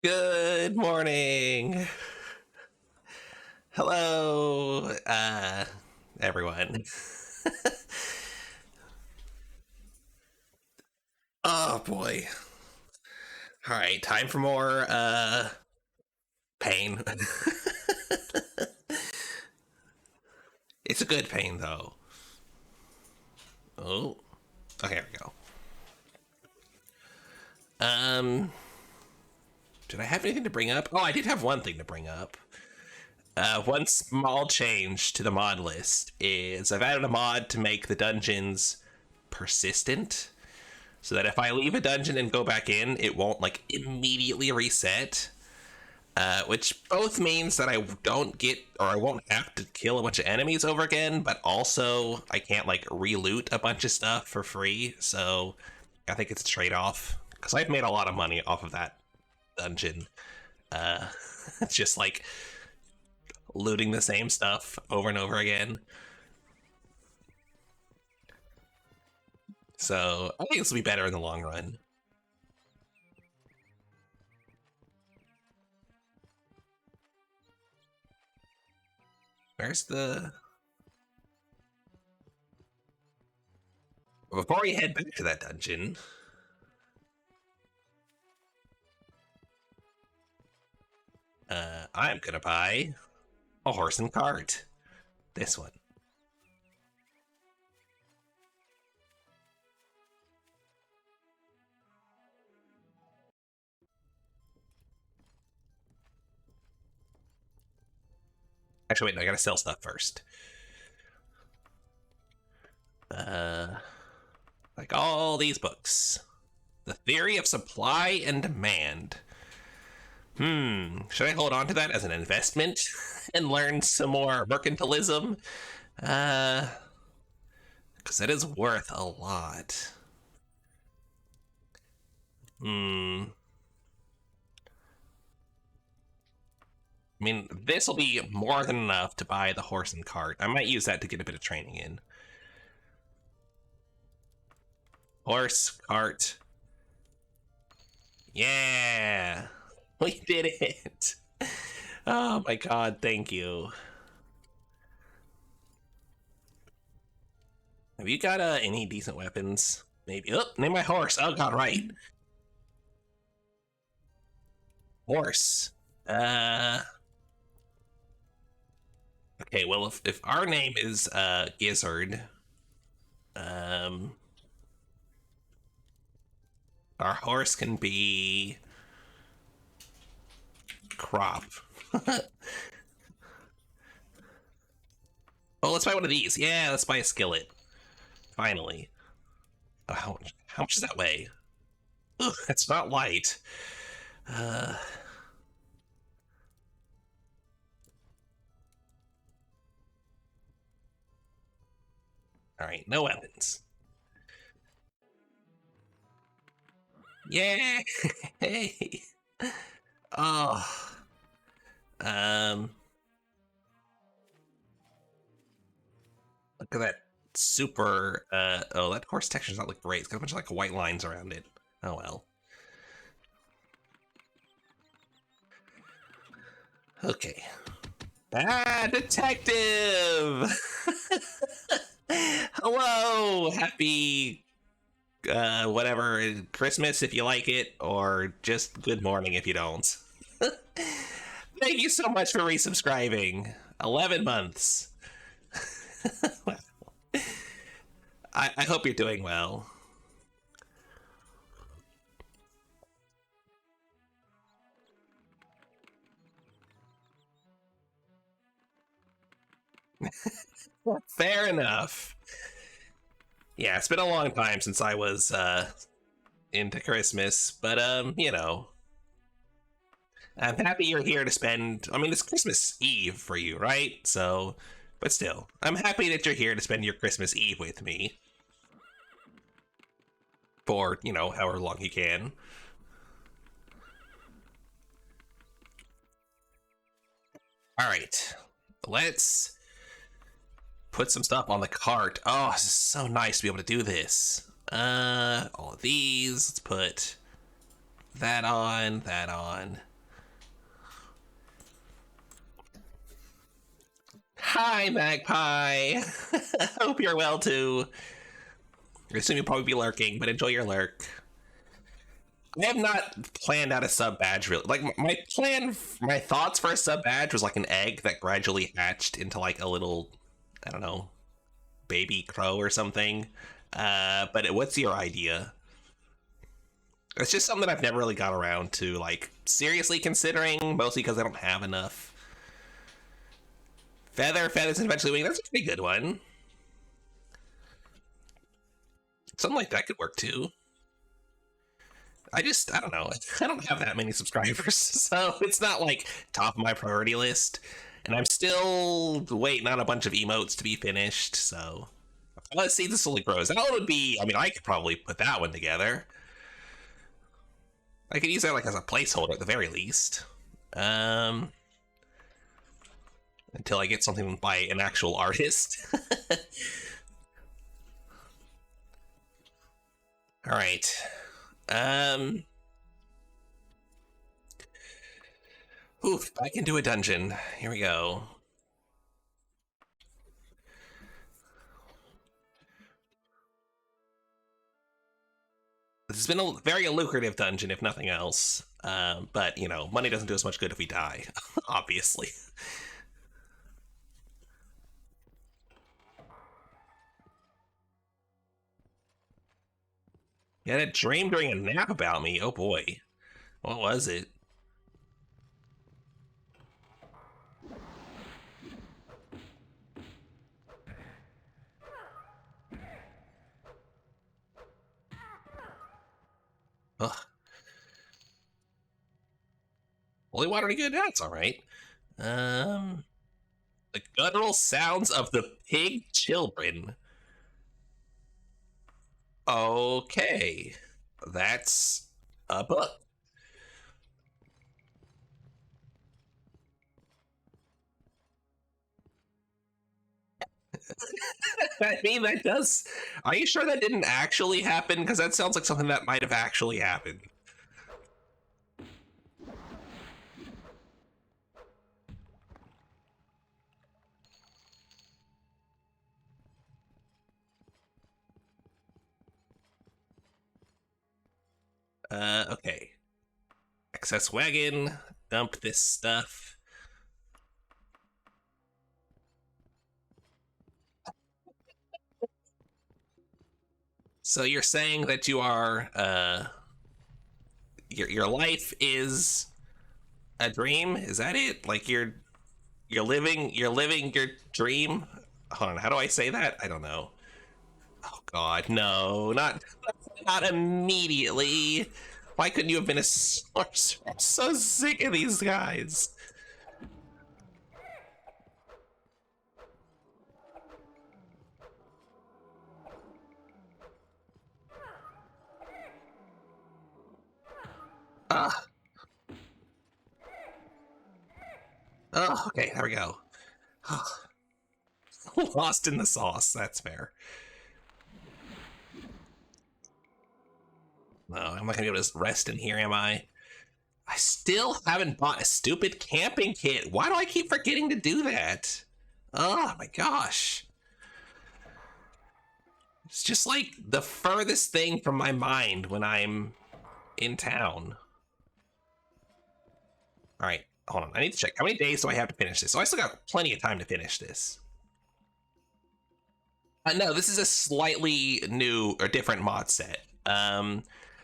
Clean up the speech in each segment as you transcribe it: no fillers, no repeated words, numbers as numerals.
Good morning. Hello, everyone. Oh boy. All right, time for more pain. It's a good pain though. Oh. Okay, here we go. Did I have anything to bring up? Oh, I did have one thing to bring up. One small change to the mod list is I've added a mod to make the dungeons persistent, so that if I leave a dungeon and go back in, it won't like immediately reset. Which both means that I don't get, or I won't have to kill a bunch of enemies over again, but also I can't like re-loot a bunch of stuff for free. So I think it's a trade-off because I've made a lot of money off of that dungeon. It's just like looting the same stuff over and over again. So I think this will be better in the long run. Where's the... Before we head back to that dungeon, I'm gonna buy a horse and cart. This one. Actually, wait, no, I gotta sell stuff first. Like all these books. The Theory of Supply and Demand. Should I hold on to that as an investment and learn some more mercantilism? Because that is worth a lot. I mean, this will be more than enough to buy the horse and cart. I might use that to get a bit of training in. Horse, cart. Yeah! We did it! Oh my god, thank you. Have you got any decent weapons? Maybe. Oh, name my horse. Oh god, right. Horse. Okay, well, if our name is Gizzard, our horse can be Crop. Oh, let's buy one of these. Yeah, let's buy a skillet. Finally. Oh, how much does that weigh? Ugh, it's not light. Uh, all right, no weapons. Yeah. Hey. Oh. Um. Look at that super. Oh, that horse texture's not look great. It's got a bunch of like white lines around it. Oh well. Okay. Ah, detective. Hello. Happy whatever, Christmas if you like it, or just good morning if you don't. Thank you so much for resubscribing. 11 months. I hope you're doing well. Fair enough. Yeah, it's been a long time since I was into Christmas, but I'm happy you're here to spend. I mean, it's Christmas Eve for you, right? So, but still, I'm happy that you're here to spend your Christmas Eve with me for, however long you can. All right, let's put some stuff on the cart. Oh, this is so nice to be able to do this. All of these. Let's put that on, that on. Hi, Magpie. Hope you're well too. I assume you'll probably be lurking, but enjoy your lurk. I have not planned out a sub badge really. Like my plan, my thoughts for a sub badge was like an egg that gradually hatched into like a little, I don't know, baby crow or something. But what's your idea? It's just something that I've never really got around to like seriously considering, mostly because I don't have enough. Feathers, and eventually wing. That's a pretty good one. Something like that could work too. I don't know. I don't have that many subscribers, so it's not like top of my priority list. And I'm still waiting on a bunch of emotes to be finished, so let's see if this slowly grows. That one would be, I mean, I could probably put that one together. I could use that like as a placeholder at the very least. Um, until I get something by an actual artist. All right. Um, oof, I can do a dungeon. Here we go. This has been a very lucrative dungeon, if nothing else. But money doesn't do us much good if we die, obviously. You had a dream during a nap about me. Oh boy, what was it? Ugh. Holy water good. That's all right. Um, the guttural sounds of the pig children. Okay, that's a book. I mean, that does. Are you sure that didn't actually happen? Because that sounds like something that might have actually happened. Okay. Access wagon. Dump this stuff. So you're saying that you are your life is a dream? Is that it? Like you're living your dream? Hold on, how do I say that? I don't know. Oh God, no, not immediately. Why couldn't you have been a sorcerer? I'm so sick of these guys. Ah, oh, okay, there we go. Lost in the sauce. That's fair. No, I'm not gonna be able to rest in here, am I? I still haven't bought a stupid camping kit. Why do I keep forgetting to do that? Oh my gosh. It's just like the furthest thing from my mind when I'm in town. All right, hold on. I need to check. How many days do I have to finish this? So I still got plenty of time to finish this. No, this is a slightly new or different mod set.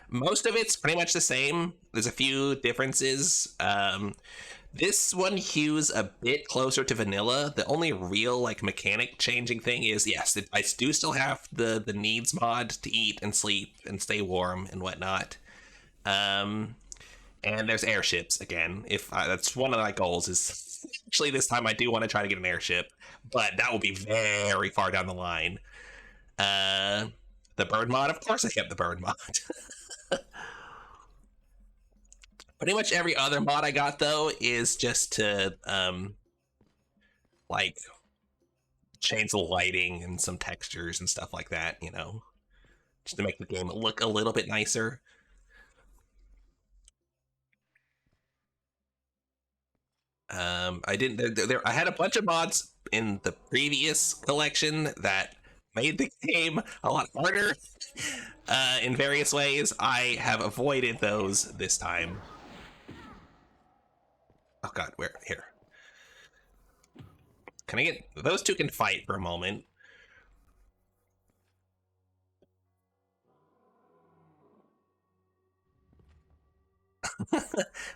Most of it's pretty much the same. There's a few differences. This one hews a bit closer to vanilla. The only real like mechanic changing thing is yes, I do still have the needs mod to eat and sleep and stay warm and whatnot. Um, and there's airships again. If that's one of my goals is actually this time I do want to try to get an airship, but that will be very far down the line. Uh, the bird mod, of course, I kept the bird mod. Pretty much every other mod I got though is just to like change the lighting and some textures and stuff like that, you know, just to make the game look a little bit nicer. I didn't. I had a bunch of mods in the previous collection that made the game a lot harder in various ways. I have avoided those this time. Oh God, where here? Can I get those two can fight for a moment?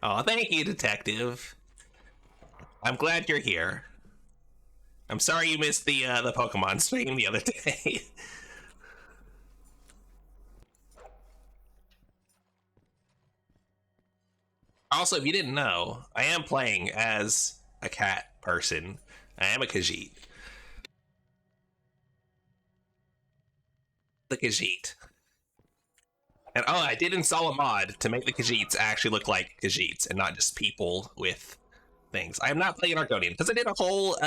Oh, thank you, detective. I'm glad you're here. I'm sorry you missed the Pokemon stream the other day. Also, if you didn't know, I am playing as a cat person. I am a Khajiit. The Khajiit. And oh, I did install a mod to make the Khajiits actually look like Khajiits and not just people with things. I am not playing Argonian because I did a whole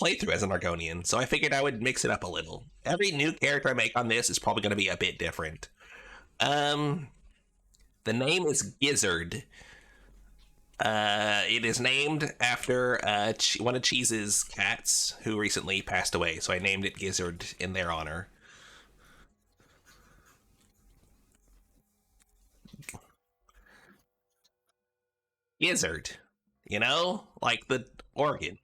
playthrough as an Argonian, so I figured I would mix it up a little. Every new character I make on this is probably going to be a bit different. Um, the name is Gizzard. It is named after one of Cheese's cats who recently passed away, so I named it Gizzard in their honor. Gizzard, you know, like the organ,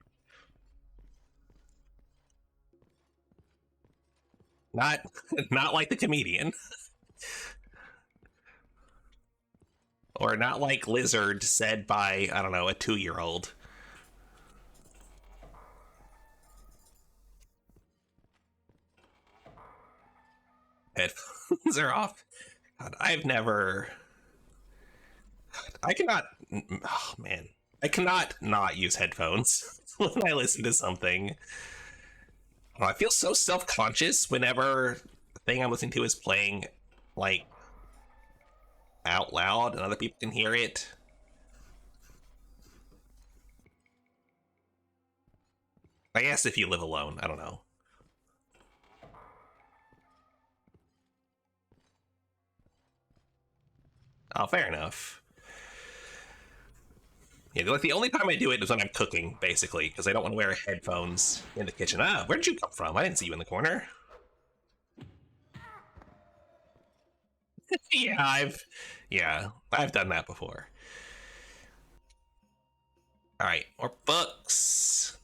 not not like the comedian, or not like lizard said by I don't know a 2-year old. Headphones are off. God, I've never. I cannot. Oh man, I cannot not use headphones when I listen to something. I feel so self conscious whenever the thing I'm listening to is playing like out loud and other people can hear it. I guess if you live alone, I don't know. Oh, fair enough. Yeah, like the only time I do it is when I'm cooking, basically, because I don't want to wear headphones in the kitchen. Ah, where did you come from? I didn't see you in the corner. yeah, I've done that before. All right, more books.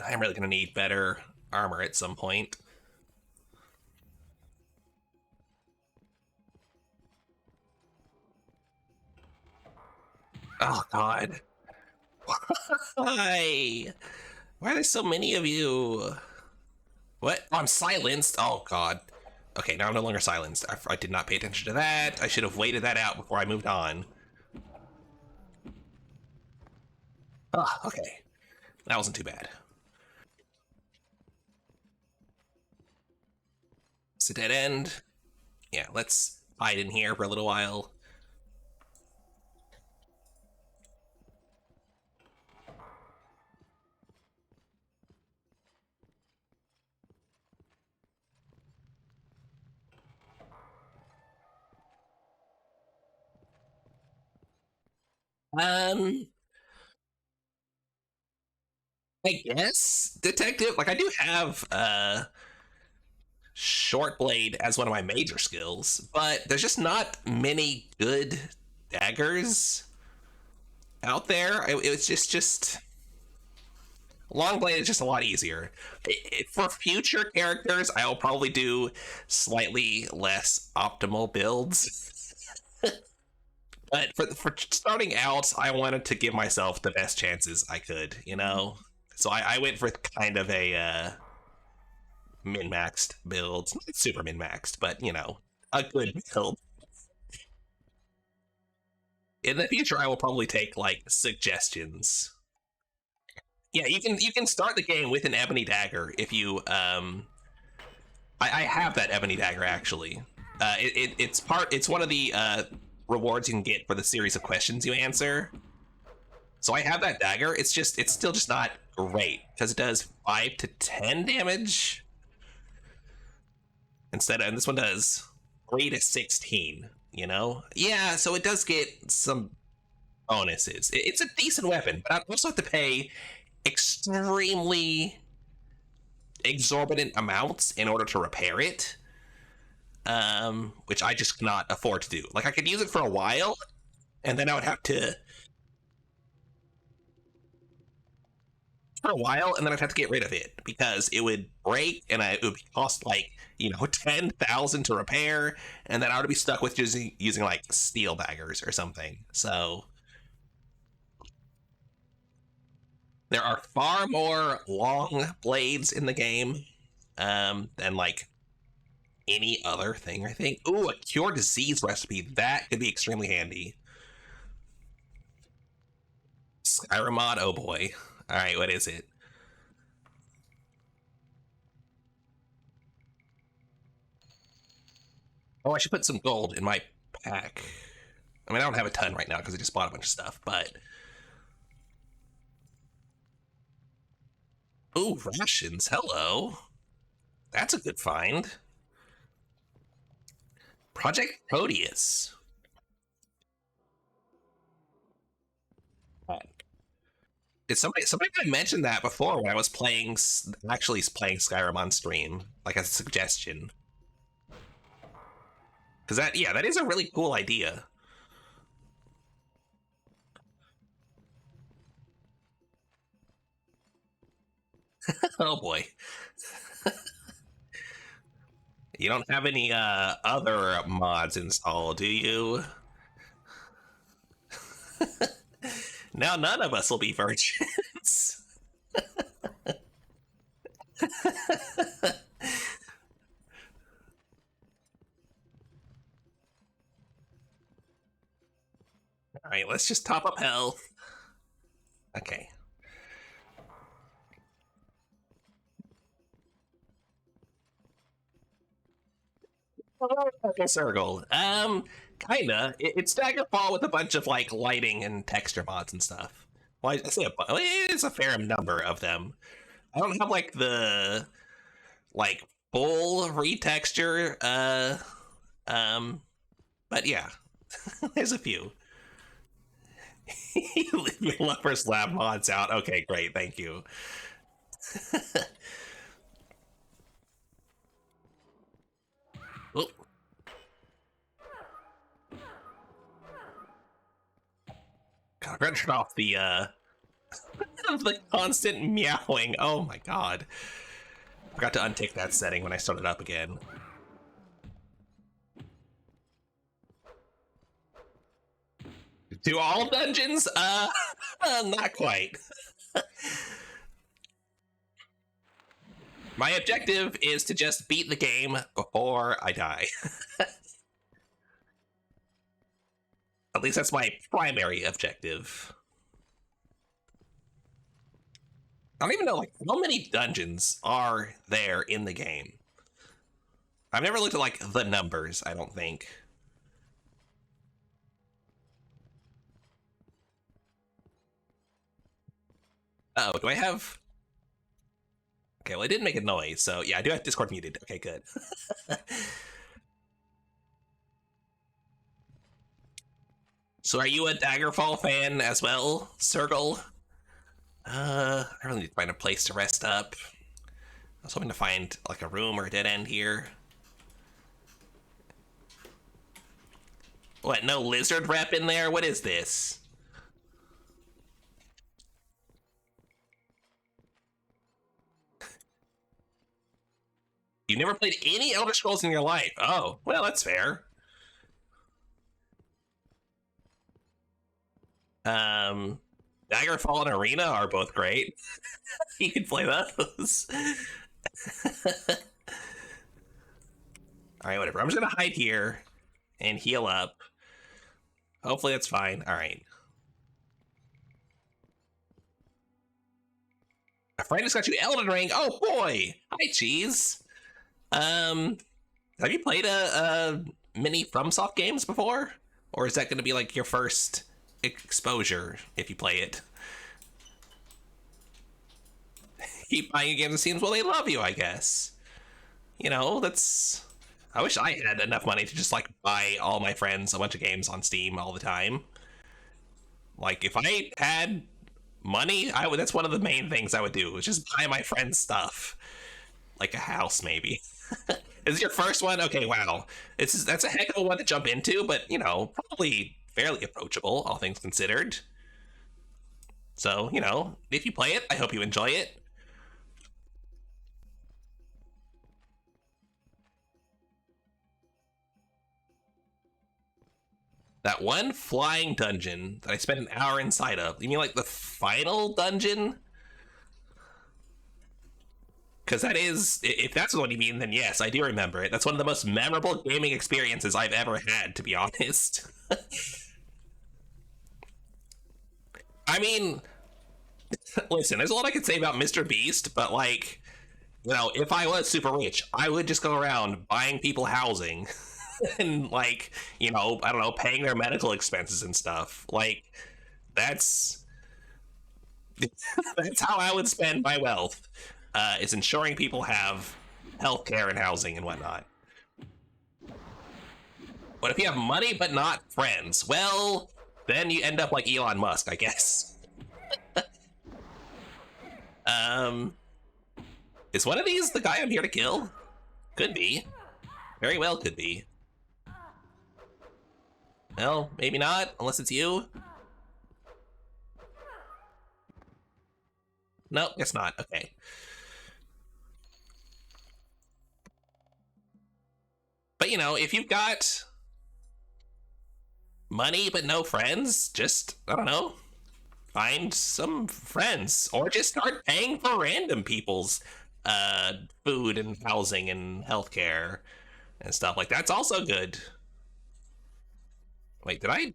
I'm really gonna need better armor at some point. Oh God, Why? Why are there so many of you? What? Oh, I'm silenced? Oh, God. Okay, now I'm no longer silenced. I did not pay attention to that. I should have waited that out before I moved on. Oh, okay. That wasn't too bad. It's a dead end. Yeah, let's hide in here for a little while. Um, I guess detective. Like I do have short blade as one of my major skills, but there's just not many good daggers out there. It's just long blade is just a lot easier. For future characters, I will probably do slightly less optimal builds. But for starting out, I wanted to give myself the best chances I could, you know? So I went for kind of a min-maxed build. Not super min-maxed, but, you know, a good build. In the future, I will probably take, like, suggestions. Yeah, you can start the game with an ebony dagger if you I have that ebony dagger actually. It's one of the rewards you can get for the series of questions you answer. So I have that dagger. It's still just not great because it does 5 to 10 damage instead of, and this one does 3 to 16. You know, yeah. So it does get some bonuses. It's a decent weapon, but I also have to pay extremely exorbitant amounts in order to repair it, which I just cannot afford to do. Like I could use it for a while, and then I would have to for a while, and then I'd have to get rid of it because it would break, and it would cost like 10,000 to repair, and then I would be stuck with just using like steel daggers or something. So there are far more long blades in the game than like any other thing, I think. Ooh, a cure disease recipe. That could be extremely handy. Skyrim mod, oh boy. Alright, what is it? Oh, I should put some gold in my pack. I mean, I don't have a ton right now because I just bought a bunch of stuff, but. Ooh, rations. Hello. That's a good find. Project Proteus. Did somebody mentioned that before when I was actually playing Skyrim on stream, like a suggestion? Because that is a really cool idea. Oh boy, you don't have any other mods installed, do you? Now none of us will be virgins. All right, let's just top up health. Okay. Okay, circle. Kinda. It's Daggerfall with a bunch of like lighting and texture mods and stuff. Well, I say it's a fair number of them. I don't have like the like full retexture. Um, but yeah, there's a few. Lovers Lab mods out. Okay, great, thank you. Oh, God, I gotta turn off the the constant meowing. Oh my god. Forgot to untick that setting when I started up again. Do all dungeons? Not quite. My objective is to just beat the game before I die. At least that's my primary objective. I don't even know, like, how many dungeons are there in the game? I've never looked at, like, the numbers, I don't think. Oh, do I have... Okay, well, I didn't make a noise, so yeah, I do have Discord muted. Okay, good. So are you a Daggerfall fan as well, Circle? I really need to find a place to rest up. I was hoping to find, like, a room or a dead end here. What, no lizard rep in there? What is this? You've never played any Elder Scrolls in your life? Oh, well, that's fair. Daggerfall and Arena are both great. You can play those. Alright, whatever. I'm just gonna hide here and heal up. Hopefully that's fine. Alright. A friend just got you Elden Ring. Oh boy! Hi, Cheese. Have you played a mini FromSoft games before? Or is that gonna be like your first exposure if you play it? Keep buying games, it seems, well, they love you, I guess. You know, that's... I wish I had enough money to just, like, buy all my friends a bunch of games on Steam all the time. Like, if I had money, I would. That's one of the main things I would do, is just buy my friends stuff. Like a house, maybe. Is it your first one? Okay, wow. That's a heck of a one to jump into, but, you know, probably fairly approachable, all things considered. So, you know, if you play it, I hope you enjoy it. That one flying dungeon that I spent an hour inside of. You mean like the final dungeon? Because that is, if that's what you mean, then yes, I do remember it. That's one of the most memorable gaming experiences I've ever had, to be honest. I mean, listen, there's a lot I could say about Mr. Beast, but like, you know, if I was super rich, I would just go around buying people housing and like, you know, I don't know, paying their medical expenses and stuff. Like, that's that's how I would spend my wealth. Is ensuring people have healthcare and housing and whatnot. But if you have money but not friends, well, then you end up like Elon Musk, I guess. um, is one of these the guy I'm here to kill? Could be. Very well could be. Well, maybe not, unless it's you. Nope, guess not. Okay. But, you know, if you've got money but no friends, just, I don't know, find some friends. Or just start paying for random people's food and housing and healthcare and stuff. Like, that's also good. Wait, did I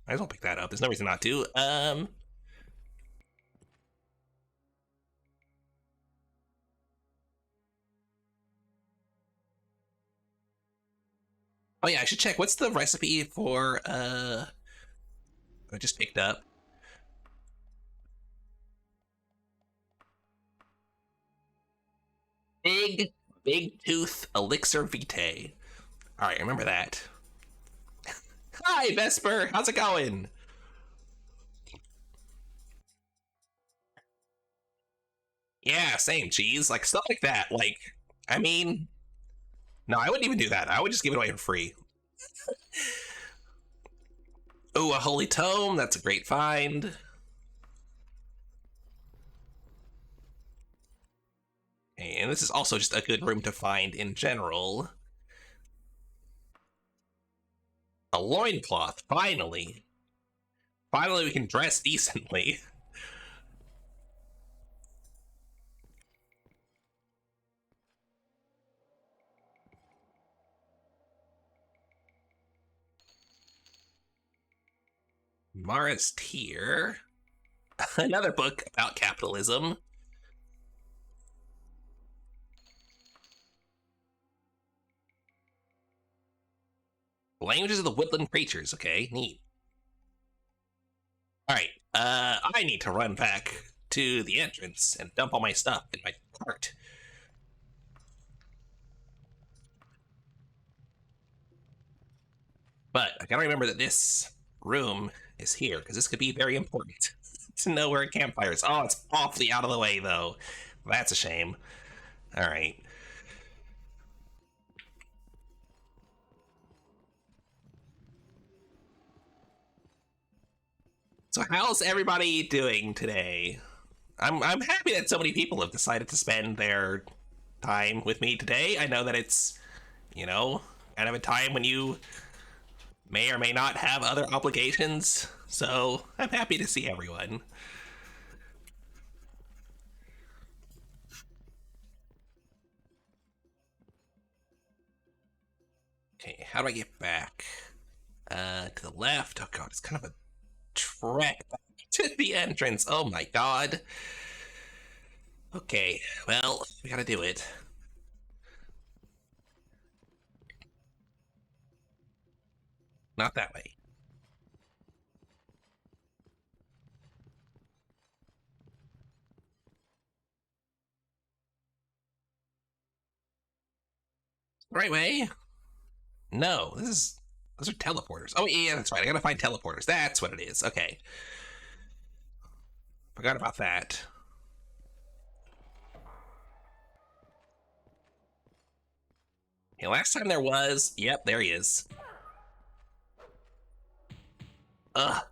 might as well pick that up. There's no reason not to. Oh yeah, I should check. What's the recipe for I just picked up? Big tooth elixir vitae. Alright, remember that. Hi, Vesper! How's it going? Yeah, same, cheese. Like, stuff like that. Like, I mean, no, I wouldn't even do that. I would just give it away for free. Oh, a holy tome. That's a great find. And this is also just a good room to find in general. A A loincloth, finally. Finally we can dress decently. Mara's Tear. Another book about capitalism. Languages of the woodland creatures. Okay, neat. Alright, I need to run back to the entrance and dump all my stuff in my cart. But I gotta remember that this room is here, because this could be very important to know where a campfire is. Oh, it's awfully out of the way, though. That's a shame. Alright. So how's everybody doing today? I'm happy that so many people have decided to spend their time with me today. I know that it's, you know, kind of a time when you may or may not have other obligations, so I'm happy to see everyone. Okay, how do I get back? To the left. Oh god, it's kind of a trek back to the entrance. Oh my god. Okay, well, we gotta do it. Not that way. Right way? No, those are teleporters. Oh yeah, that's right. I gotta find teleporters. That's what it is. Okay. Forgot about that. Okay, last time there was. Yep, there he is. Ugh.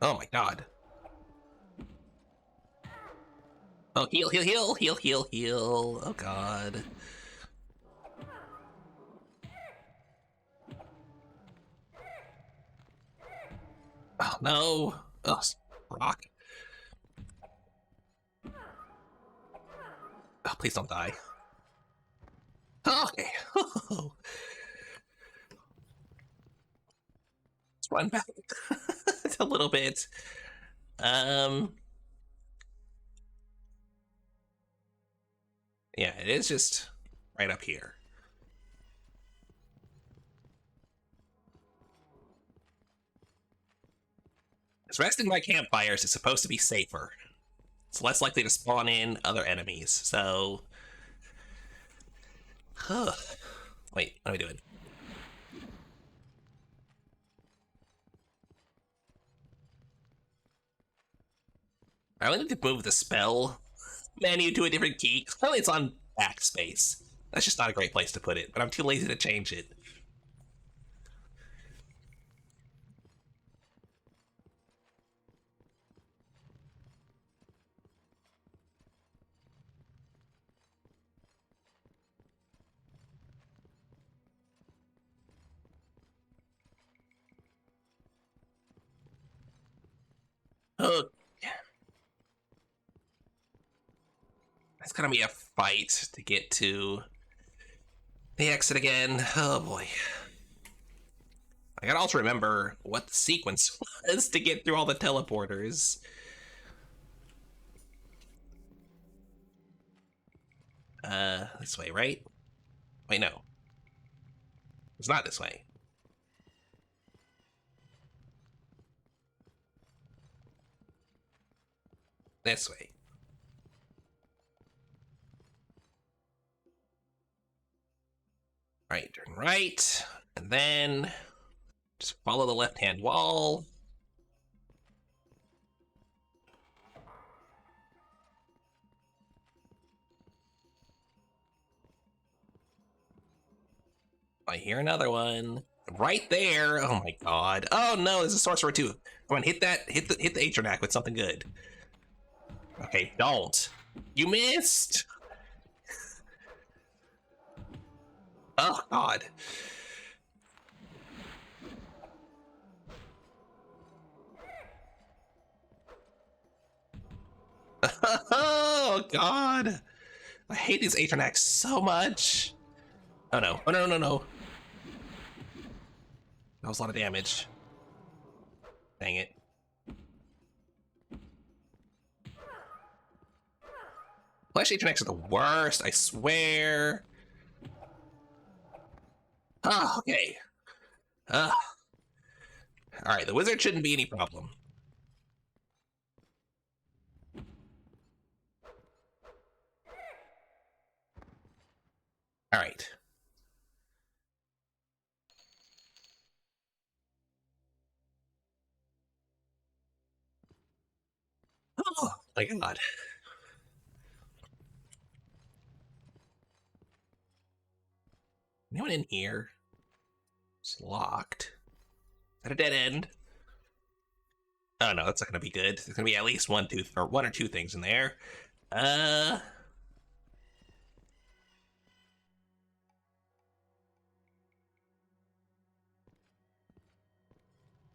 Oh my god. Oh, heal, heal, heal, heal, heal, heal. Oh god. Oh no. Oh, rock. Oh, please don't die. Okay. Let's run back a little bit. Yeah, it is just right up here. Because resting by campfires is supposed to be safer. It's less likely to spawn in other enemies, so... Huh. Wait, what am I doing? I only need to move the spell menu to a different key. Clearly it's on backspace. That's just not a great place to put it, but I'm too lazy to change it. Oh, it's gonna be a fight to get to the exit again. Oh boy. I gotta also remember what the sequence was to get through all the teleporters. This way, right? Wait, no. It's not this way. This way. Right, turn right, and then just follow the left-hand wall. I hear another one. Right there. Oh my god. Oh no, there's a sorcerer too. Come on, hit that. Hit the Atronac with something good. Okay, don't. You missed. Oh god. Oh god! I hate these Atronax so much. Oh no! Oh no! No! No! That was a lot of damage. Dang it! Flash Atronax are the worst. I swear. Oh, okay. All right, the wizard shouldn't be any problem. All right. Oh my god. Anyone in here? It's locked. Is that a dead end? Oh no, that's not gonna be good. There's gonna be at least one or two things in there. Uh.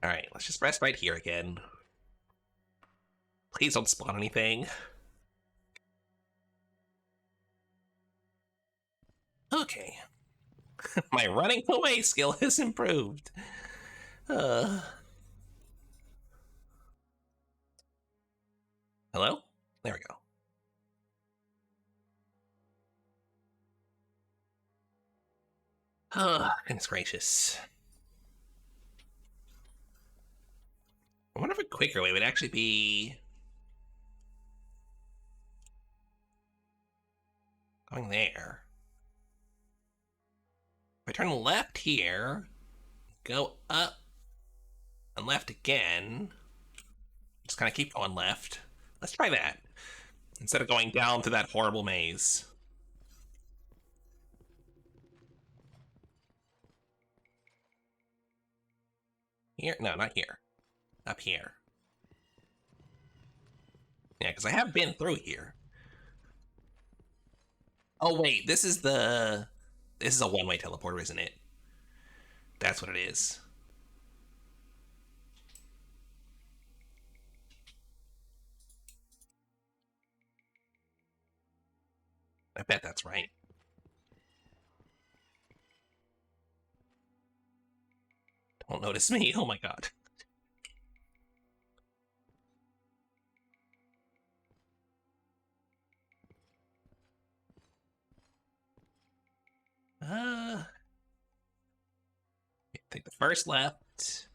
All right, let's just rest right here again. Please don't spawn anything. Okay. My running away skill has improved. Hello? There we go. Goodness gracious. I wonder if a quicker way would actually be going there. If I turn left here, go up and left again, just kind of keep going left. Let's try that instead of going down through that horrible maze. Here? No, not here. Up here. Yeah, because I have been through here. Oh wait, this is a one-way teleporter, isn't it? That's what it is. I bet that's right. Don't notice me. Oh my god. Take the first left.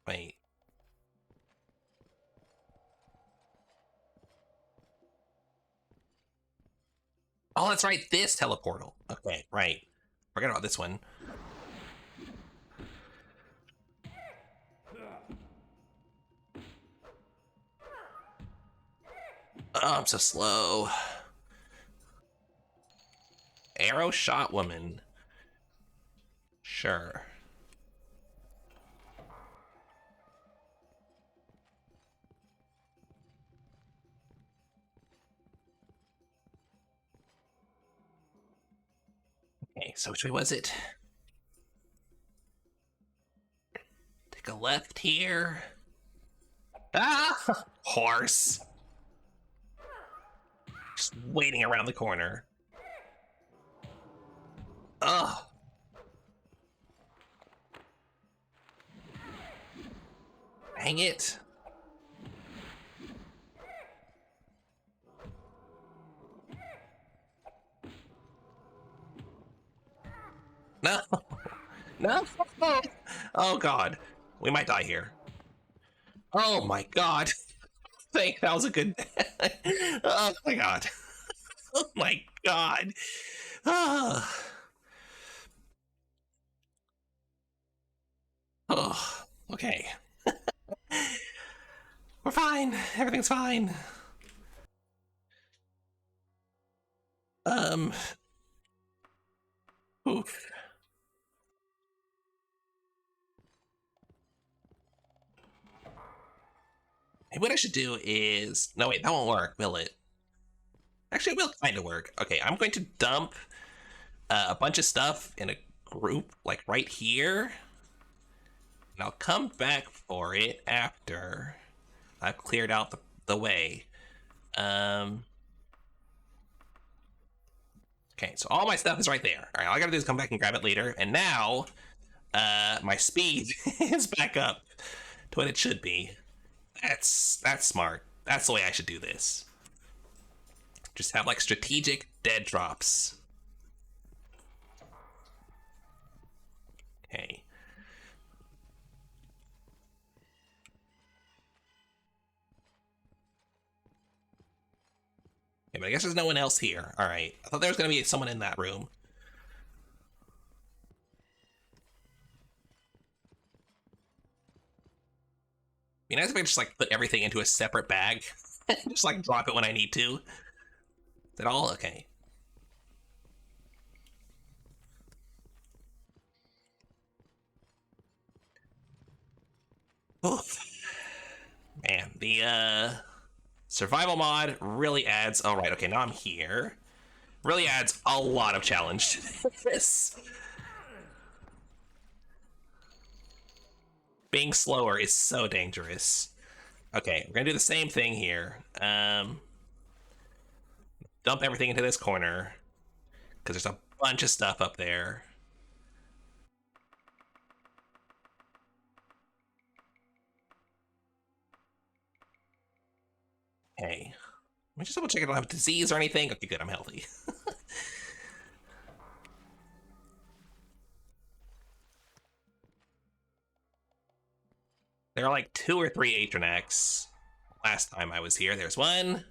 Wait. Oh, that's right. This teleportal. Okay, right. Forget about this one. Oh, I'm so slow. Arrow shot woman. Sure. Okay, so which way was it? Take a left here. Ah! Horse. Just waiting around the corner. Ugh. Hang it. No. No. Oh god. We might die here. Oh my god. Thank that was a good oh my god. Oh my god. Oh, oh okay. We're fine. Everything's fine. Um oof. Hey, what I should do is no wait, that won't work, will it? Actually it will kind of work. Okay, I'm going to dump a bunch of stuff in a group like right here. And I'll come back for it after. I've cleared out the way. Okay, so all my stuff is right there. All right, all I gotta do is come back and grab it later. And now, my speed is back up to what it should be. That's smart. That's the way I should do this. Just have like strategic dead drops. Okay. Okay, but I guess there's no one else here. All right. I thought there was gonna be someone in that room. Be nice if I just like put everything into a separate bag, and just like drop it when I need to. Is that all? Okay. Oof. Man, the survival mod really adds. Oh right, okay, now I'm here. Really adds a lot of challenge to this. Being slower is so dangerous. Okay, we're gonna do the same thing here. Dump everything into this corner because there's a bunch of stuff up there. Hey, let me just double check I don't have disease or anything. Okay, good, I'm healthy. There are like 2 or 3 Atronax. Last time I was here, there's one.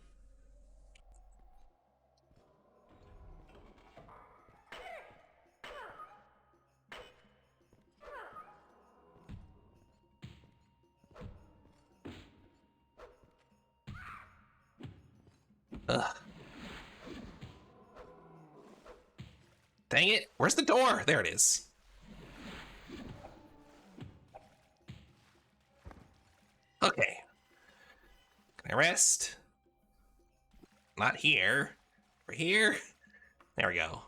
Ugh. Dang it, where's the door? There it is. Okay. Can I rest? Not here. We're here. There we go.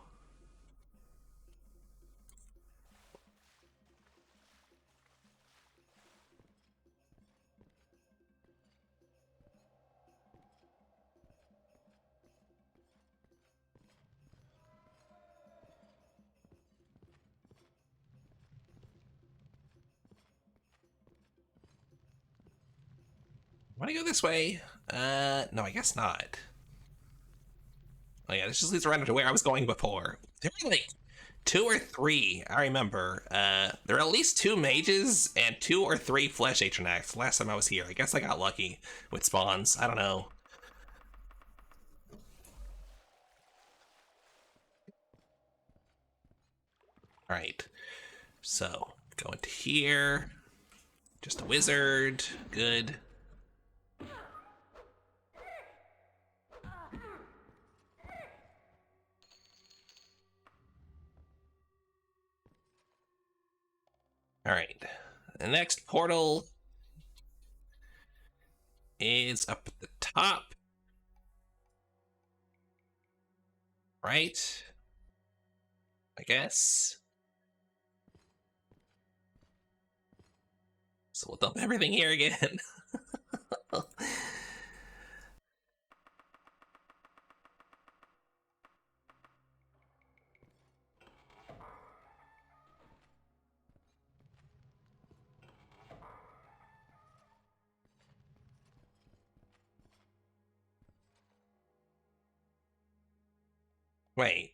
Want to go this way? No, I guess not. Oh yeah, this just leads around to where I was going before. There were like 2 or 3, I remember. There are at least 2 mages and 2 or 3 flesh Atronax last time I was here. I guess I got lucky with spawns. I don't know. Alright. So, go into here. Just a wizard. Good. Alright. The next portal is up at the top. Right? I guess. So we'll dump everything here again. Wait.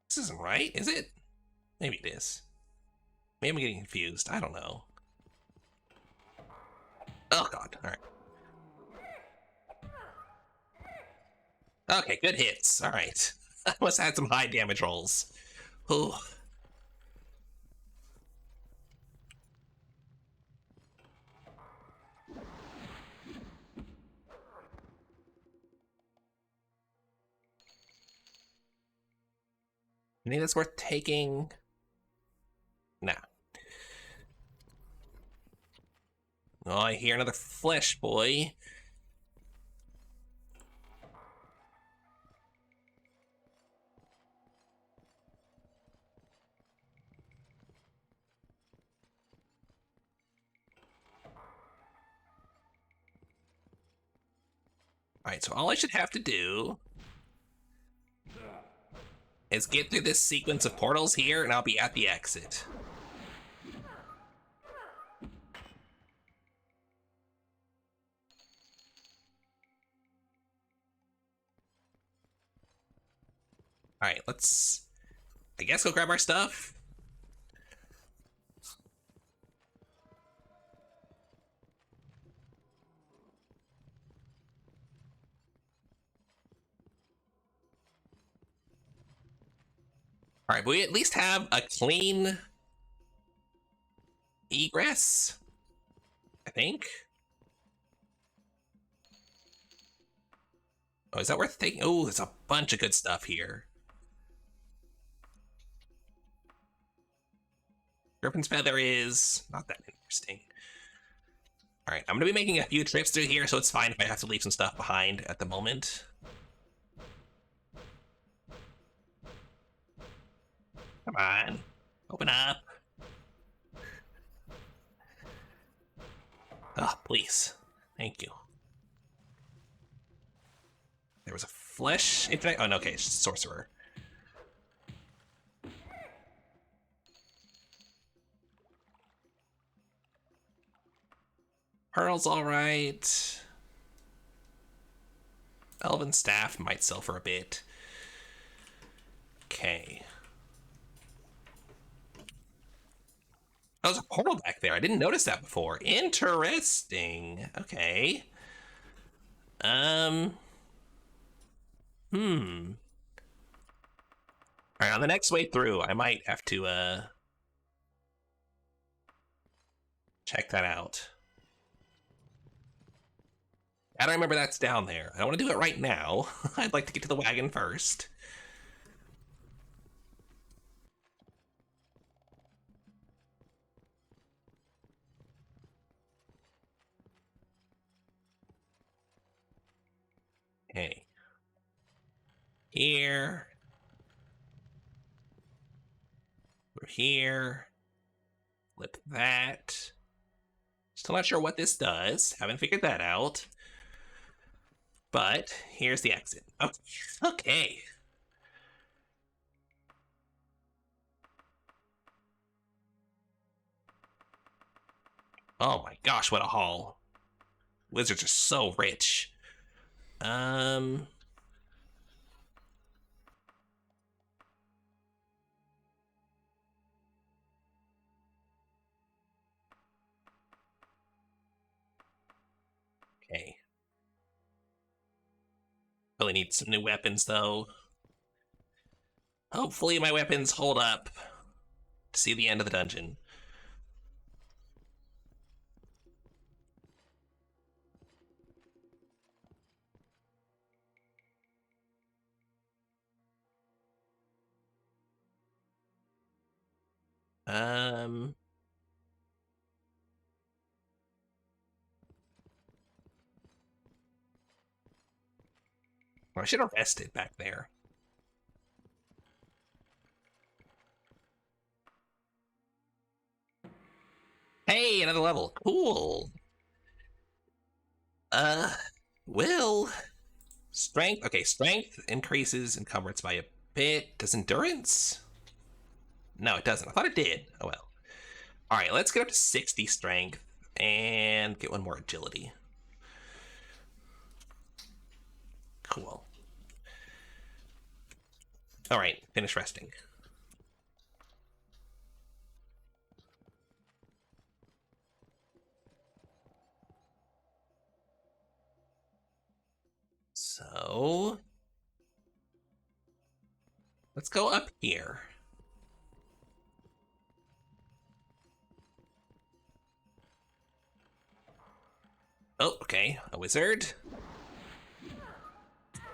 This isn't right, is it? Maybe it is. Maybe I'm getting confused. I don't know. Oh god. Alright. Okay, good hits. Alright. I must have had some high damage rolls. Ooh. You think that's worth taking? Nah. Oh, I hear another flesh boy. Alright, so all I should have to do is get through this sequence of portals here, and I'll be at the exit. Alright, let's, I guess, go grab our stuff. Alright, but we at least have a clean egress, I think. Oh, is that worth taking? Oh, there's a bunch of good stuff here. Griffin's Feather is not that interesting. Alright, I'm going to be making a few trips through here, so it's fine if I have to leave some stuff behind at the moment. Come on, open up. Oh, please. Thank you. There was a flesh infinite. Oh, no, okay, it's just sorcerer. Pearl's alright. Elven Staff might sell for a bit. Okay. Oh, there's a portal back there. I didn't notice that before. Interesting. Okay. Hmm. Alright, on the next way through, I might have to, check that out. I don't remember that's down there. I don't want to do it right now. I'd like to get to the wagon first. Okay. Here. We're here. Flip that. Still not sure what this does. Haven't figured that out. But here's the exit. Oh, okay. Oh my gosh, what a haul. Wizards are so rich. Okay. Really need some new weapons, though. Hopefully my weapons hold up to see the end of the dungeon. Um... I should have rested back there. Hey, another level. Cool. Will. Strength. Okay, strength increases encumbrance by a bit. Does endurance? No, it doesn't. I thought it did. Oh well. Alright, let's get up to 60 strength and get one more agility. Cool. Alright, finish resting. So let's go up here. Oh, okay. A wizard.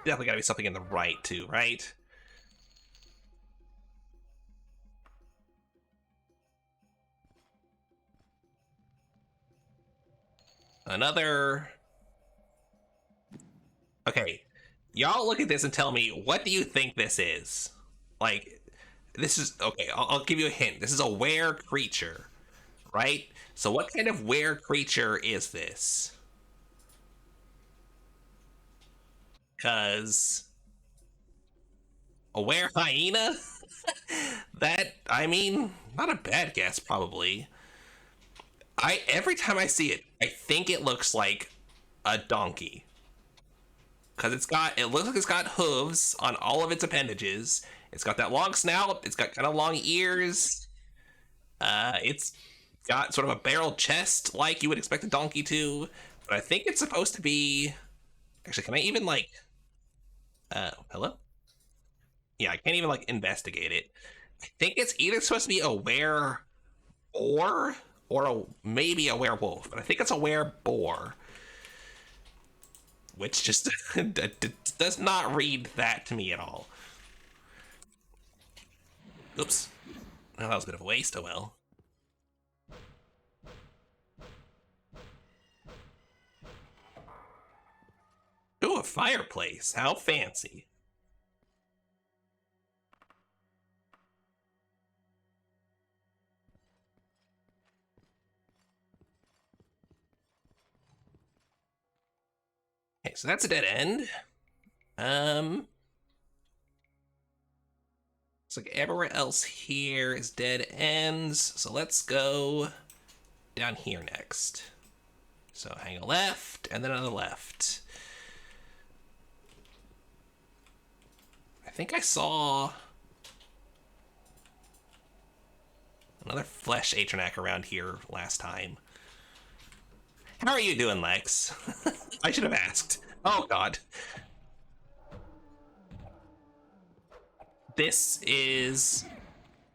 Definitely gotta be something in the right, too, right? Another. Okay. Y'all look at this and tell me, what do you think this is? Like, this is. Okay, I'll give you a hint. This is a were creature, right? So, what kind of were creature is this? because aware hyena? That, I mean, not a bad guess, probably. Every time I see it, I think it looks like a donkey. Because it looks like it's got hooves on all of its appendages. It's got that long snout. It's got kind of long ears. It's got sort of a barrel chest, like you would expect a donkey to. But I think it's supposed to be. Actually, can I even like? Hello? Yeah, I can't even like investigate it. I think it's either supposed to be a were boar or maybe a werewolf, but I think it's a were boar, which just does not read that to me at all. Oops. Well, that was a bit of a waste. Oh well. Ooh, a fireplace. How fancy. Okay, so that's a dead end. Looks like everywhere else here is dead ends. So let's go down here next. So hang a left and then on the left. I think I saw another flesh Atronac around here last time. How are you doing, Lex? I should have asked. Oh god. This is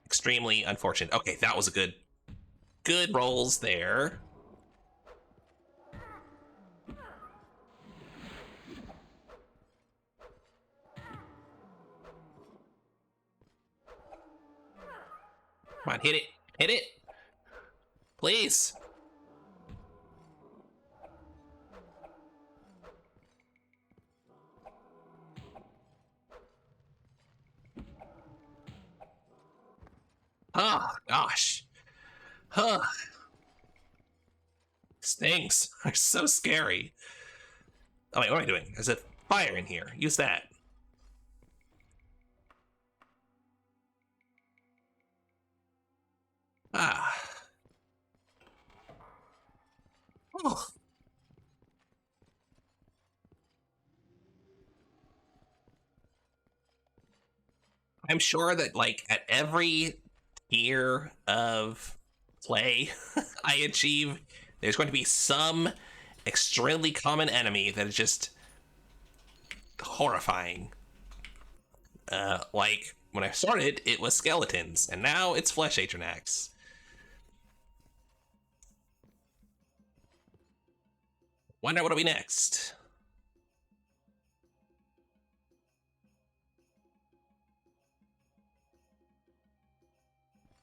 extremely unfortunate. Okay, that was a good rolls there. Come on, hit it. Hit it. Please. Oh, gosh. Huh. These things are so scary. Oh, wait, what am I doing? There's a fire in here. Use that. Ah. Oh. I'm sure that, like, at every tier of play I achieve, there's going to be some extremely common enemy that is just horrifying. Like, when I started, it was skeletons, and now it's flesh Atronax. Wonder what'll be next.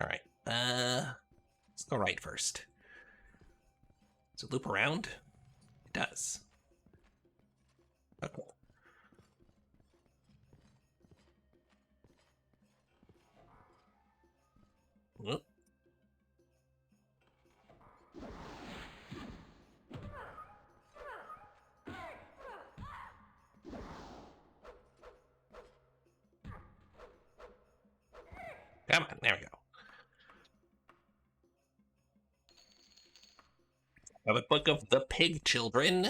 All right. Let's go right first. Does it loop around? It does. Okay. Whoop. Come on, there we go. Have a book of the pig children.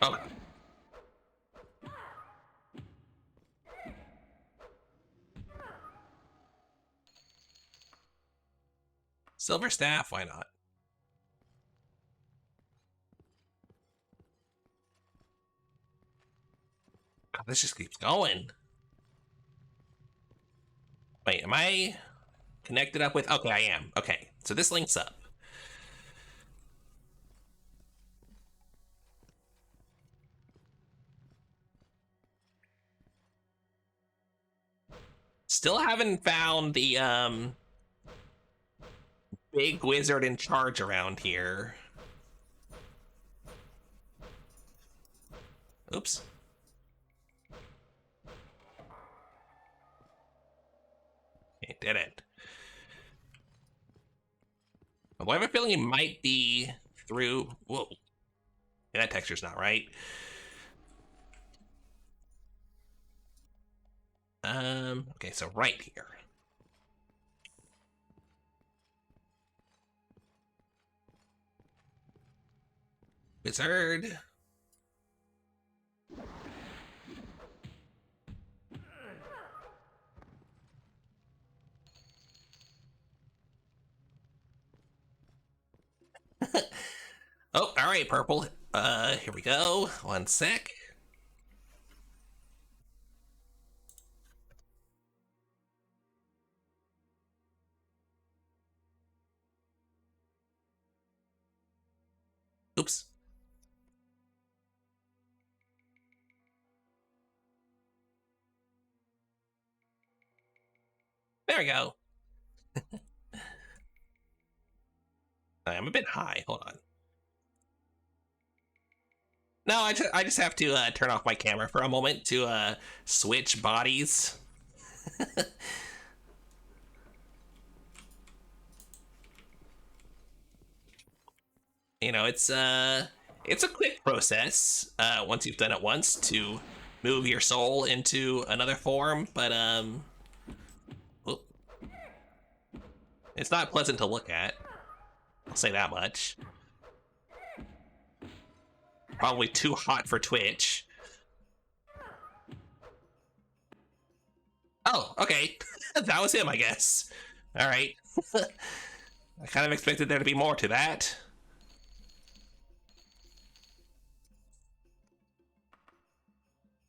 Oh. Silver staff, why not? God, this just keeps going. Wait, am I connected up with? Okay, I am. Okay, so this links up. Still haven't found the big wizard in charge around here. Oops. Okay, dead end. Although I have a feeling it might be through... Whoa. Yeah, that texture's not right. Okay, so right here. Wizard. Oh, all right, purple. Here we go. One sec. Oops. There we go. I'm a bit high. Hold on. No, I just have to turn off my camera for a moment to switch bodies. You know, it's a quick process once you've done it once to move your soul into another form, but well, it's not pleasant to look at. I'll say that much. Probably too hot for Twitch. Oh, okay. That was him, I guess. All right. I kind of expected there to be more to that.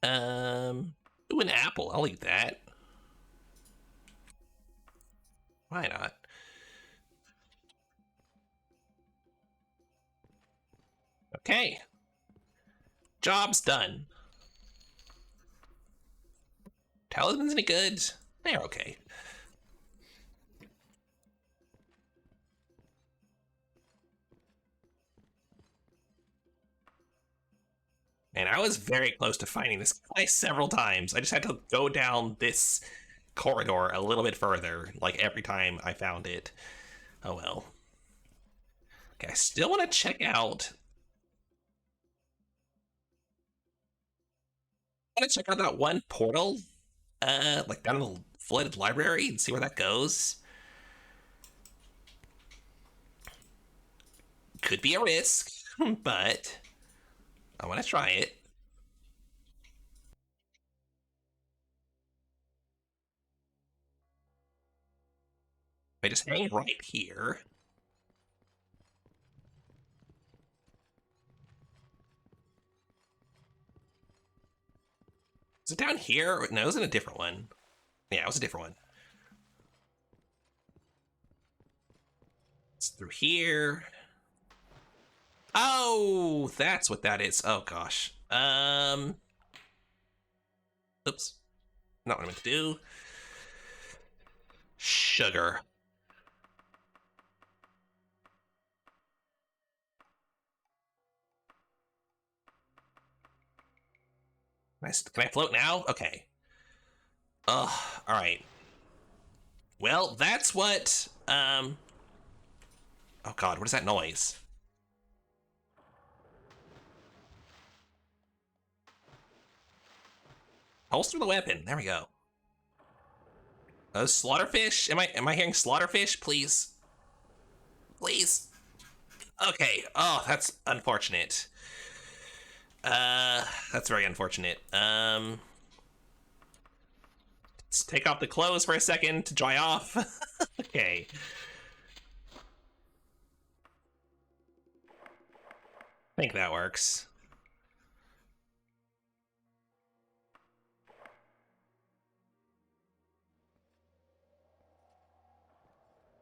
Ooh, an apple. I'll eat that. Why not? Okay. Job's done. Talisman's any good? They're okay. And I was very close to finding this guy several times. I just had to go down this corridor a little bit further, like every time I found it. Oh well. Okay, I still want to check out. I want to check out that one portal, like down in the flooded library, and see where that goes. Could be a risk, but I want to try it. I just hang right here. Is it down here? No, it was in a different one. Yeah, it was a different one. It's through here. Oh, that's what that is. Oh gosh. Oops. Not what I meant to do. Sugar. Nice. Can I float now? Okay. Ugh. All right. Well, that's what. Oh God, what is that noise? Holster the weapon. There we go. Slaughterfish? Am I hearing slaughterfish? Please. Please. Okay. Oh, that's unfortunate. That's very unfortunate. Let's take off the clothes for a second to dry off. Okay. I think that works.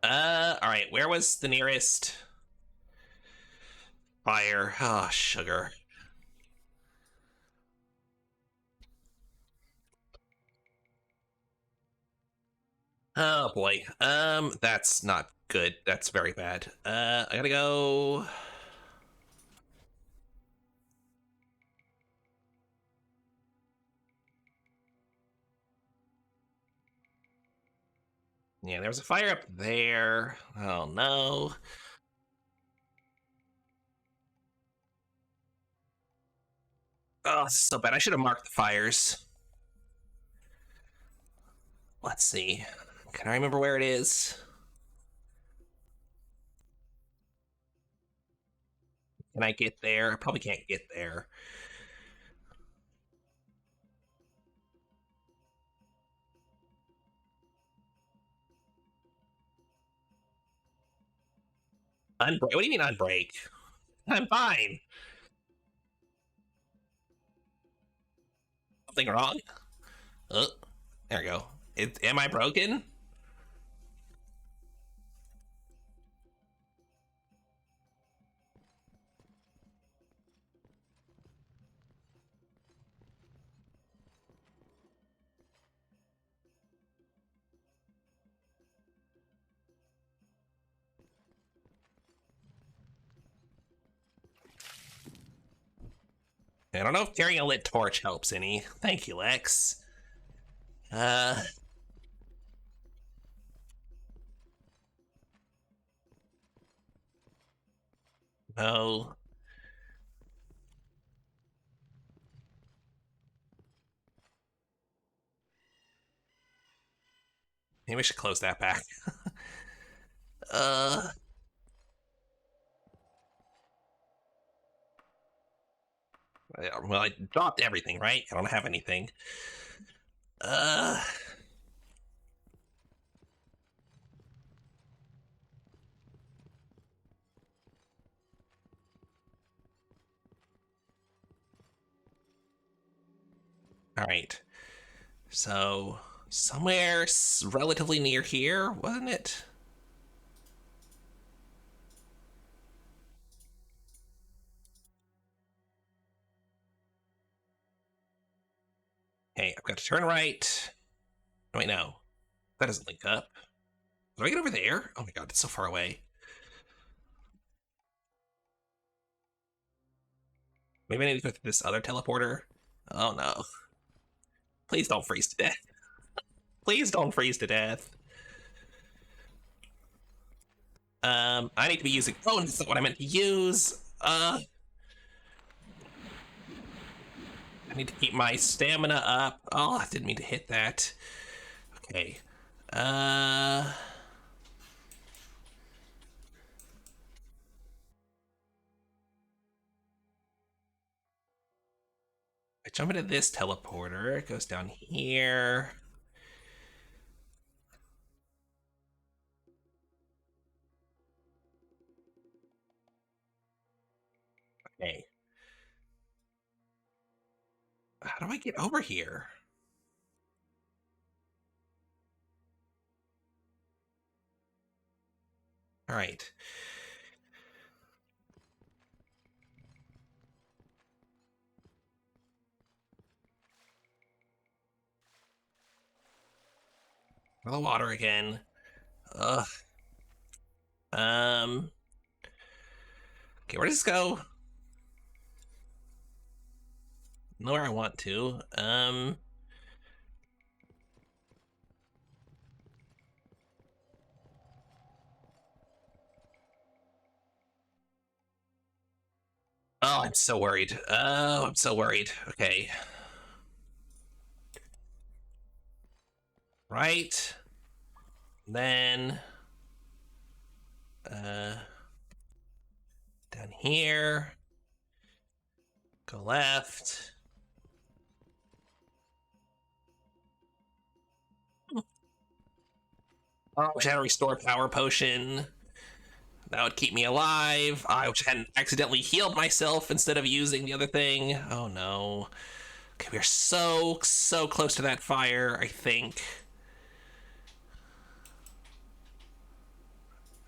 All right. Where was the nearest fire? Oh, sugar. Oh boy. That's not good. That's very bad. I gotta go. Yeah, there was a fire up there. Oh no. Oh, so bad. I should have marked the fires. Let's see. Can I remember where it is? Can I get there? I probably can't get there. Unbreak? What do you mean unbreak? I'm fine. Something wrong? Uh, there we go. Am I broken? I don't know if carrying a lit torch helps any. Thank you, Lex. Uh, no. Maybe we should close that back. uh, well, I dropped everything, right? I don't have anything. Uh, all right. So somewhere relatively near here, wasn't it? Hey, I've got to turn right. Wait, no, that doesn't link up. Do I get over there? Oh my god, it's so far away. Maybe I need to go to this other teleporter. Oh no. Please don't freeze to death. Please don't freeze to death. I need to be using. Oh, that's not what I meant to use. I need to keep my stamina up. Oh, I didn't mean to hit that. Okay. Uh. I jump into this teleporter. It goes down here. Okay. How do I get over here? All right. The water again. Ugh. Um. Okay, where does this go? Nowhere I want to. Oh, I'm so worried. Oh, I'm so worried. Okay. Right. Then uh down here. Go left. Oh, wish I had a restore power potion. That would keep me alive. I wish I hadn't accidentally healed myself instead of using the other thing. Oh no. Okay, we're so close to that fire, I think.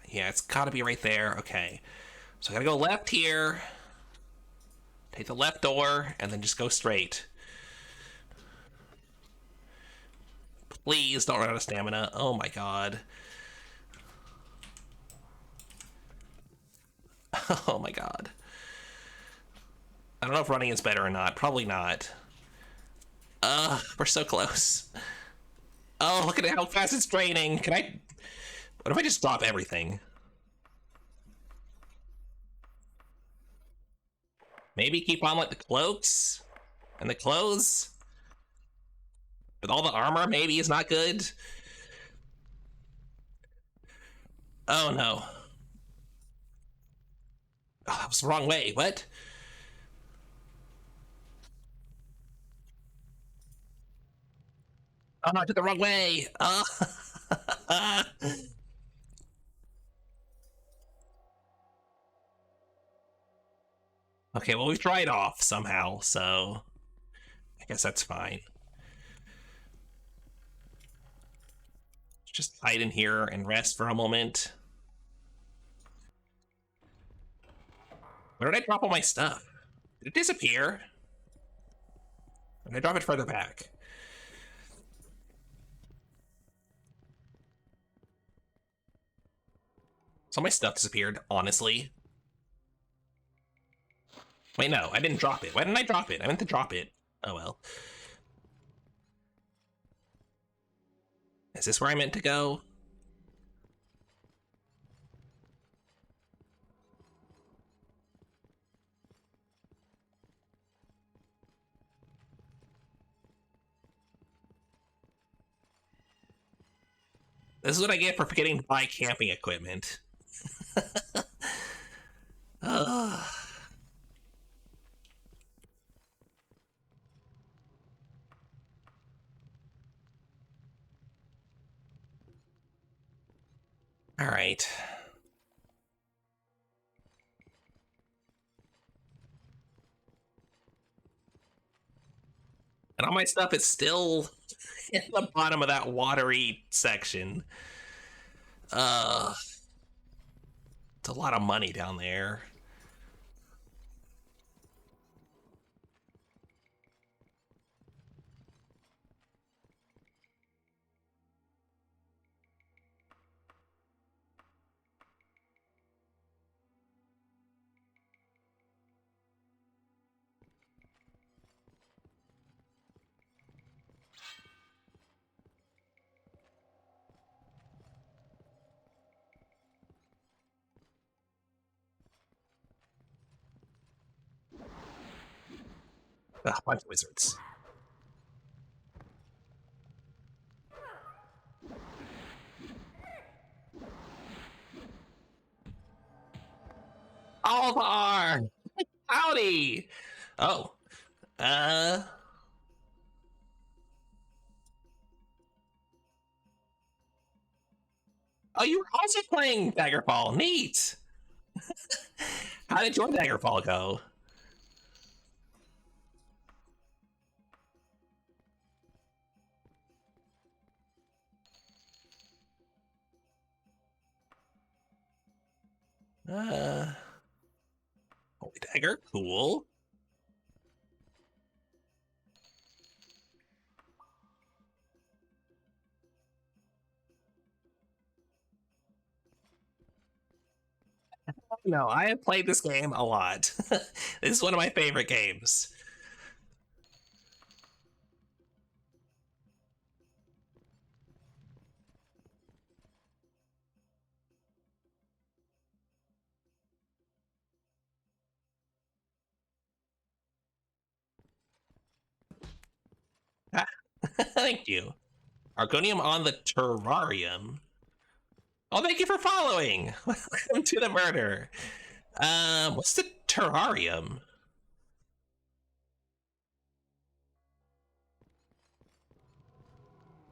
Yeah, it's gotta be right there. Okay. So I gotta go left here. Take the left door, and then just go straight. Please don't run out of stamina. Oh my god. Oh my god. I don't know if running is better or not. Probably not. We're so close. Oh, look at how fast it's draining. Can I What if I just drop everything? Maybe keep on like the cloaks and the clothes? But all the armor maybe is not good? Oh no. Oh, that was the wrong way. What? Oh no, I took the wrong way. Okay, well, we've dried off somehow, so I guess that's fine. Just hide in here and rest for a moment. Where did I drop all my stuff? Did it disappear? Or did I drop it further back? So my stuff disappeared, honestly. Wait, no, I didn't drop it. Why didn't I drop it? I meant to drop it. Oh well. Is this where I meant to go? This is what I get for forgetting to buy camping equipment. Ugh. All right. And all my stuff is still in the bottom of that watery section. It's a lot of money down there. Ugh, bunch of wizards. Alvar! Howdy! Oh. Uh. Oh, you were also playing Daggerfall. Neat! How did your Daggerfall go? Uh. Holy Dagger, cool. No, I have played this game a lot. This is one of my favorite games. Ah, thank you. Argonium on the terrarium. Oh, thank you for following. Welcome to the murder. What's the terrarium?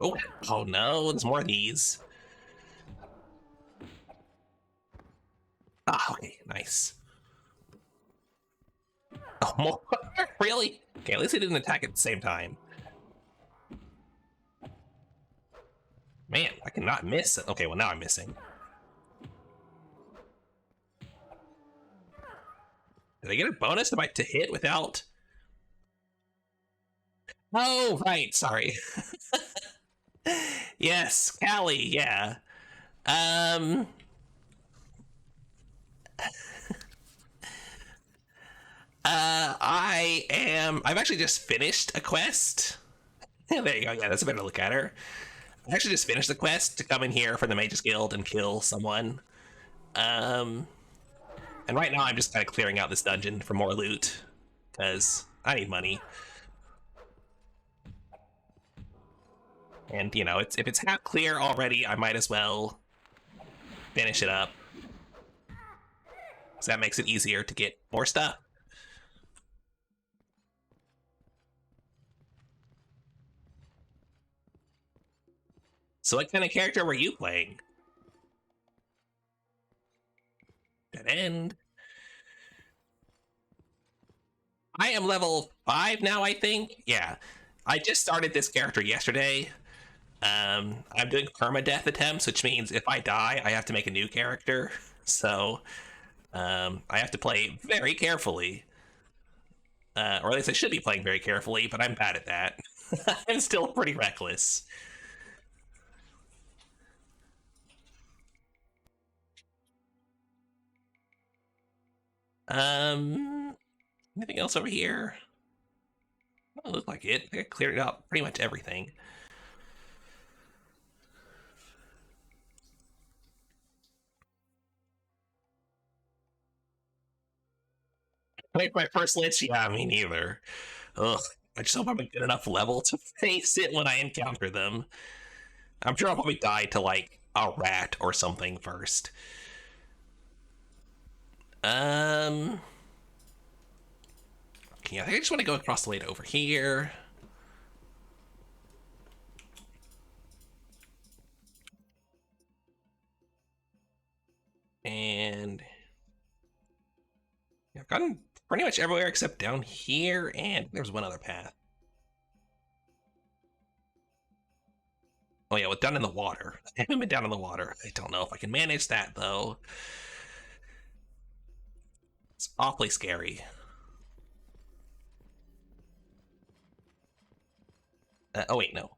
Oh, oh no, there's more of these. Ah, okay, nice. Oh, more? Really? Okay, at least they didn't attack at the same time. Man, I cannot miss. Okay, well now I'm missing. Did I get a bonus to hit without? Oh, right, sorry. Yes, Callie, yeah. I've actually just finished a quest. There you go, yeah, that's a better look at her. I actually just finished the quest to come in here for the Mages Guild and kill someone. And right now I'm just kind of clearing out this dungeon for more loot, because I need money. And, you know, if it's half clear already, I might as well finish it up. So that makes it easier to get more stuff. So what kind of character were you playing? Dead end. I am level 5 now, I think. Yeah. I just started this character yesterday. I'm doing permadeath attempts, which means if I die, I have to make a new character. So I have to play very carefully. Or at least I should be playing very carefully, but I'm bad at that. I'm still pretty reckless. Anything else over here? Doesn't look like it. I cleared out pretty much everything. Like my first lich? Yeah, me neither. Ugh. I just hope I'm a good enough level to face it when I encounter them. I'm sure I'll probably die to like a rat or something first. Um. Okay, I think I just want to go across the way to over here. And I've gotten pretty much everywhere except down here, and there's one other path. Oh yeah, well, down in the water. I haven't been down in the water. I don't know if I can manage that though. It's awfully scary. Oh wait, no.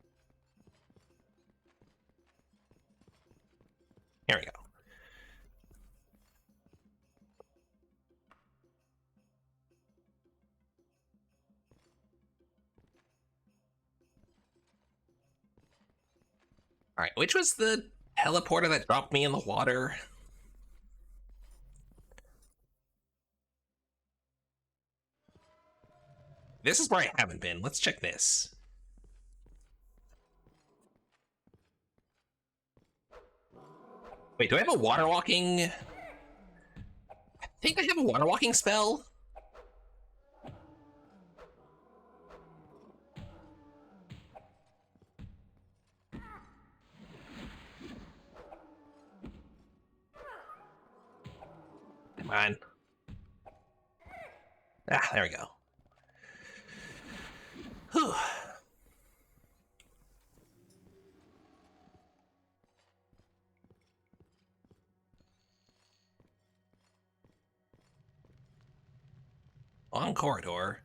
Here we go. All right, which was the teleporter that dropped me in the water? This is where I haven't been. Let's check this. Wait, do I have a water walking? I think I have a water walking spell. Come on. Ah, there we go. Whew. Long corridor.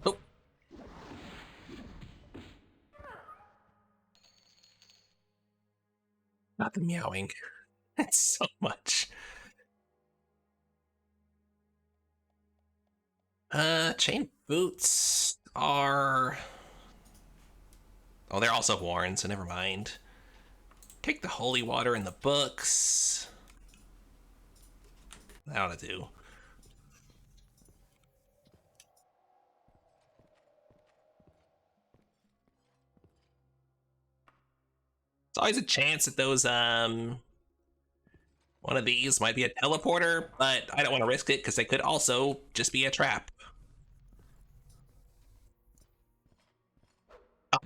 Oh. Not the meowing. It's so much. Chain boots are... Oh, they're also worn, so never mind. Take the holy water in the books. That ought to do. It's always a chance that those, one of these might be a teleporter, but I don't want to risk it because they could also just be a trap. Oh.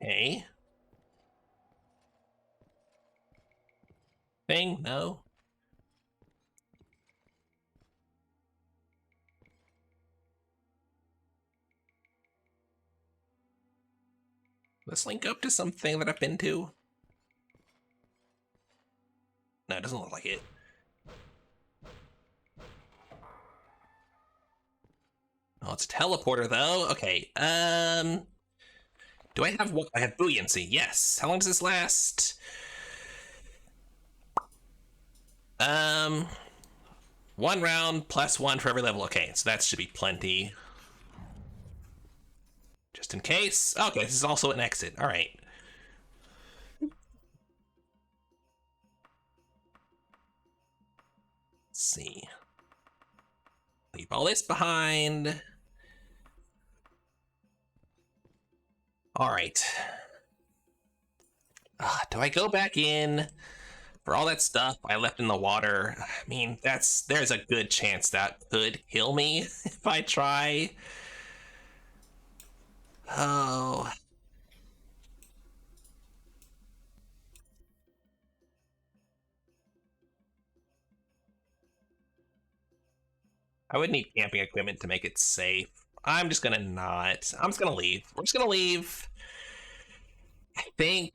Hey. Thing? No. Let's link up to something that I've been to. No, it doesn't look like it. Oh, it's a teleporter though. Okay. Do I have what? I have buoyancy. Yes. How long does this last? Um, 1 round plus 1 for every level. Okay, so that should be plenty. Just in case. Okay, this is also an exit. All right. Let's see. Leave all this behind. All right. Do I go back in for all that stuff I left in the water? I mean, there's a good chance that could kill me if I try. Oh. I would need camping equipment to make it safe. I'm just gonna not. I'm just gonna leave. We're just gonna leave. I think.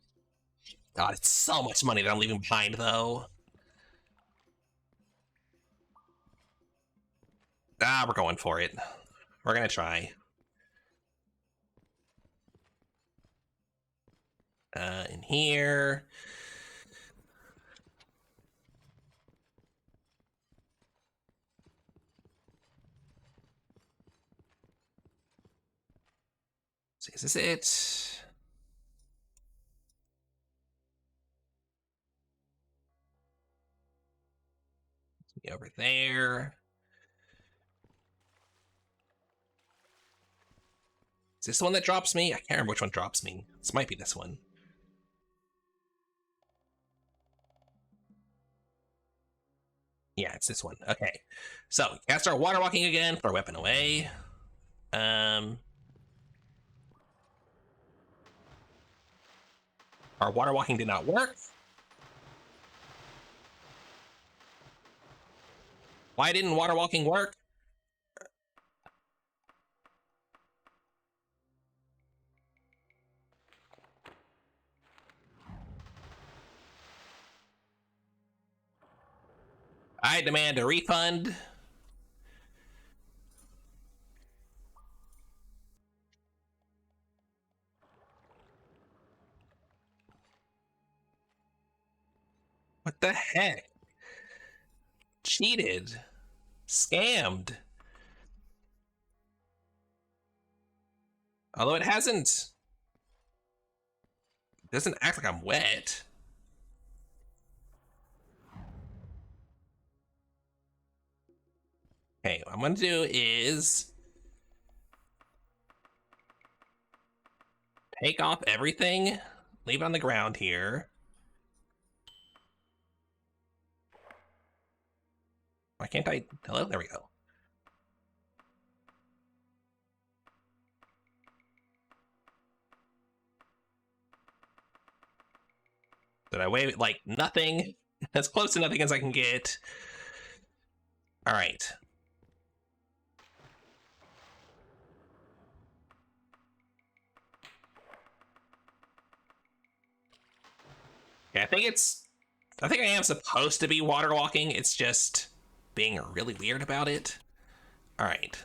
God, it's so much money that I'm leaving behind, though. We're going for it. We're gonna try. In here. So is this it? Over there. Is this the one that drops me? I can't remember which one drops me. This might be this one. Yeah, it's this one. Okay. So, cast our water walking again, put our weapon away. Our water walking did not work. Why didn't water walking work? I demand a refund. What the heck? Cheated. Scammed. Although it doesn't act like I'm wet. Okay, what I'm gonna do is take off everything, leave it on the ground here. Why can't I? Hello? There we go. Did I weigh like nothing? As close to nothing as I can get. All right. Yeah, I think I am supposed to be water walking. It's just being really weird about it. All right.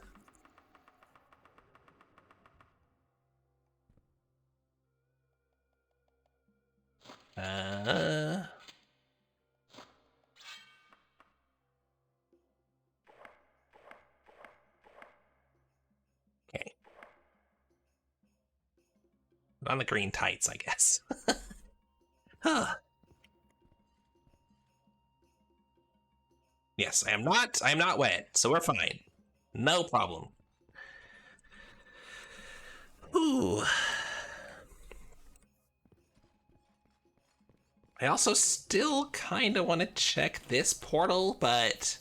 Okay. On the green tights, I guess. Huh. Yes, I am not wet, so we're fine. No problem. Ooh. I also still kind of want to check this portal, but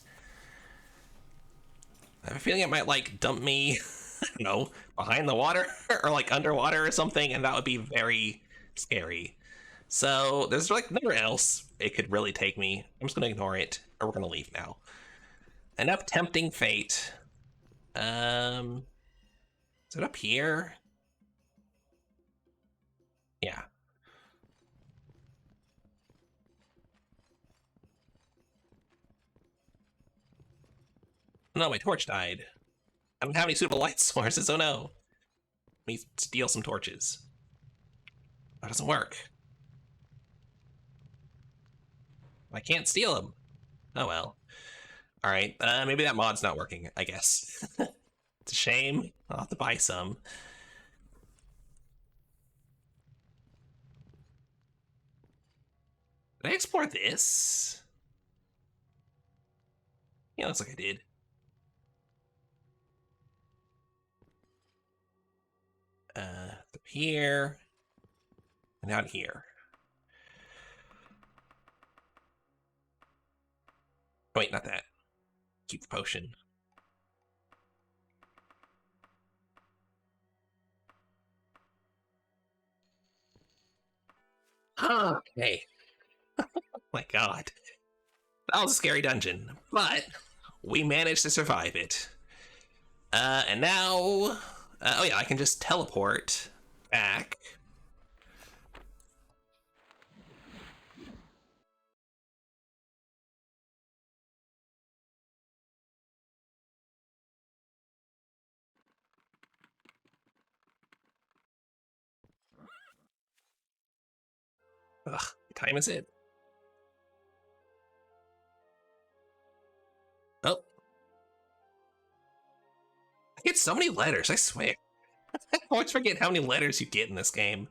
I have a feeling it might like dump me, I don't know, behind the water or like underwater or something, and that would be very scary. So there's like nowhere else it could really take me. I'm just gonna ignore it, or we're gonna leave now. Enough tempting fate. Is it up here? Yeah. No, my torch died. I don't have any suitable light sources. Oh no. Let me steal some torches. That doesn't work. I can't steal them. Oh well. All right. Maybe that mod's not working. I guess. It's a shame. I'll have to buy some. Did I explore this? Yeah, looks like I did. Up here. And out here. Oh, wait, not that. Keep the potion. Okay. Oh my god. That was a scary dungeon, but we managed to survive it. And now, oh yeah, I can just teleport back. Ugh, what time is it? Oh, I get so many letters, I swear. I always forget how many letters you get in this game.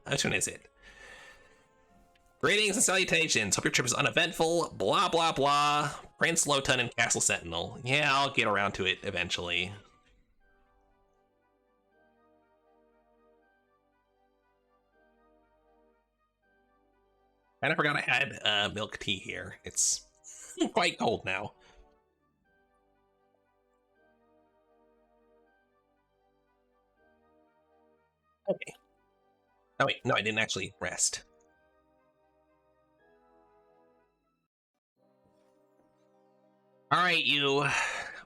Which one is it? Greetings and salutations. Hope your trip is uneventful. Blah, blah, blah. Prince Lotan and Castle Sentinel. Yeah, I'll get around to it eventually. And I forgot I had milk tea here. It's quite cold now. Okay. Oh wait, no, I didn't actually rest. All right, you.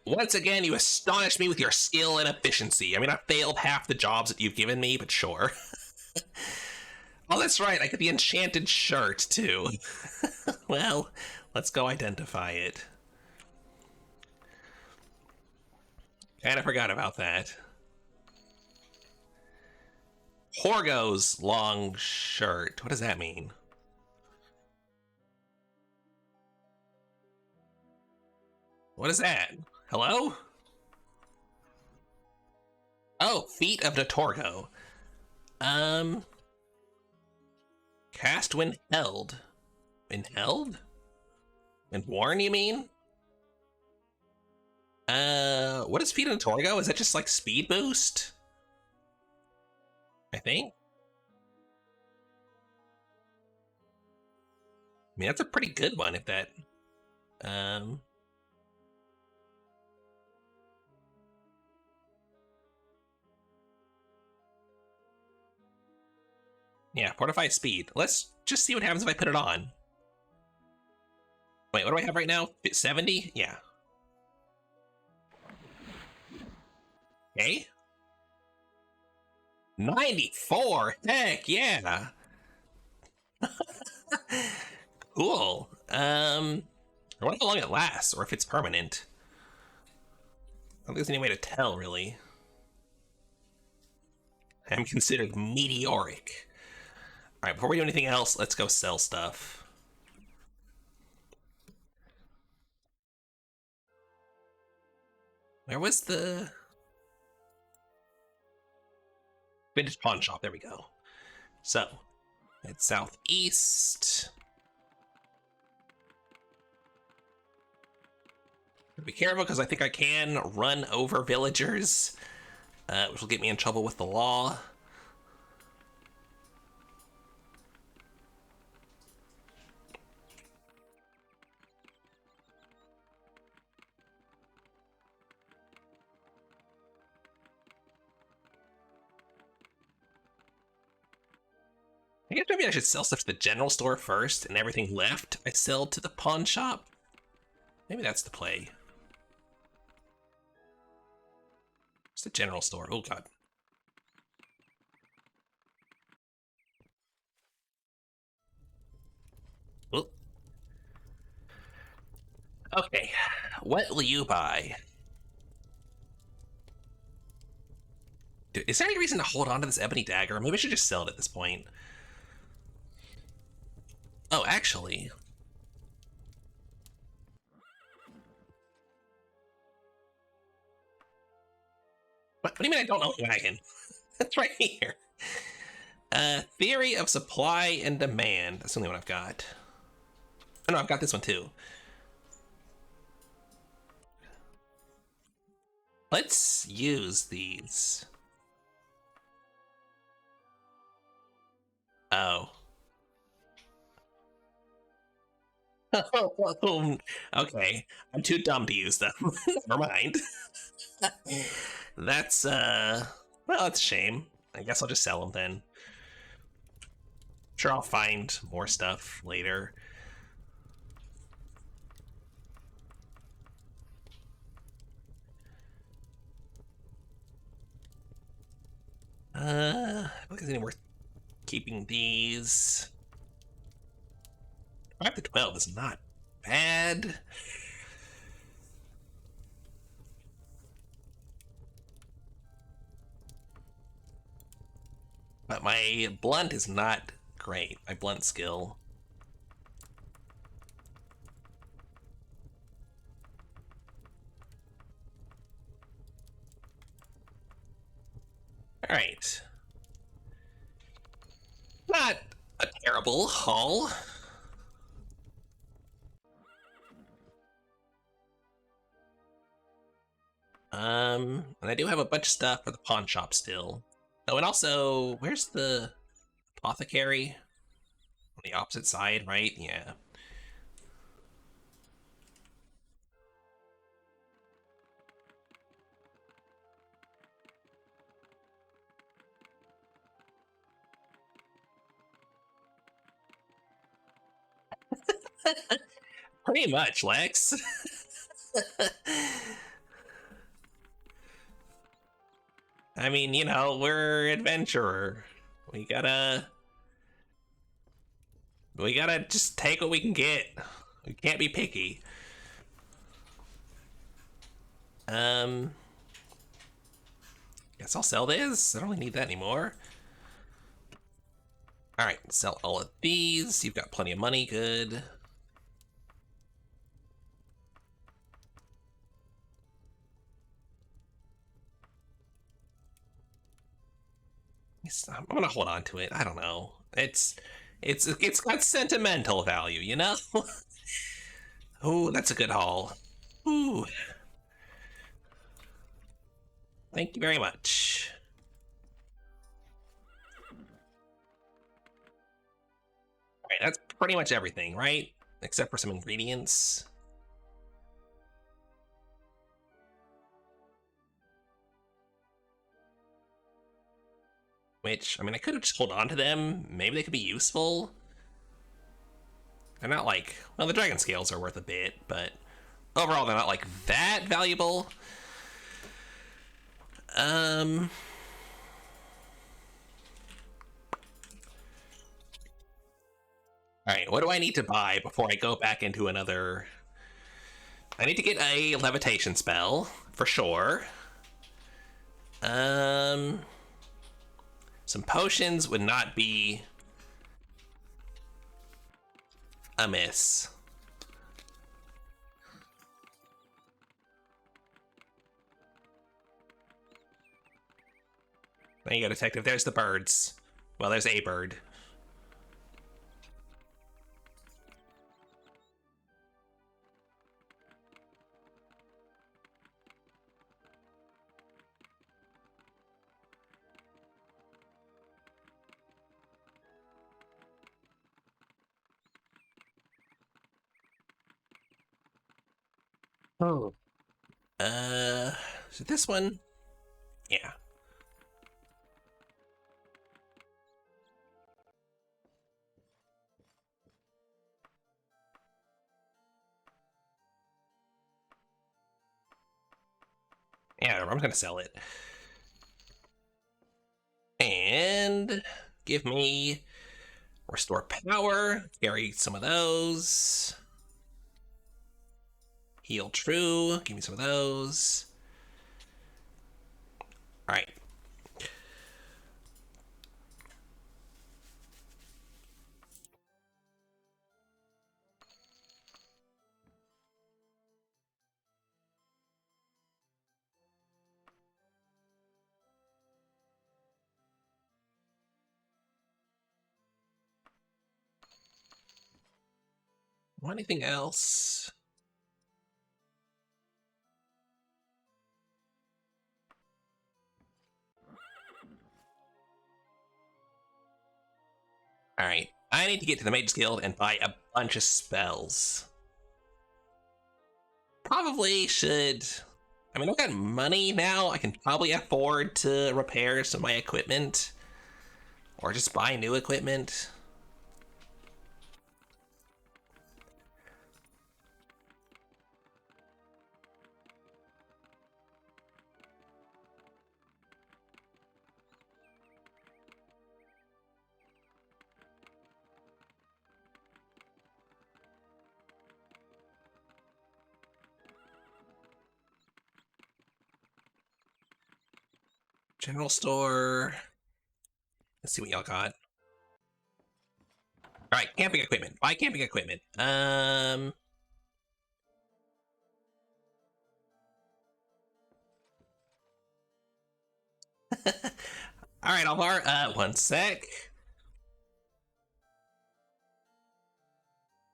Once again, you astonish me with your skill and efficiency. I mean, I failed half the jobs that you've given me, but sure. Oh, that's right. I get the enchanted shirt, too. Well, let's go identify it. Kinda forgot about that. Horgo's long shirt. What does that mean? What is that? Hello? Oh, Feet of Notorgo. Um, Cast when held. When held? When worn, you mean? What is Feet of Notorgo? Is that just like speed boost? I think. I mean, that's a pretty good one if that. Um, yeah, fortify speed. Let's just see what happens if I put it on. Wait, what do I have right now? 70? Yeah. Okay. 94. Heck yeah. Cool. I wonder how long it lasts, or if it's permanent. I don't think there's any way to tell, really. I'm considered meteoric. Alright, before we do anything else, let's go sell stuff. Where was the vintage pawn shop? There we go. So, it's southeast. Be careful, because I think I can run over villagers, which will get me in trouble with the law. I guess maybe I should sell stuff to the general store first, and everything left I sell to the pawn shop. Maybe that's the play. It's the general store. Oh god. Oh. Okay, what will you buy? Is there any reason to hold on to this ebony dagger? Maybe I should just sell it at this point. Oh, actually. What do you mean I don't own a wagon? That's right here. Theory of supply and demand. That's the only one I've got. Oh no, I've got this one too. Let's use these. Oh. Okay. I'm too dumb to use them. Never mind. That's, well, that's a shame. I guess I'll just sell them then. Sure, I'll find more stuff later. I don't think it's any worth keeping these. 5 to 12 is not bad. But my blunt is not great. My blunt skill. Alright. Not a terrible haul. And I do have a bunch of stuff for the pawn shop still. Oh, and also, where's the apothecary? On the opposite side, right? Yeah. Pretty much, Lex. I mean, you know, we're adventurer. We gotta just take what we can get. We can't be picky. Guess I'll sell this. I don't really need that anymore. All right, sell all of these. You've got plenty of money. Good. I'm gonna hold on to it. I don't know. It's got sentimental value, you know. Oh, that's a good haul. Ooh. Thank you very much. All right, that's pretty much everything, right? Except for some ingredients. Which, I mean, I could have just hold on to them. Maybe they could be useful. They're not like, well, the dragon scales are worth a bit, but overall, they're not like that valuable. All right, what do I need to buy before I go back into another? I need to get a levitation spell for sure. Some potions would not be amiss. There you go, detective. There's the birds. Well, there's a bird. Oh. So this one? Yeah. Yeah, I'm gonna sell it. And give me restore power, carry some of those. Heal true, give me some of those. All right. Want anything else? Alright, I need to get to the Mage's Guild and buy a bunch of spells. Probably should... I mean, I've got money now. I can probably afford to repair some of my equipment. Or just buy new equipment. General store. Let's see what y'all got. All right, camping equipment. Buy camping equipment. All right, I'll borrow. One sec.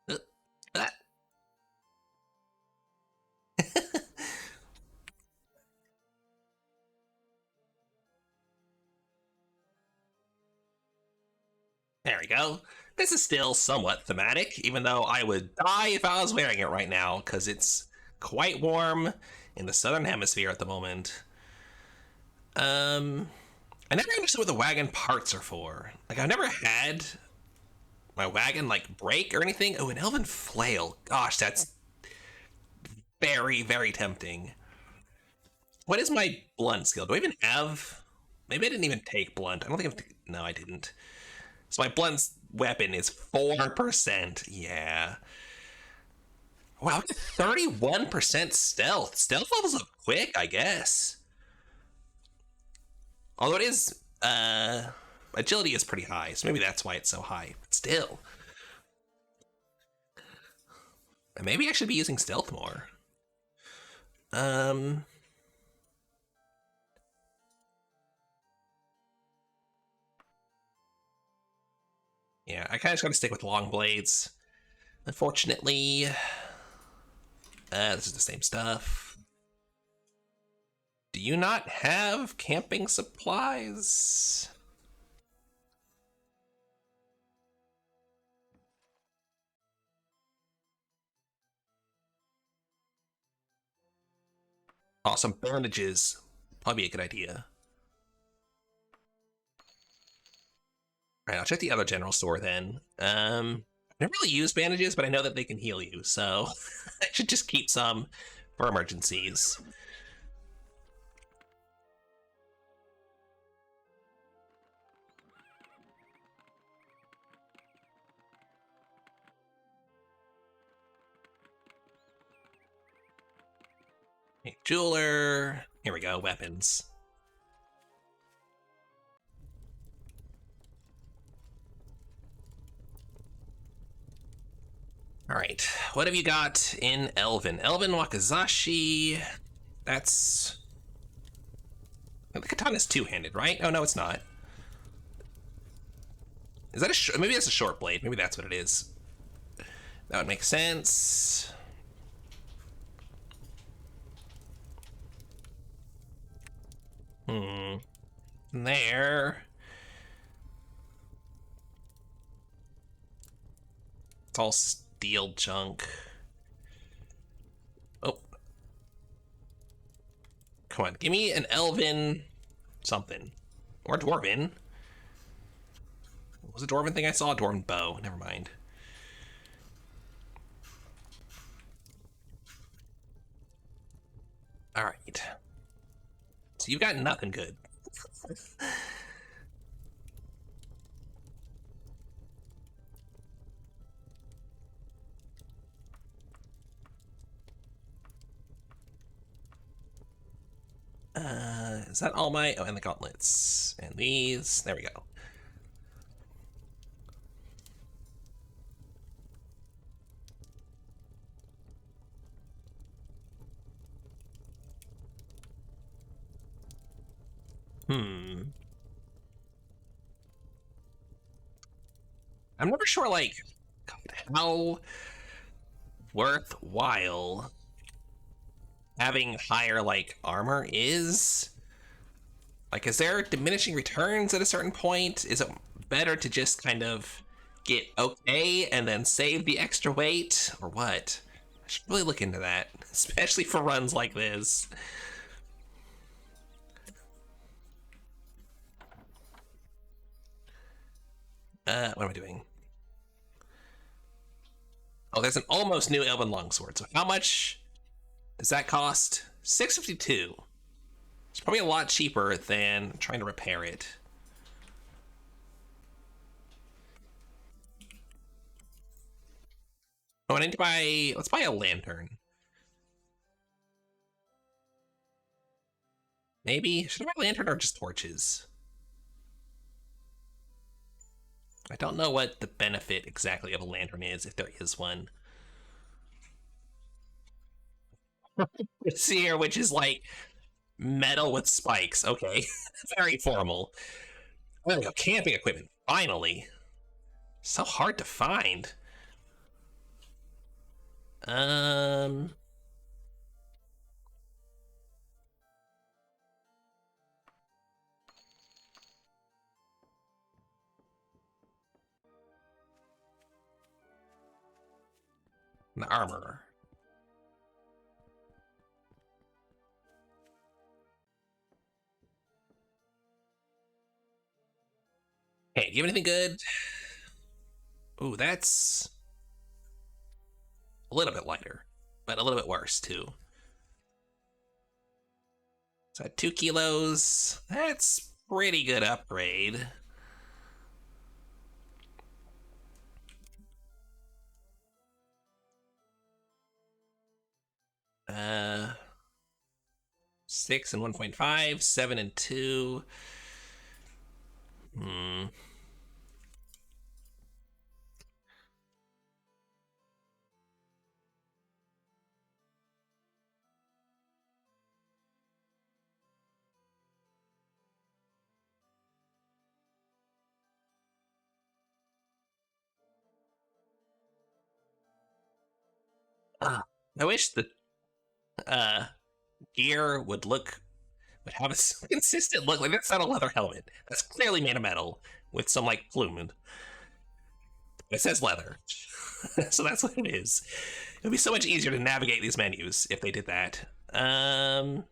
Uh. There we go. This is still somewhat thematic, even though I would die if I was wearing it right now, because it's quite warm in the southern hemisphere at the moment. I never understood what the wagon parts are for. Like, I've never had my wagon, like, break or anything. Oh, an elven flail. Gosh, that's very, very tempting. What is my blunt skill? Do I even have... Maybe I didn't even take blunt. I don't think I've... No, I didn't. So my blunt weapon is 4%. Yeah. Wow, 31% stealth. Stealth levels up quick, I guess. Although it is, agility is pretty high, so maybe that's why it's so high. But still. Maybe I should be using stealth more. Yeah, I kind of just gotta stick with long blades. Unfortunately, this is the same stuff. Do you not have camping supplies? Awesome bandages. Probably a good idea. Alright, I'll check the other general store then. I never really use bandages, but I know that they can heal you, so I should just keep some for emergencies. Okay, jeweler. Here we go, weapons. Alright, what have you got in Elven? Elven Wakazashi. That's... The katana's two-handed, right? Oh, no, it's not. Is that a... Maybe that's a short blade. Maybe that's what it is. That would make sense. There. It's all steel junk. Oh. Come on, give me an elven something. Or dwarven. What was a dwarven thing I saw? A dwarven bow. Never mind. Alright. So you've got nothing good. Is that all my... Oh, and the gauntlets. And these. There we go. I'm never sure, like, how worthwhile having higher, like, armor is? Like, is there diminishing returns at a certain point? Is it better to just kind of get okay and then save the extra weight? Or what? I should really look into that, especially for runs like this. What am I doing? Oh, there's an almost new Elven Longsword. So how much does that cost? 652. It's probably a lot cheaper than trying to repair it. Oh, I need to buy... Let's buy a lantern. Maybe? Should I buy a lantern or just torches? I don't know what the benefit exactly of a lantern is, if there is one. Seer, which is like metal with spikes. Okay. Very formal. Oh, there we go. Camping equipment. Finally. So hard to find. Um. The armor. Hey, do you have anything good? Ooh, that's a little bit lighter, but a little bit worse too. So at 2 kilos, that's pretty good upgrade. Uh, 6 and 1.5, 7 and 2. Hmm. Ah, I wish the uh gear would have a consistent look. Like, that's not a leather helmet. That's clearly made of metal with some like plume. It says leather, so that's what it is. It would be so much easier to navigate these menus if they did that. All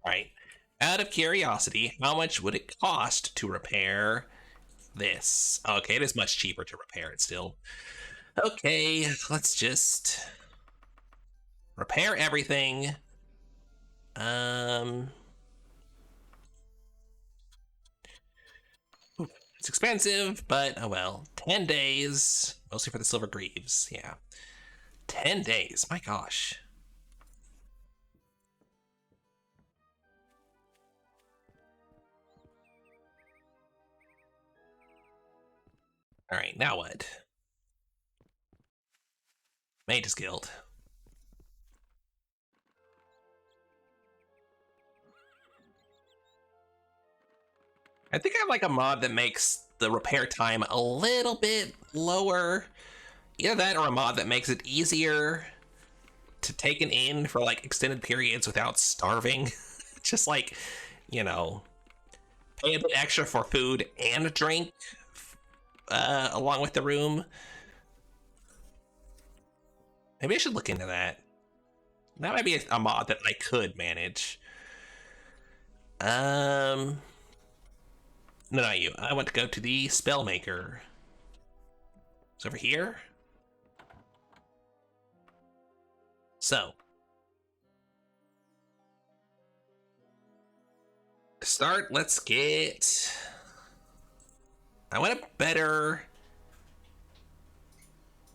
right. Out of curiosity, how much would it cost to repair this? Okay, it is much cheaper to repair it still. Okay, let's just repair everything. Um, it's expensive, but oh well. 10 days, mostly for the silver greaves. Yeah, 10 days. My gosh. All right, now what? Mage's Guild. I think I have like a mod that makes the repair time a little bit lower. Either that or a mod that makes it easier to take an inn for like extended periods without starving. Just like, you know, pay a bit extra for food and drink along with the room. Maybe I should look into that. That might be a mod that I could manage. No, not you. I want to go to the Spellmaker. It's over here. So, to start, let's get... I want a better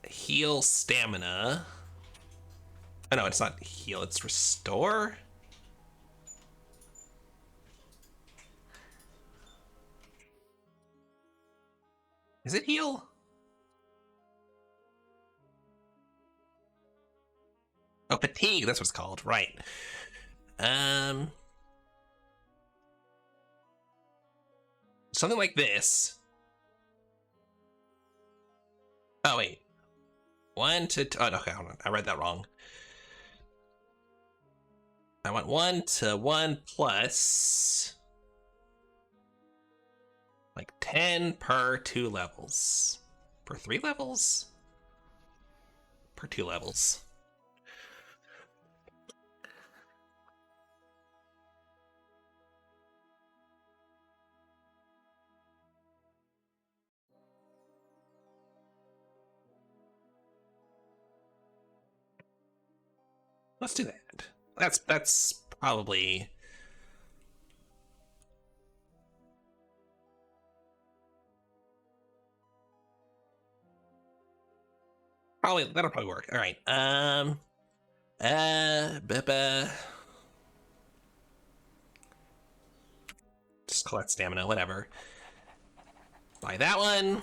heal stamina. Oh no, it's not heal, it's restore. Is it heal? Oh, fatigue, that's what it's called, right. Something like this. Oh, wait. 1 to... Oh, okay, hold on. I read that wrong. I want 1 to 1 plus... like 10 per 2 levels. Per 3 levels? Per 2 levels. Let's do that. That's probably... that'll probably work. All right. Just collect stamina, whatever. Buy that one.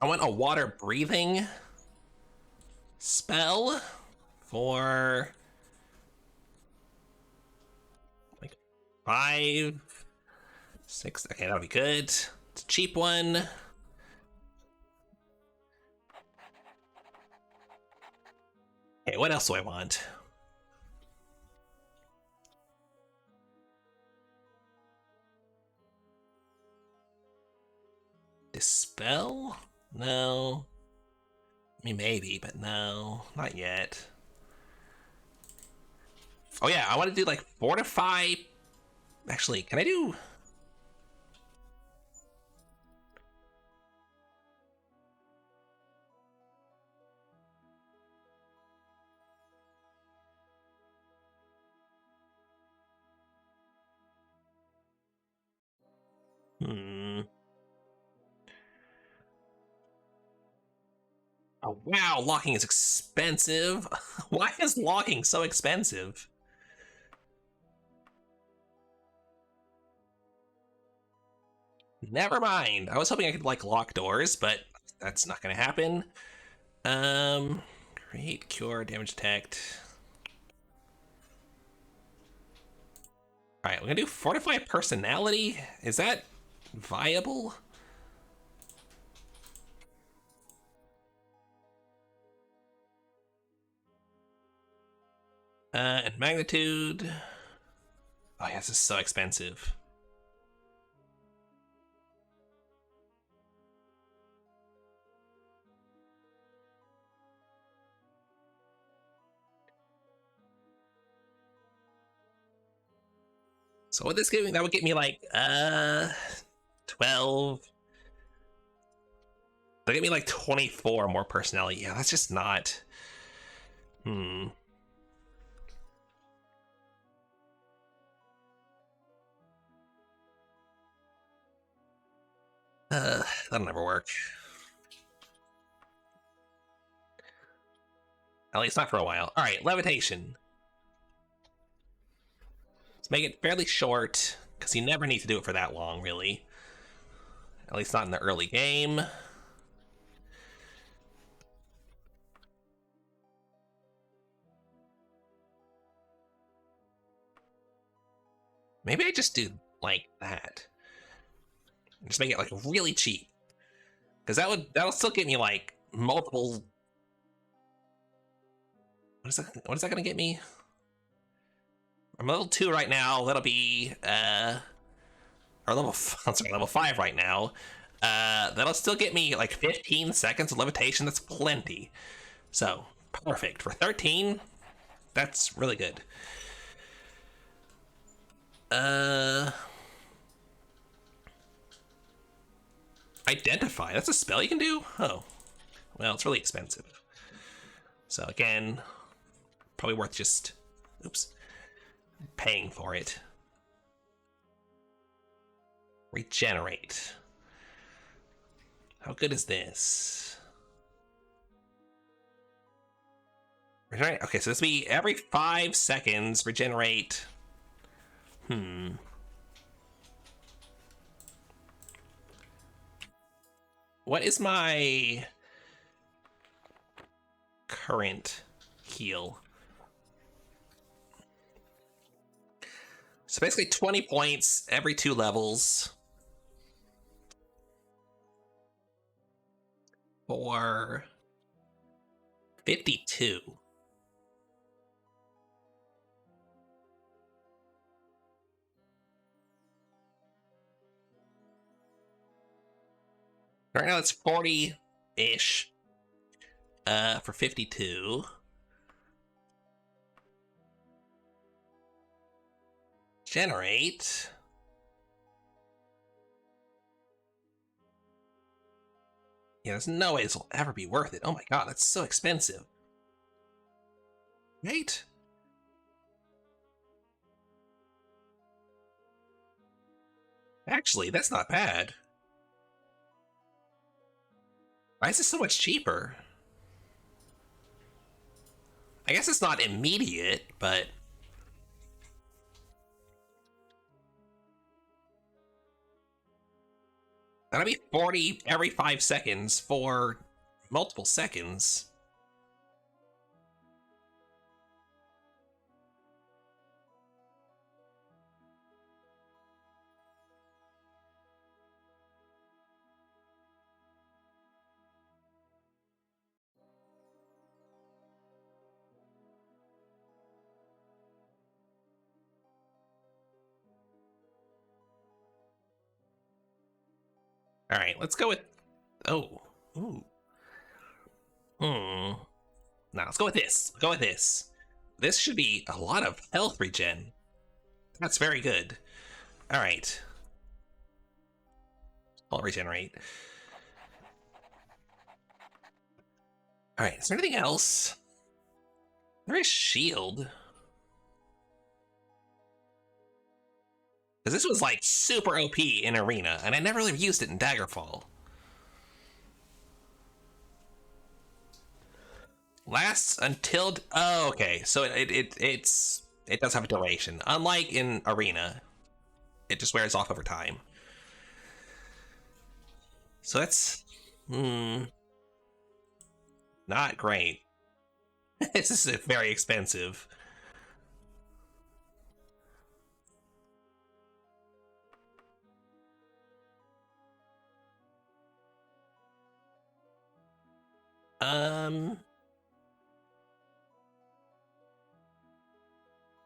I want a water breathing spell for like 5, 6. Okay, that'll be good. It's a cheap one. Okay, what else do I want? Dispel? No. I mean, maybe, but no, not yet. Oh yeah, I want to do like fortify. Actually, can I do? Oh wow, locking is expensive. Why is locking so expensive? Never mind. I was hoping I could like lock doors, but that's not gonna happen. Create, cure, damage detect. All right, we're gonna do fortify personality. Is that viable? And magnitude. Oh yeah, this is so expensive. So what this give me? That would get me like 12. That'll get me like 24 more personality. Yeah, that's just not. That'll never work. At least not for a while. All right, levitation. Let's make it fairly short, because you never need to do it for that long, really. At least not in the early game. Maybe I just do like that. Just make it like really cheap. Because that'll still get me like multiple. What is that gonna get me? I'm level 2 right now. That'll be or level I'm sorry, level 5 right now. That'll still get me like 15 seconds of levitation. That's plenty. So perfect for 13. That's really good. Identify. That's a spell you can do? Oh. Well, it's really expensive. So again, probably worth just paying for it. Regenerate. How good is this? Regenerate. Okay, so this will be every 5 seconds. Regenerate. What is my current heal? So basically 20 points every 2 levels. for 52. Right now it's 40-ish. For 52. Generate. Yeah, there's no way this will ever be worth it. Oh my god, that's so expensive. Right? Actually, that's not bad. Why is this so much cheaper? I guess it's not immediate, but... that'll be 40 every 5 seconds for multiple seconds. All right, let's go with... oh. Ooh. Hmm. Now, let's go with this. Go with this. This should be a lot of health regen. That's very good. All right. I'll regenerate. All right, is there anything else? There is shield. Because this was like super OP in Arena, and I never really used it in Daggerfall. Lasts until... oh, okay. So it does have a duration. Unlike in Arena, it just wears off over time. So that's... not great. This is very expensive.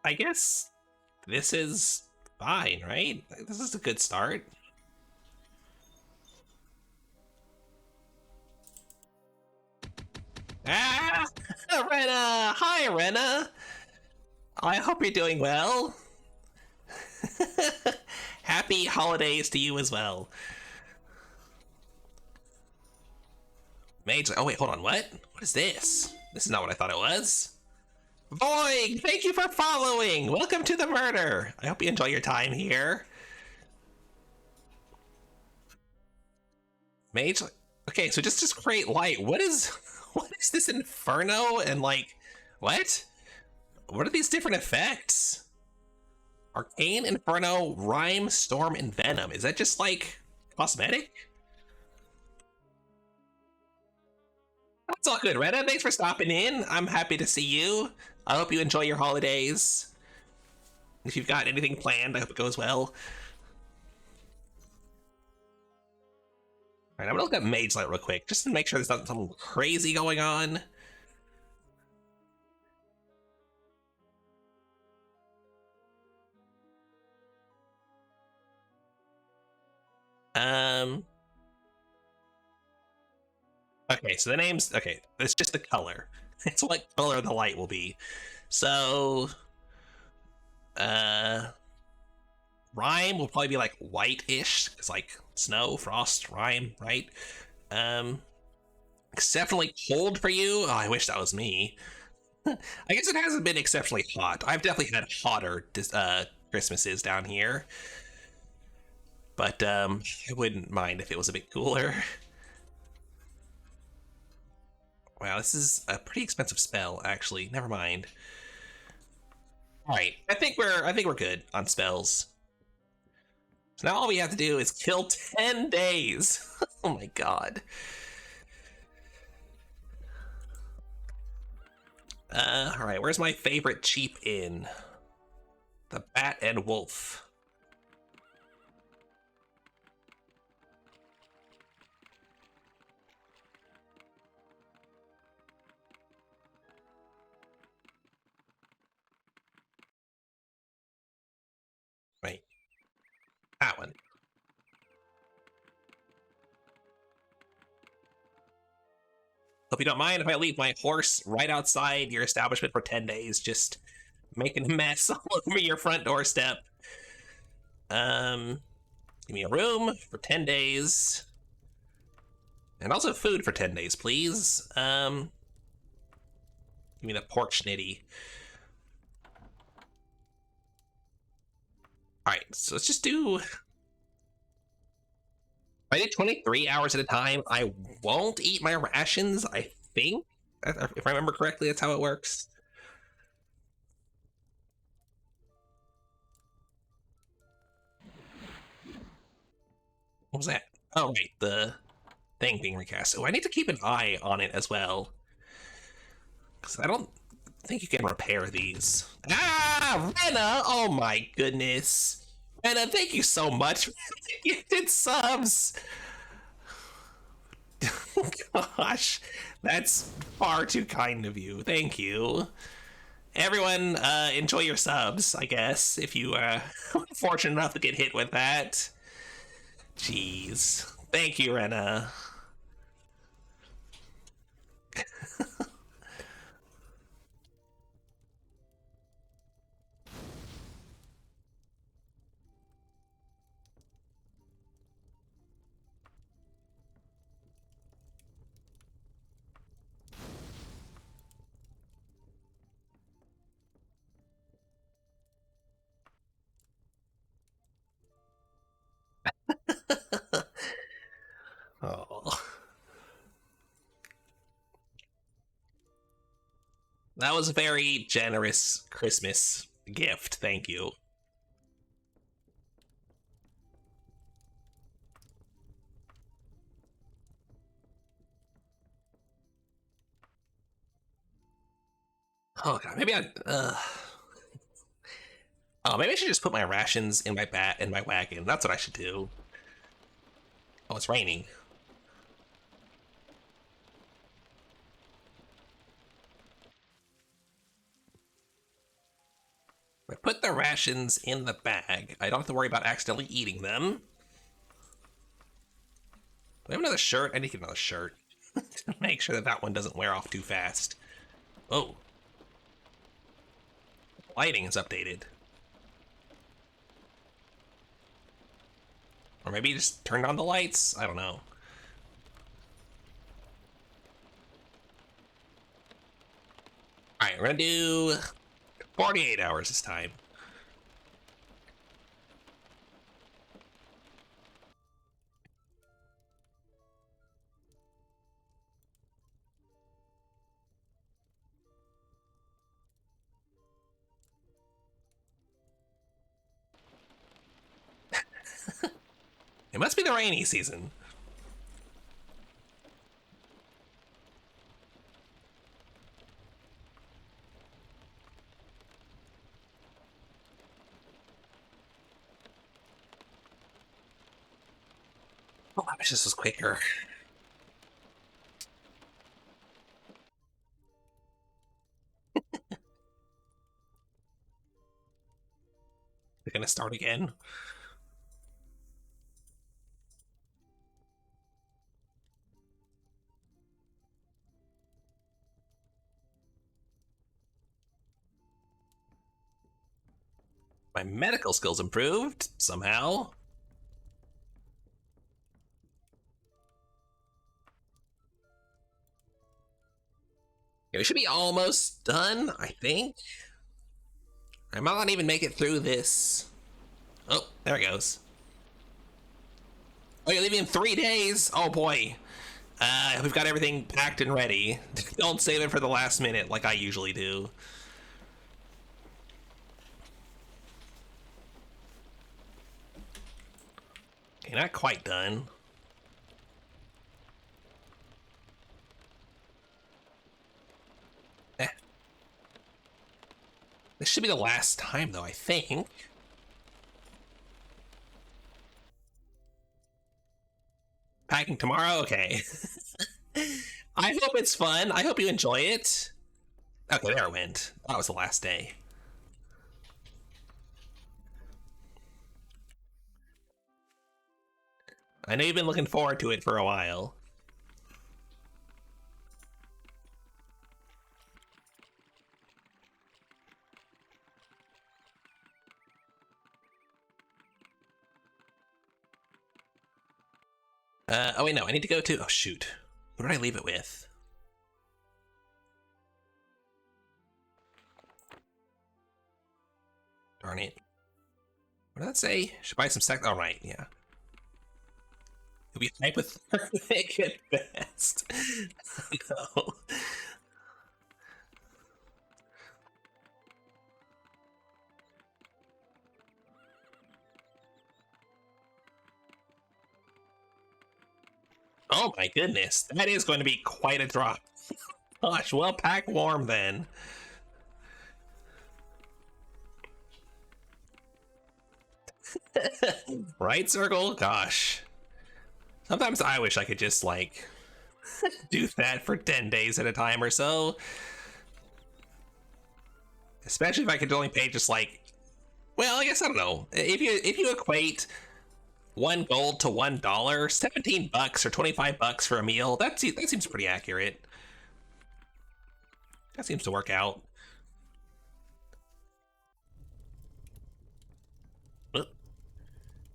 I guess this is fine, right? This is a good start. Ah! Rena! Hi, Rena! I hope you're doing well. Happy holidays to you as well. Mage... oh wait, hold on, what? What is this? This is not what I thought it was. Voig, thank you for following! Welcome to the murder! I hope you enjoy your time here. Mage... okay, so just create light. What is this inferno and like... what? What are these different effects? Arcane, Inferno, Rhyme, Storm, and Venom. Is that just like cosmetic? That's all good, Retta. Thanks for stopping in. I'm happy to see you. I hope you enjoy your holidays. If you've got anything planned, I hope it goes well. Alright, I'm gonna look up Mage Light real quick, just to make sure there's not something crazy going on. Okay, so the name's... okay, it's just the color. It's what color the light will be. So... Rhyme will probably be like white-ish. It's like snow, frost, rhyme, right? Exceptionally cold for you? Oh, I wish that was me. I guess it hasn't been exceptionally hot. I've definitely had hotter Christmases down here. But I wouldn't mind if it was a bit cooler. Wow, this is a pretty expensive spell, actually. Never mind. All right, I think we're good on spells. So now all we have to do is kill 10 days. Oh my god. All right, where's my favorite cheap inn? The Bat and Wolf. Hope you don't mind if I leave my horse right outside your establishment for 10 days, just making a mess all over your front doorstep. Give me a room for 10 days. And also food for 10 days, please. Give me the pork schnitty. Alright, so let's just do... If I did 23 hours at a time, I won't eat my rations, I think. If I remember correctly, that's how it works. What was that? Oh, right, the thing being recast. Oh, I need to keep an eye on it as well. Because I don't think you can repair these. Ah, Rena! Oh my goodness. Rena, thank you so much for you did subs. Gosh, that's far too kind of you. Thank you. Everyone, enjoy your subs, I guess, if you were fortunate enough to get hit with that. Jeez. Thank you, Rena. Oh. That was a very generous Christmas gift. Thank you. Oh god, maybe I. Oh, maybe I should just put my rations in my wagon. That's what I should do. Oh, it's raining. I put the rations in the bag. I don't have to worry about accidentally eating them. Do I have another shirt? I need to get another shirt. To make sure that that one doesn't wear off too fast. Oh. Lighting is updated. Or maybe just turned on the lights? I don't know. Alright, we're gonna do 48 hours this time. It must be the rainy season. Oh, I wish this was quicker. They're gonna start again. My medical skills improved somehow. Okay, we should be almost done, I think. I might not even make it through this. Oh, there it goes. Oh, you're leaving in 3 days? Oh boy. We've got everything packed and ready. Don't save it for the last minute like I usually do. Okay, not quite done. Eh. This should be the last time, though, I think. Packing tomorrow? Okay. I hope it's fun. I hope you enjoy it. Okay, there it went. That was the last day. I know you've been looking forward to it for a while. Oh wait, no, I need to go to, oh shoot. What did I leave it with? Darn it. What did that say? Should buy some stack. All right, yeah. It'll be hypothermic at best. No. Oh my goodness, that is going to be quite a drop. Gosh, well, pack warm then. Right, Circle? Gosh. Sometimes I wish I could just, like, do that for 10 days at a time or so. Especially if I could only pay just, like, well, I guess, I don't know. If you equate 1 gold to $1, $17 or $25 for a meal, that seems pretty accurate. That seems to work out.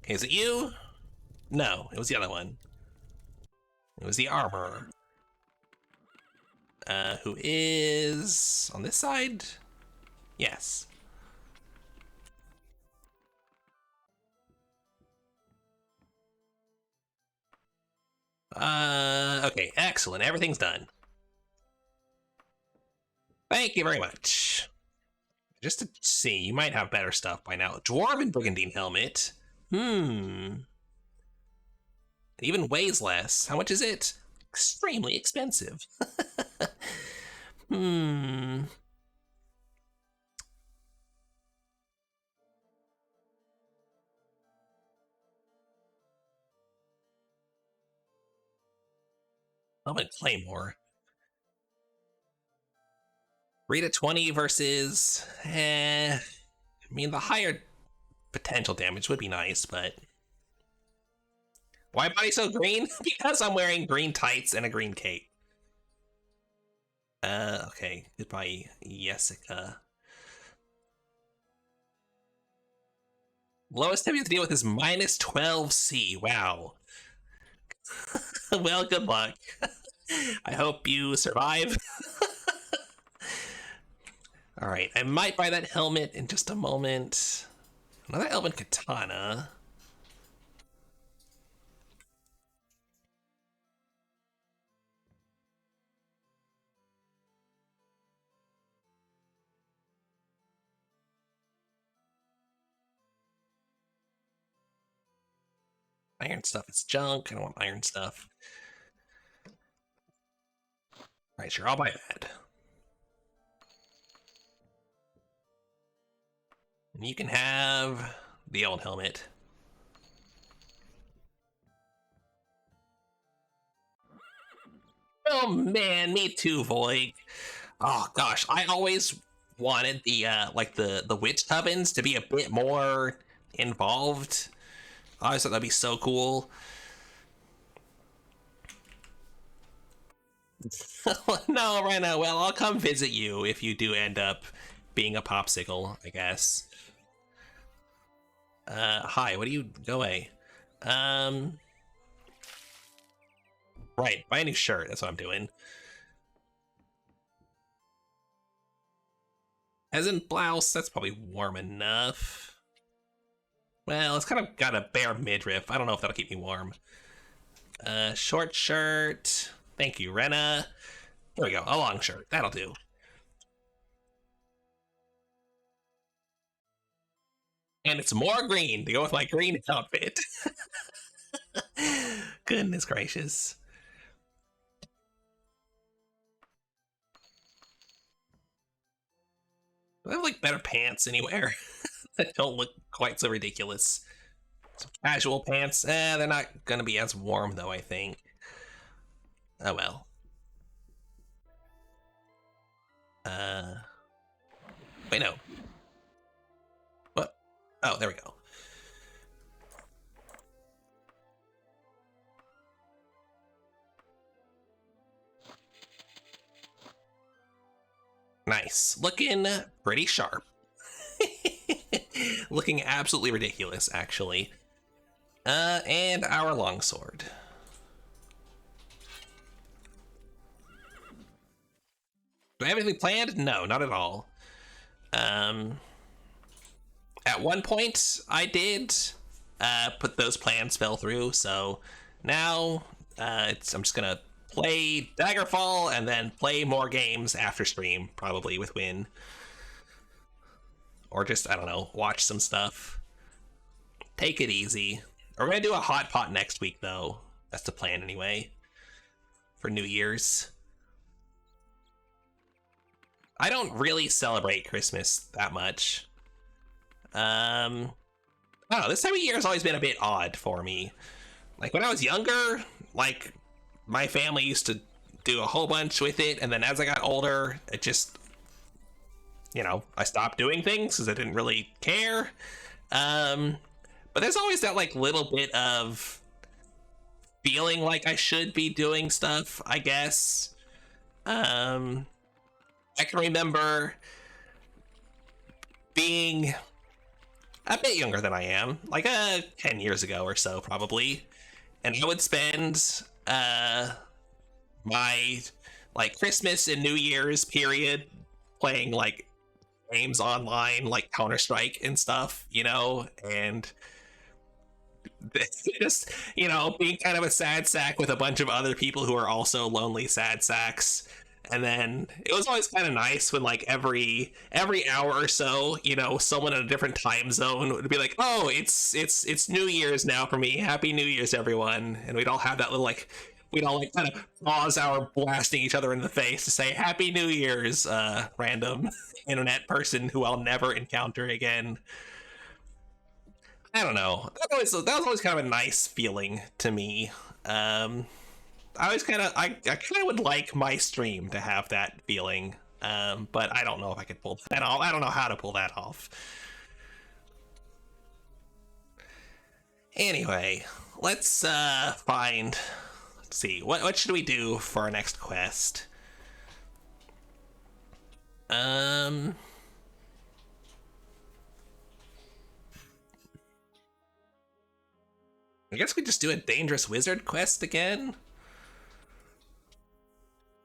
Okay, is it you? No, it was the other one. It was the armor. Who is on this side? Yes. Okay, excellent. Everything's done. Thank you very much. Just to see, you might have better stuff by now. Dwarven Brigandine helmet. It even weighs less. How much is it? Extremely expensive. I'm gonna Claymore. 3 to 20 versus. I mean, the higher potential damage would be nice, but. Why body so green? Because I'm wearing green tights and a green cape. Okay. Goodbye, Jessica. Lowest heavy to deal with is minus 12C. Wow. Well, good luck. I hope you survive. Alright, I might buy that helmet in just a moment. Another Elven Katana. Iron stuff is junk. I don't want iron stuff. Alright, sure, I'll buy that. And you can have the old helmet. Oh man, me too, Void. Oh gosh, I always wanted the like the witch ovens to be a bit more involved. I always thought that'd be so cool. No, Rena, well, I'll come visit you if you do end up being a popsicle, I guess. Hi, what do you go away? Right, buy a new shirt, that's what I'm doing. Peasant blouse, that's probably warm enough. Well, it's kind of got a bare midriff. I don't know if that'll keep me warm. Short shirt. Thank you, Rena. There we go, a long shirt. That'll do. And it's more green to go with my green outfit. Goodness gracious. I have like better pants anywhere that don't look quite so ridiculous. Some casual pants. They're not gonna be as warm though, I think. Oh well. Wait, no. What? Oh, there we go. Nice. Looking pretty sharp. Looking absolutely ridiculous, actually. And our longsword. Do I have anything planned? No, not at all. Um, at one point, I did, but those plans fell through. So now, I'm just gonna play Daggerfall and then play more games after stream, probably with Win, or just I don't know, watch some stuff. Take it easy. We're gonna do a hot pot next week, though. That's the plan anyway. For New Year's. I don't really celebrate Christmas that much. I don't know, this time of year has always been a bit odd for me. Like, when I was younger, like, my family used to do a whole bunch with it, and then as I got older, it just, I stopped doing things because I didn't really care. But there's always that, like, little bit of feeling like I should be doing stuff, I guess. I can remember being a bit younger than I am, like 10 years ago or so, probably. And I would spend my like Christmas and New Year's period playing like games online, like Counter-Strike and stuff, and just, being kind of a sad sack with a bunch of other people who are also lonely sad sacks. And then it was always kind of nice when, like, every hour or so, someone in a different time zone would be like, "Oh, it's New Year's now for me. Happy New Year's, everyone!" And we'd all have that little we'd all kind of pause our blasting each other in the face to say Happy New Year's, random internet person who I'll never encounter again. I don't know. That was always kind of a nice feeling to me. I kind of would like my stream to have that feeling, but I don't know if I could pull that off. I don't know how to pull that off. Anyway, let's find. Let's see. What should we do for our next quest? I guess we just do a dangerous wizard quest again.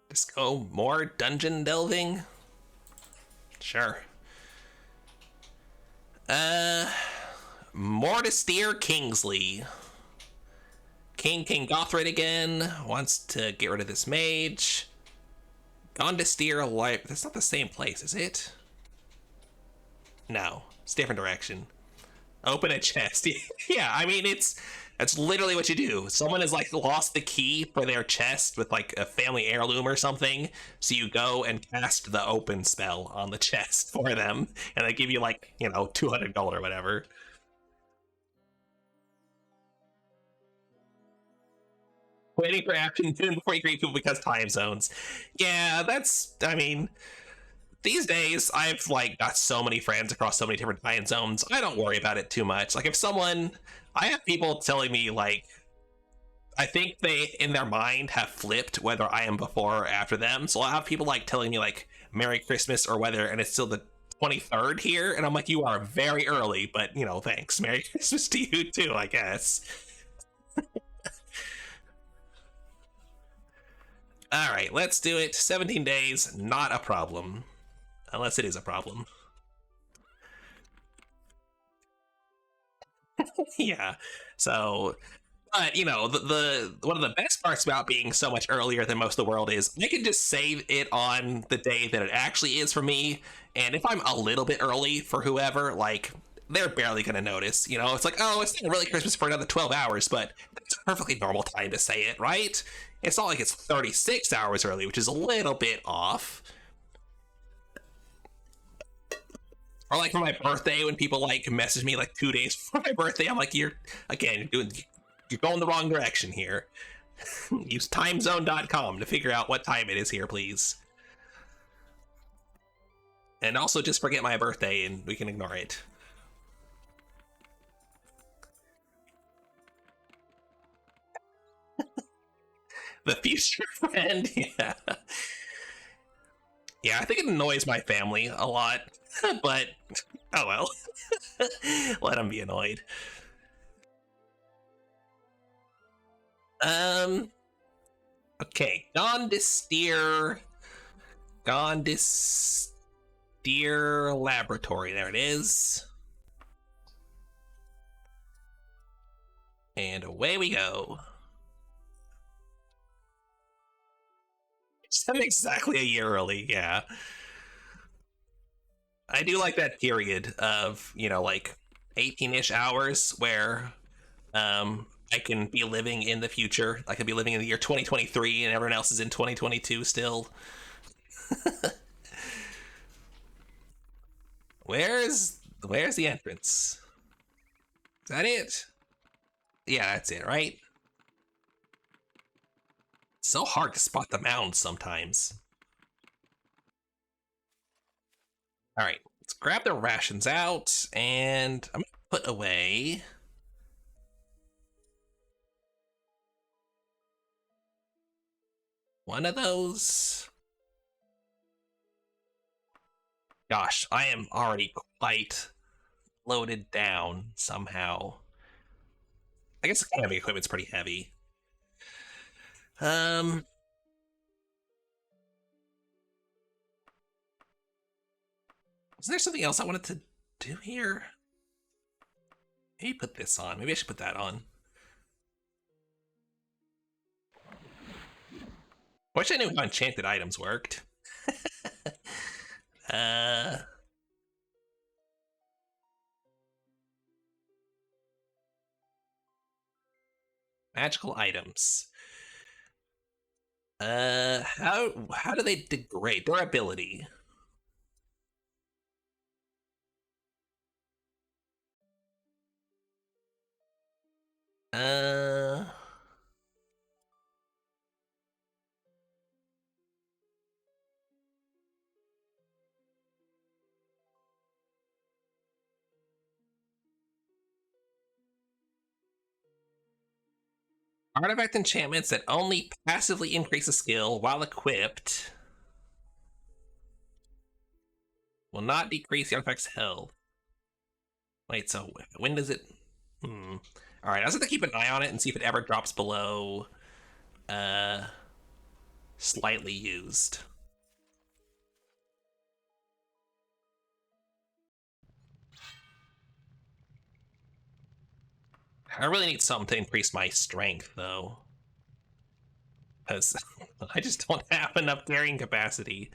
Just go more dungeon delving? Sure. Mortisteer Kingsley. King Gothrid again. Wants to get rid of this mage. Gondestier Life. That's not the same place, is it? No. It's a different direction. Open a chest. Yeah, I mean, that's literally what you do. Someone has like lost the key for their chest with like a family heirloom or something, so you go and cast the open spell on the chest for them, and they give you like, $200 or whatever. Waiting for afternoon before you greet people because time zones. Yeah, I mean, these days I've like got so many friends across so many different time zones. I don't worry about it too much. Like, I have people telling me, like, I think they in their mind have flipped whether I am before or after them. So I'll have people like telling me like Merry Christmas or whether, and it's still the 23rd here, and I'm like, you are very early, but thanks. Merry Christmas to you too, I guess. All right, let's do it. 17 days, not a problem. Unless it is a problem. Yeah. So, but the one of the best parts about being so much earlier than most of the world is I can just save it on the day that it actually is for me. And if I'm a little bit early for whoever, like, they're barely going to notice. It's like, oh, it's not really Christmas for another 12 hours, but that's a perfectly normal time to say it, right? It's not like it's 36 hours early, which is a little bit off. Or like for my birthday, when people like message me like 2 days before my birthday, I'm like, you're going the wrong direction here. Use timezone.com to figure out what time it is here, please. And also just forget my birthday and we can ignore it. The future friend, yeah. Yeah, I think it annoys my family a lot, but oh well. Let them be annoyed. Okay, Gondestier Gondis Deer Laboratory. There it is. And away we go. It's exactly a year early, yeah. I do like that period of, like 18-ish hours where I can be living in the future. I could be living in the year 2023 and everyone else is in 2022 still. Where's the entrance? Is that it? Yeah, that's it, right? It's so hard to spot the mounds sometimes. All right, let's grab the rations out, and I'm gonna put away one of those. Gosh, I am already quite loaded down somehow. I guess the camping equipment's pretty heavy. Um, is there something else I wanted to do here? Maybe put this on. Maybe I should put that on. Wish I knew how enchanted items worked. uh, magical items. How do they degrade? Durability. Uh, Artifact enchantments that only passively increase a skill while equipped will not decrease the artifact's health. Wait, so when does it? All right, I was going to keep an eye on it and see if it ever drops below slightly used. I really need something to increase my strength, though, because I just don't have enough carrying capacity.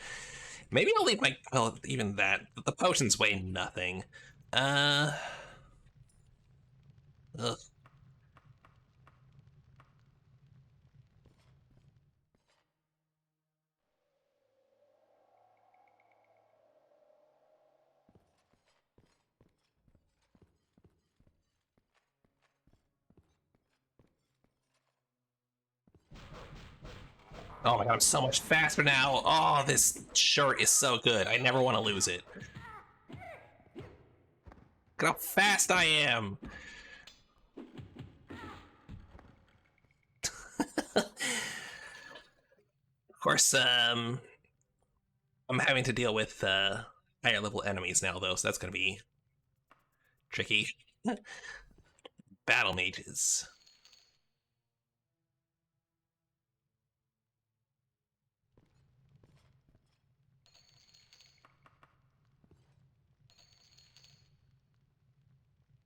Maybe I'll leave my, well, even that, the potions weigh nothing. Ugh. Oh my god, I'm so much faster now. Oh, this shirt is so good. I never want to lose it. Look how fast I am. Of course, I'm having to deal with higher level enemies now, though, so that's gonna be tricky. Battle mages.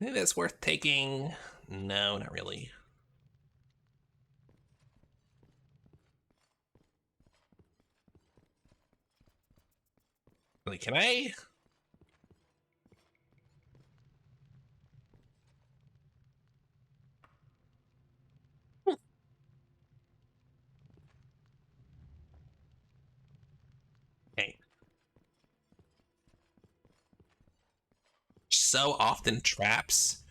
Maybe that's worth taking. No, not really. Really, can I? Okay. So often traps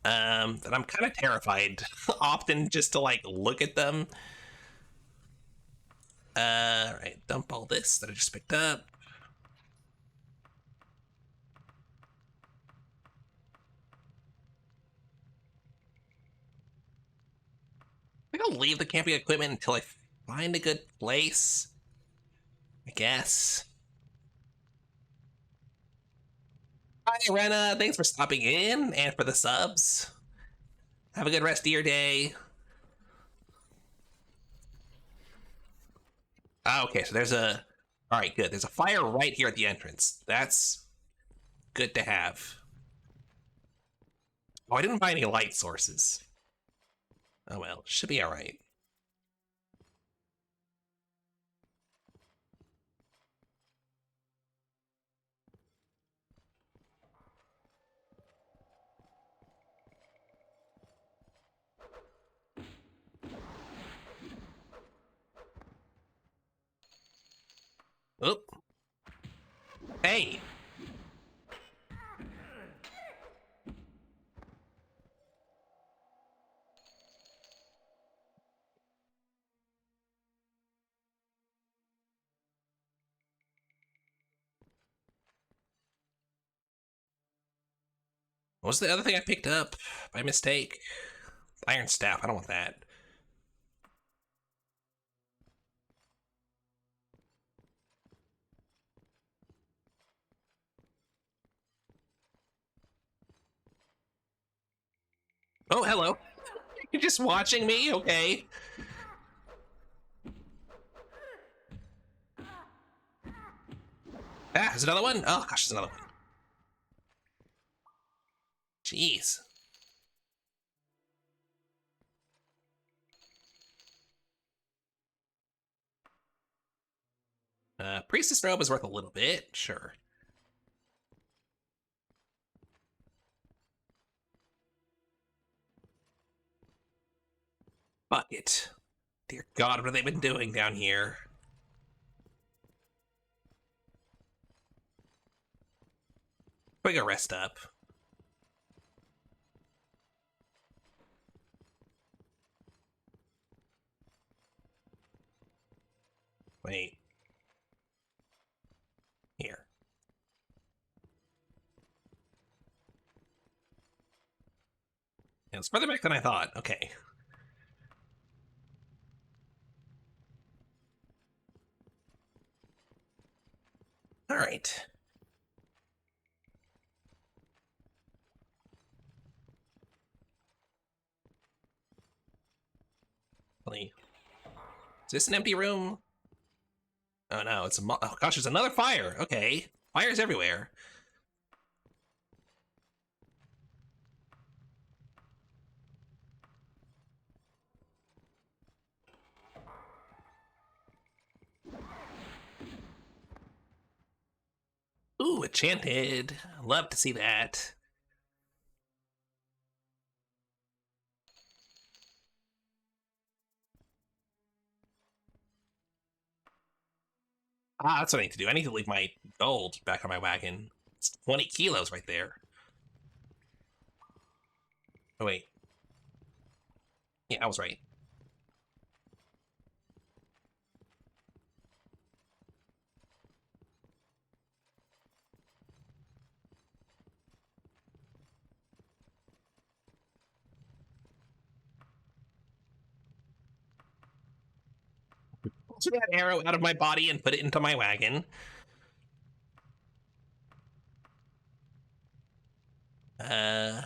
that I'm kind of terrified often just to like look at them. Right, dump all this that I just picked up. I think I'll leave the camping equipment until I find a good place, I guess. Hi, Rena. Thanks for stopping in and for the subs. Have a good rest of your day. Ah, okay, so there's a All right, good. There's a fire right here at the entrance. That's good to have. Oh, I didn't buy any light sources. Oh well, should be all right. Oop. Hey. What was the other thing I picked up by mistake? Iron staff. I don't want that. Oh, hello. You're just watching me? Okay. Ah, there's another one? Oh, gosh, there's another one. Jeez. Priestess robe is worth a little bit, sure. Bucket. Dear God, what have they been doing down here? We go rest up. Wait. Here. Yeah, it's further back than I thought. Okay. All right. Is this an empty room? Oh no, it's a oh gosh, there's another fire. Okay. Fires everywhere. Ooh, enchanted. Love to see that. Ah, that's what I need to do. I need to leave my gold back on my wagon. It's 20 kilos right there. Oh, wait. Yeah, I was right. Pull that arrow out of my body and put it into my wagon. Uh,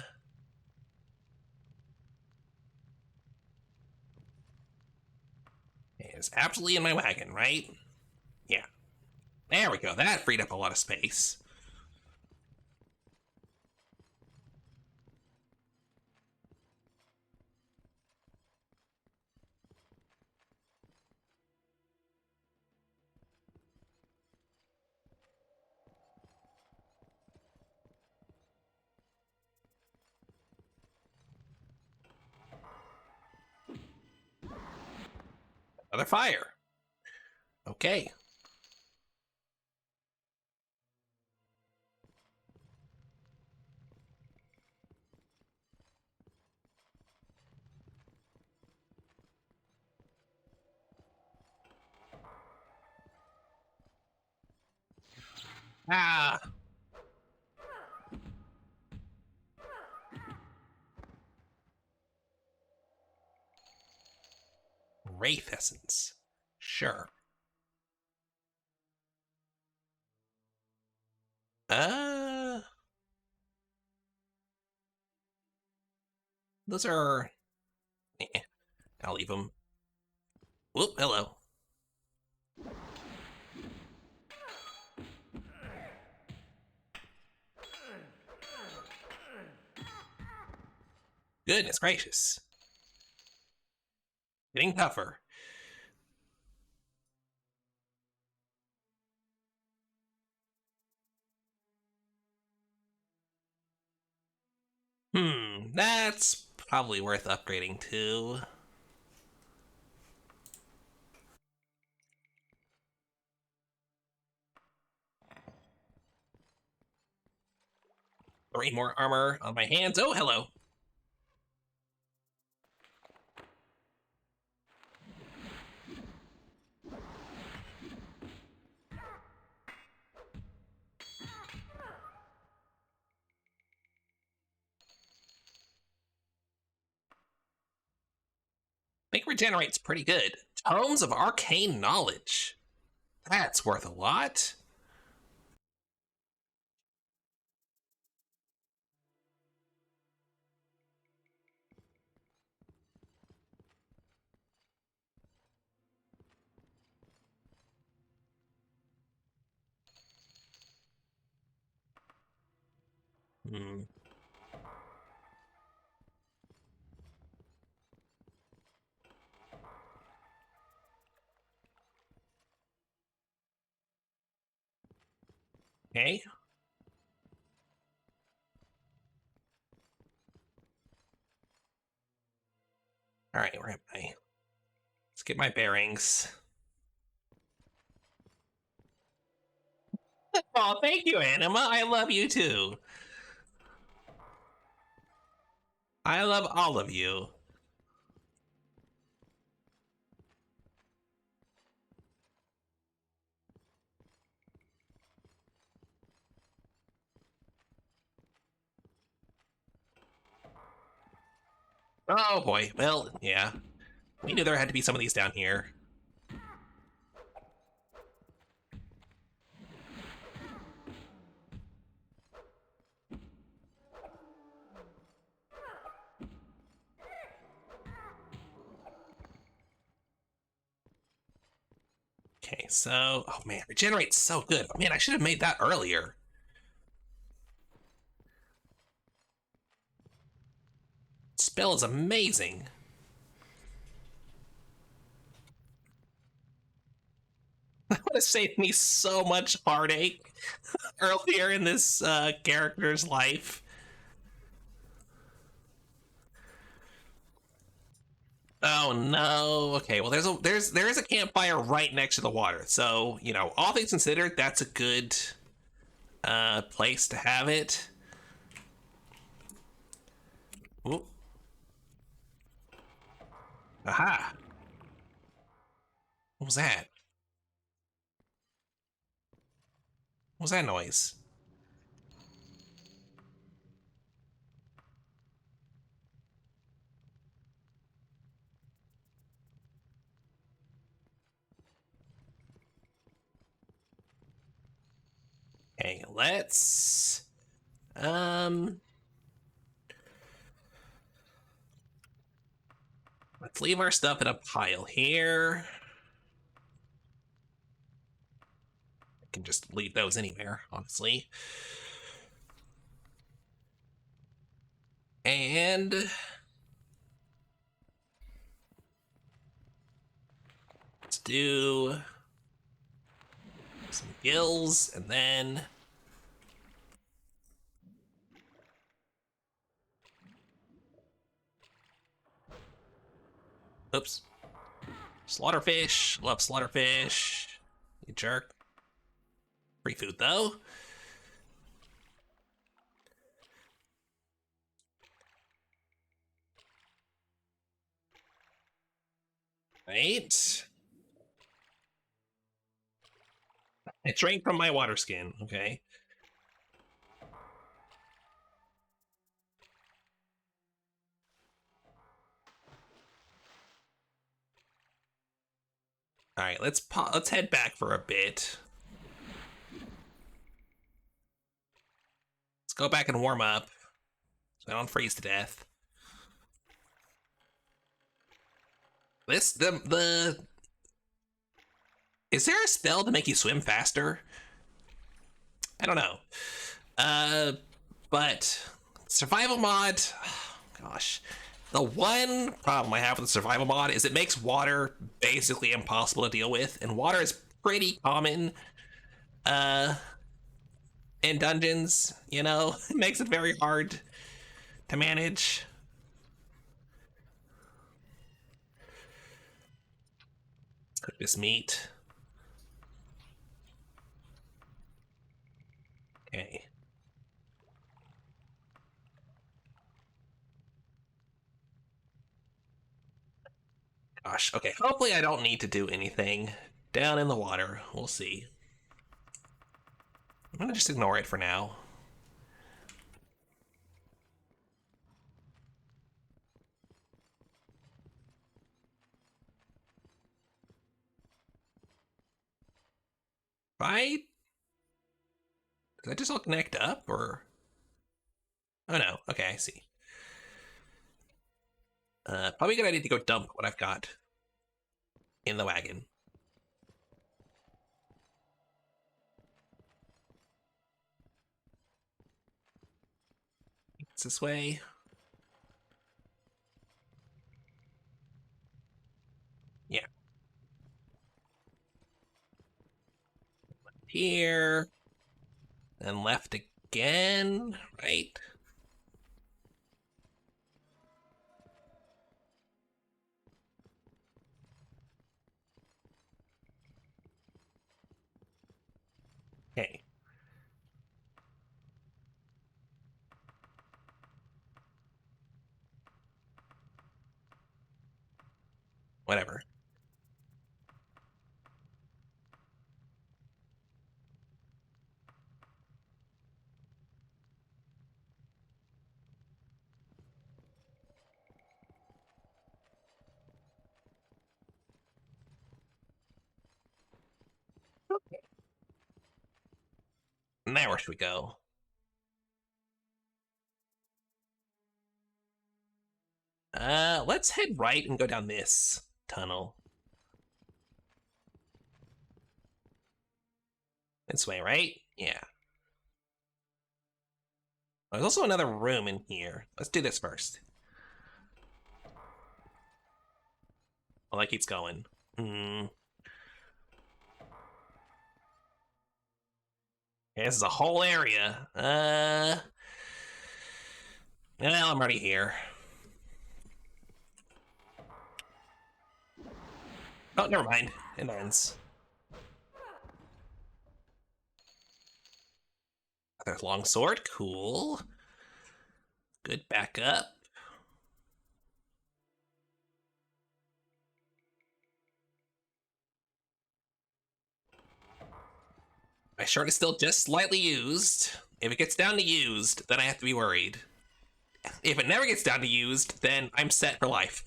it's absolutely in my wagon, right? Yeah. There we go. That freed up a lot of space. Another fire. Okay. Ah, Wraith Essence. Sure. Uh, those are. Eh, I'll leave them. Whoop, hello. goodness gracious. Getting tougher. That's probably worth upgrading to. 3 more armor on my hands. Oh, hello. I think regenerate's pretty good. Tomes of Arcane Knowledge. That's worth a lot. Hmm. Okay. All right, where am I? Let's get my bearings. Oh, thank you, Anima. I love you too. I love all of you. Oh boy. Well, yeah. We knew there had to be some of these down here. Okay, so... Oh man, regenerate's so good. Oh, man, I should have made that earlier. Spell is amazing. That would have saved me so much heartache earlier in this character's life. Oh no. Okay, well there is a campfire right next to the water. So, you know, all things considered, that's a good place to have it. Ooh. Aha. What was that? What was that noise? Okay, um let's leave our stuff in a pile here. I can just leave those anywhere, honestly. And let's do some gills and then oops. Slaughterfish. Love slaughterfish. You jerk. Free food though. Right. I drank from my water skin, okay. All right, let's head back for a bit. Let's go back and warm up so I don't freeze to death. This the is there a spell to make you swim faster? I don't know. But survival mod, Gosh. The one problem I have with the survival mod is it makes water basically impossible to deal with, and water is pretty common uh, in dungeons, you know? It makes it very hard to manage. Cook this meat. Okay. Gosh, okay. Hopefully I don't need to do anything down in the water. We'll see. I'm gonna just ignore it for now. Right? Does that just all connect up, or? Oh no. Okay, I see. Probably a good idea to go dump what I've got in the wagon. It's this way. Yeah. Here. And left again, right? Okay. Whatever. Now where should we go? Let's head right and go down this tunnel. This way, right? Yeah. There's also another room in here. Let's do this first. Well, that keeps going. Hmm. Okay, this is a whole area. Well, I'm already here. Oh, never mind. It ends. There's long sword. Cool. Good backup. My shirt is still just slightly used. If it gets down to used, then I have to be worried. If it never gets down to used, then I'm set for life.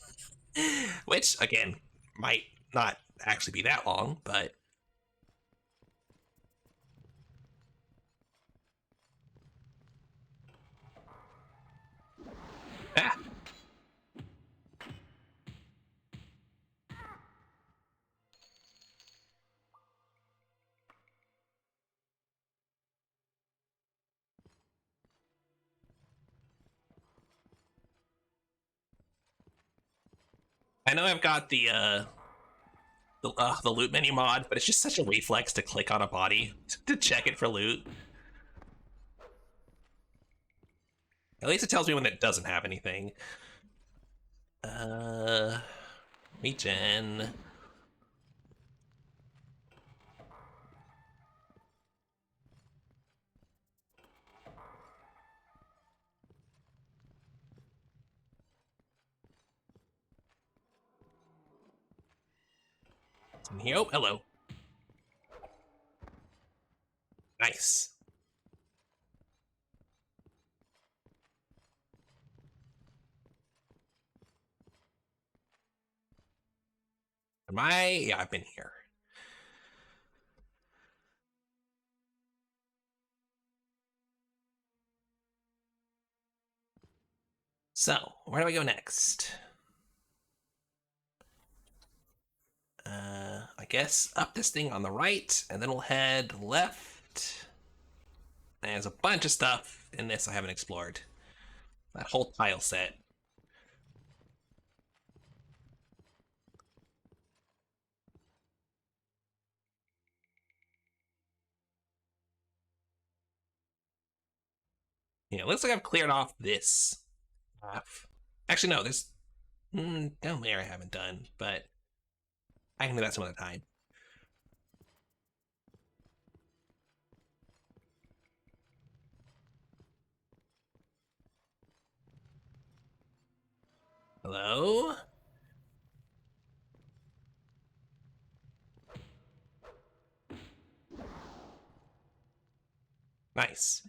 Which, again, might not actually be that long, but... Ah. I know I've got the loot menu mod, but it's just such a reflex to click on a body to check it for loot. At least it tells me when it doesn't have anything. Uh, Regen. It's in here. Oh, hello. Nice. Am I? Yeah, I've been here. So, where do I go next? I guess up this thing on the right, and then we'll head left. There's a bunch of stuff in this I haven't explored. That whole tile set. Yeah, looks like I've cleared off this half. Actually, no, there's down there I haven't done, but I can do that some other time. Hello? Nice.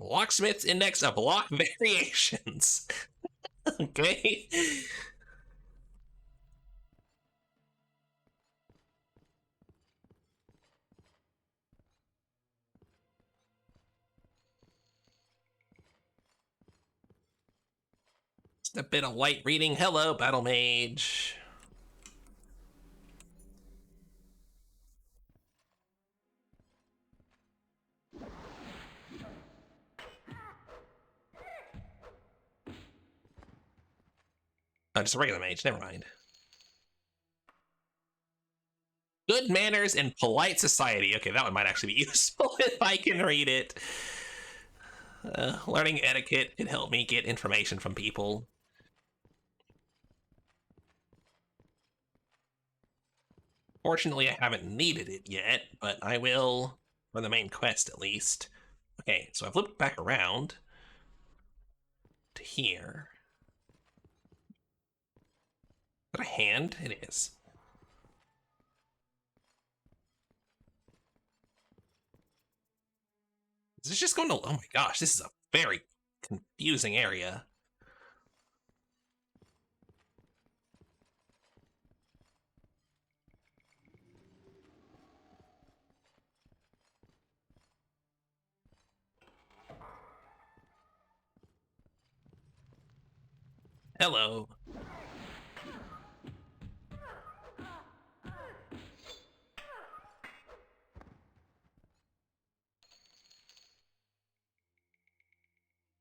Locksmith's index of lock variations. Okay. Just a bit of light reading. Hello, Battle Mage. Oh, just a regular mage. Never mind. Good manners and polite society. Okay, that one might actually be useful if I can read it. Learning etiquette can help me get information from people. Fortunately, I haven't needed it yet, but I will for the main quest at least. Okay, so I've looped back around to here. Is that a hand? It is. Is this just going to... Oh my gosh, this is a very confusing area. Hello.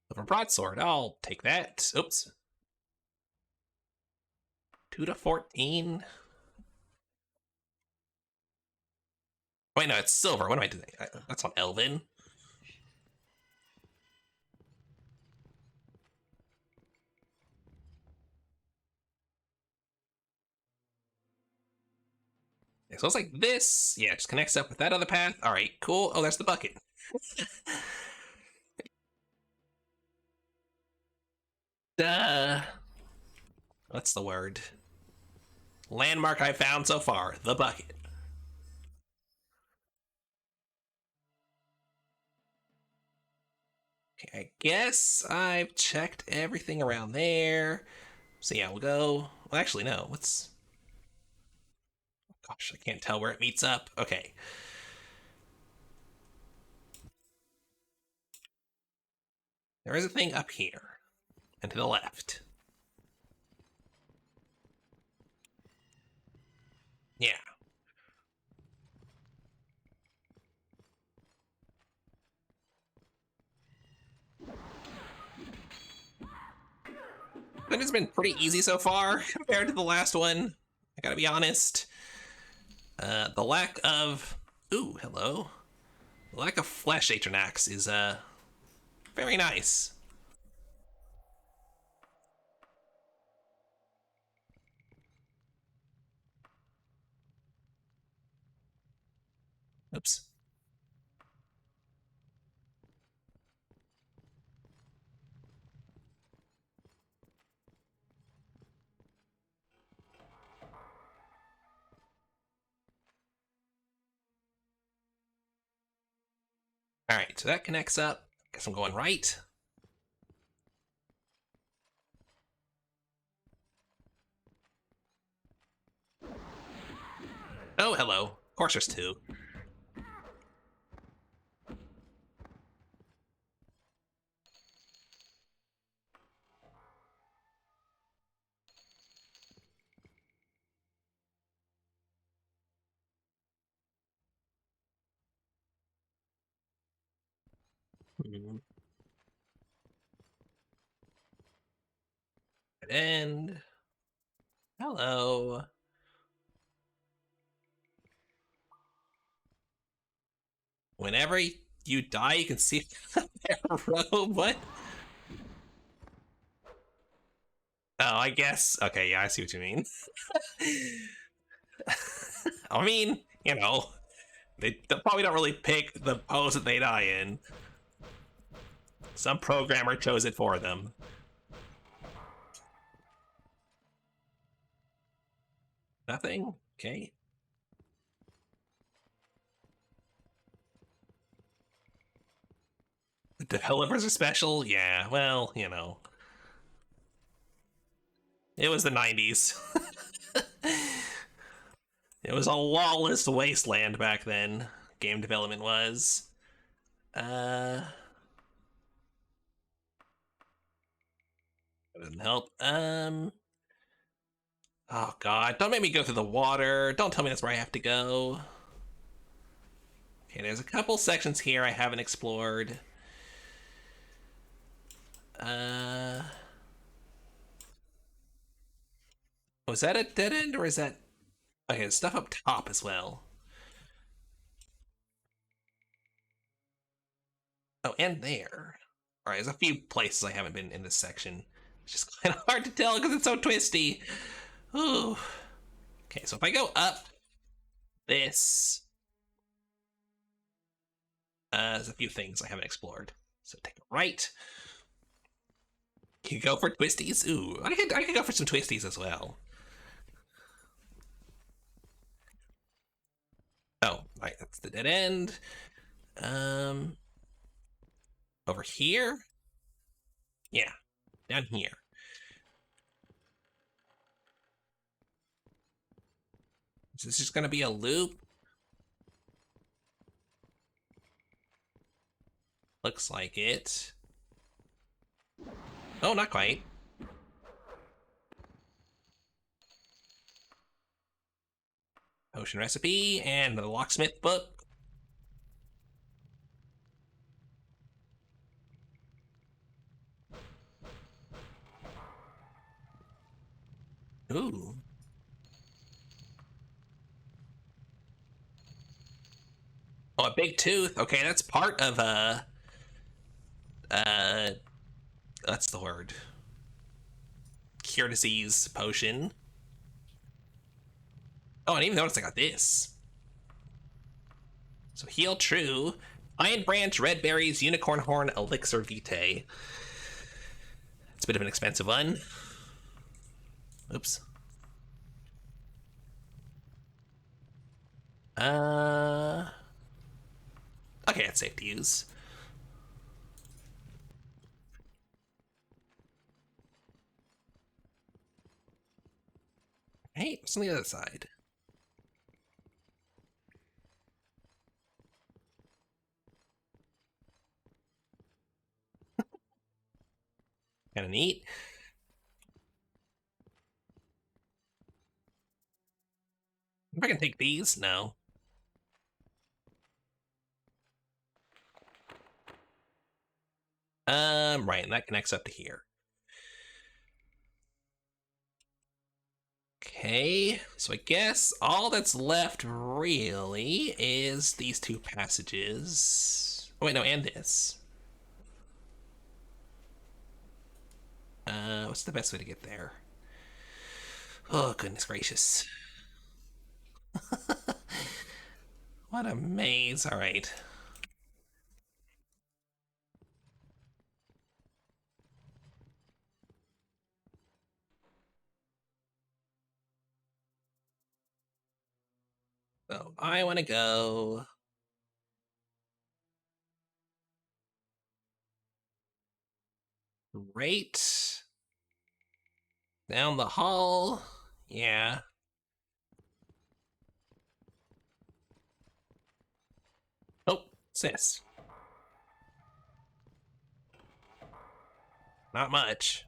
Silver broadsword, I'll take that. Oops. 2 to 14. Wait, no, it's silver. What am I doing? That's on Elven. Yeah, so it's like this. Yeah, just connects up with that other path. All right, cool. Oh, there's the bucket. Duh. What's the word? Landmark I found so far. The bucket. Okay, I guess I've checked everything around there. So yeah, we'll go. Well, actually, no. What's... Gosh, I can't tell where it meets up. Okay. There is a thing up here and to the left. Yeah. It has been pretty easy so far compared to the last one. I gotta be honest. The lack of... Ooh, hello. The lack of flesh Atronax is very nice. Oops. All right, so that connects up. Guess I'm going right. Oh, hello. Of course there's two. Dead end. Hello. Whenever you die, you can see their robe. What? Oh, I guess. Okay, yeah, I see what you mean. I mean, you know, they probably don't really pick the pose that they die in. Some programmer chose it for them. Nothing? Okay. The developers are special? Yeah, well, you know. It was the 90s. It was a lawless wasteland back then. Game development was. Uh, that doesn't help. Oh god, don't make me go through the water. Don't tell me that's where I have to go. Okay, there's a couple sections here I haven't explored. Was that a dead end or is that... Okay, there's stuff up top as well. Oh, and there. All right, there's a few places I haven't been in this section. It's just kind of hard to tell because it's so twisty. Ooh. Okay, so if I go up this, there's a few things I haven't explored. So take a right. You go for twisties. Ooh, I could go for some twisties as well. Oh, right, that's the dead end. Um, over here. Yeah, down here. Is this just gonna be a loop? Looks like it. Oh, not quite. Potion recipe and the locksmith book. Ooh. Oh, a big tooth. Okay, that's part of uh that's the word. Cure disease potion. Oh, I didn't even notice I got this. So heal true. Iron branch, red berries, unicorn horn, elixir vitae. It's a bit of an expensive one. Oops. Okay, it's safe to use. Hey, what's on the other side? Kind of neat. If I can take these, no. Right, and that connects up to here. Okay, so I guess all that's left really is these two passages. Oh wait, no, and this. What's the best way to get there? Oh, goodness gracious. What a maze. All right. So I want to go right down the hall. Yeah. Oh, what's this? Not much.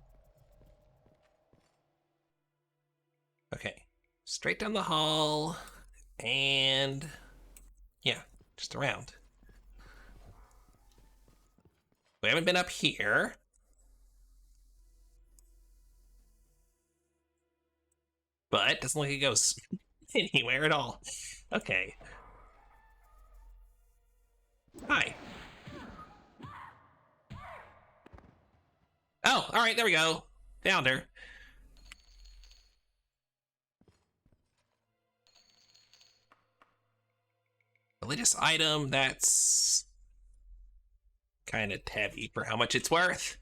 Okay. Straight down the hall. And yeah, just around. We haven't been up here. But it doesn't look like it goes anywhere at all. Okay. Hi. Oh, all right, there we go. Found her. Religious item, that's kind of heavy for how much it's worth.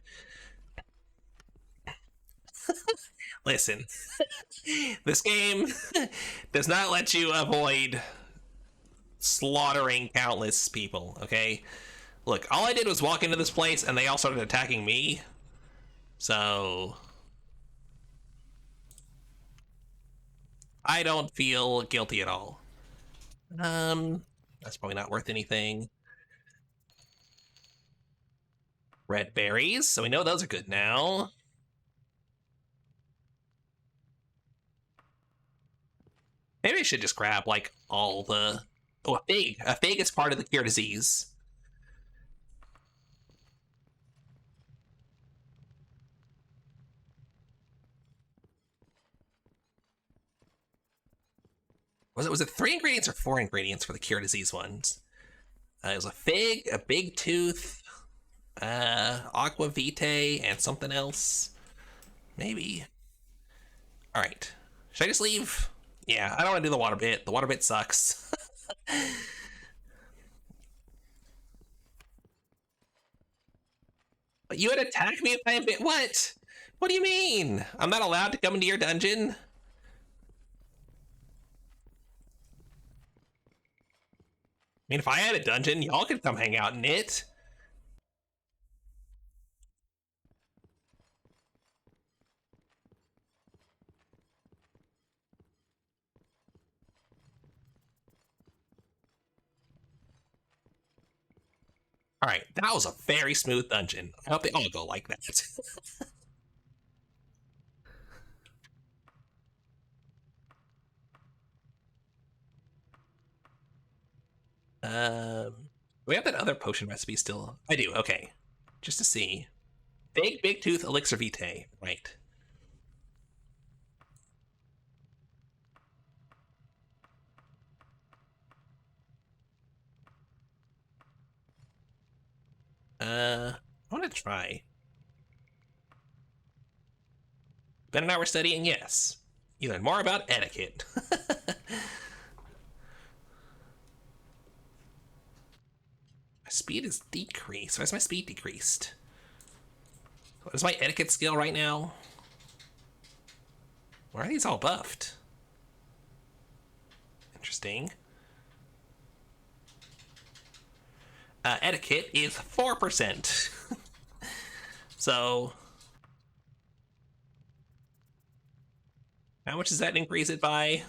Listen, this game does not let you avoid slaughtering countless people, okay? Look, all I did was walk into this place and they all started attacking me. So I don't feel guilty at all. That's probably not worth anything. Red berries, so we know those are good now. Maybe I should just grab like all the. Oh, a fig. A fig is part of the cure disease. Was it 3 ingredients or 4 ingredients for the cure disease ones? It was a fig, a big tooth, aqua vitae, and something else. Maybe. All right. Should I just leave? Yeah, I don't want to do the water bit. The water bit sucks. But you would attack me if I had bit. What? What do you mean? I'm not allowed to come into your dungeon? I mean, if I had a dungeon, y'all could come hang out in it. All right, that was a very smooth dungeon. I hope they all go like that. We have that other potion recipe still. I do. Okay, just to see. Big tooth elixir vitae. Right. I want to try. Ben and I were studying. Yes. You learn more about etiquette. My speed is decreased. Why is my speed decreased? What is my etiquette skill right now? Why are these all buffed? Interesting. Etiquette is 4%. So, how much does that increase it by?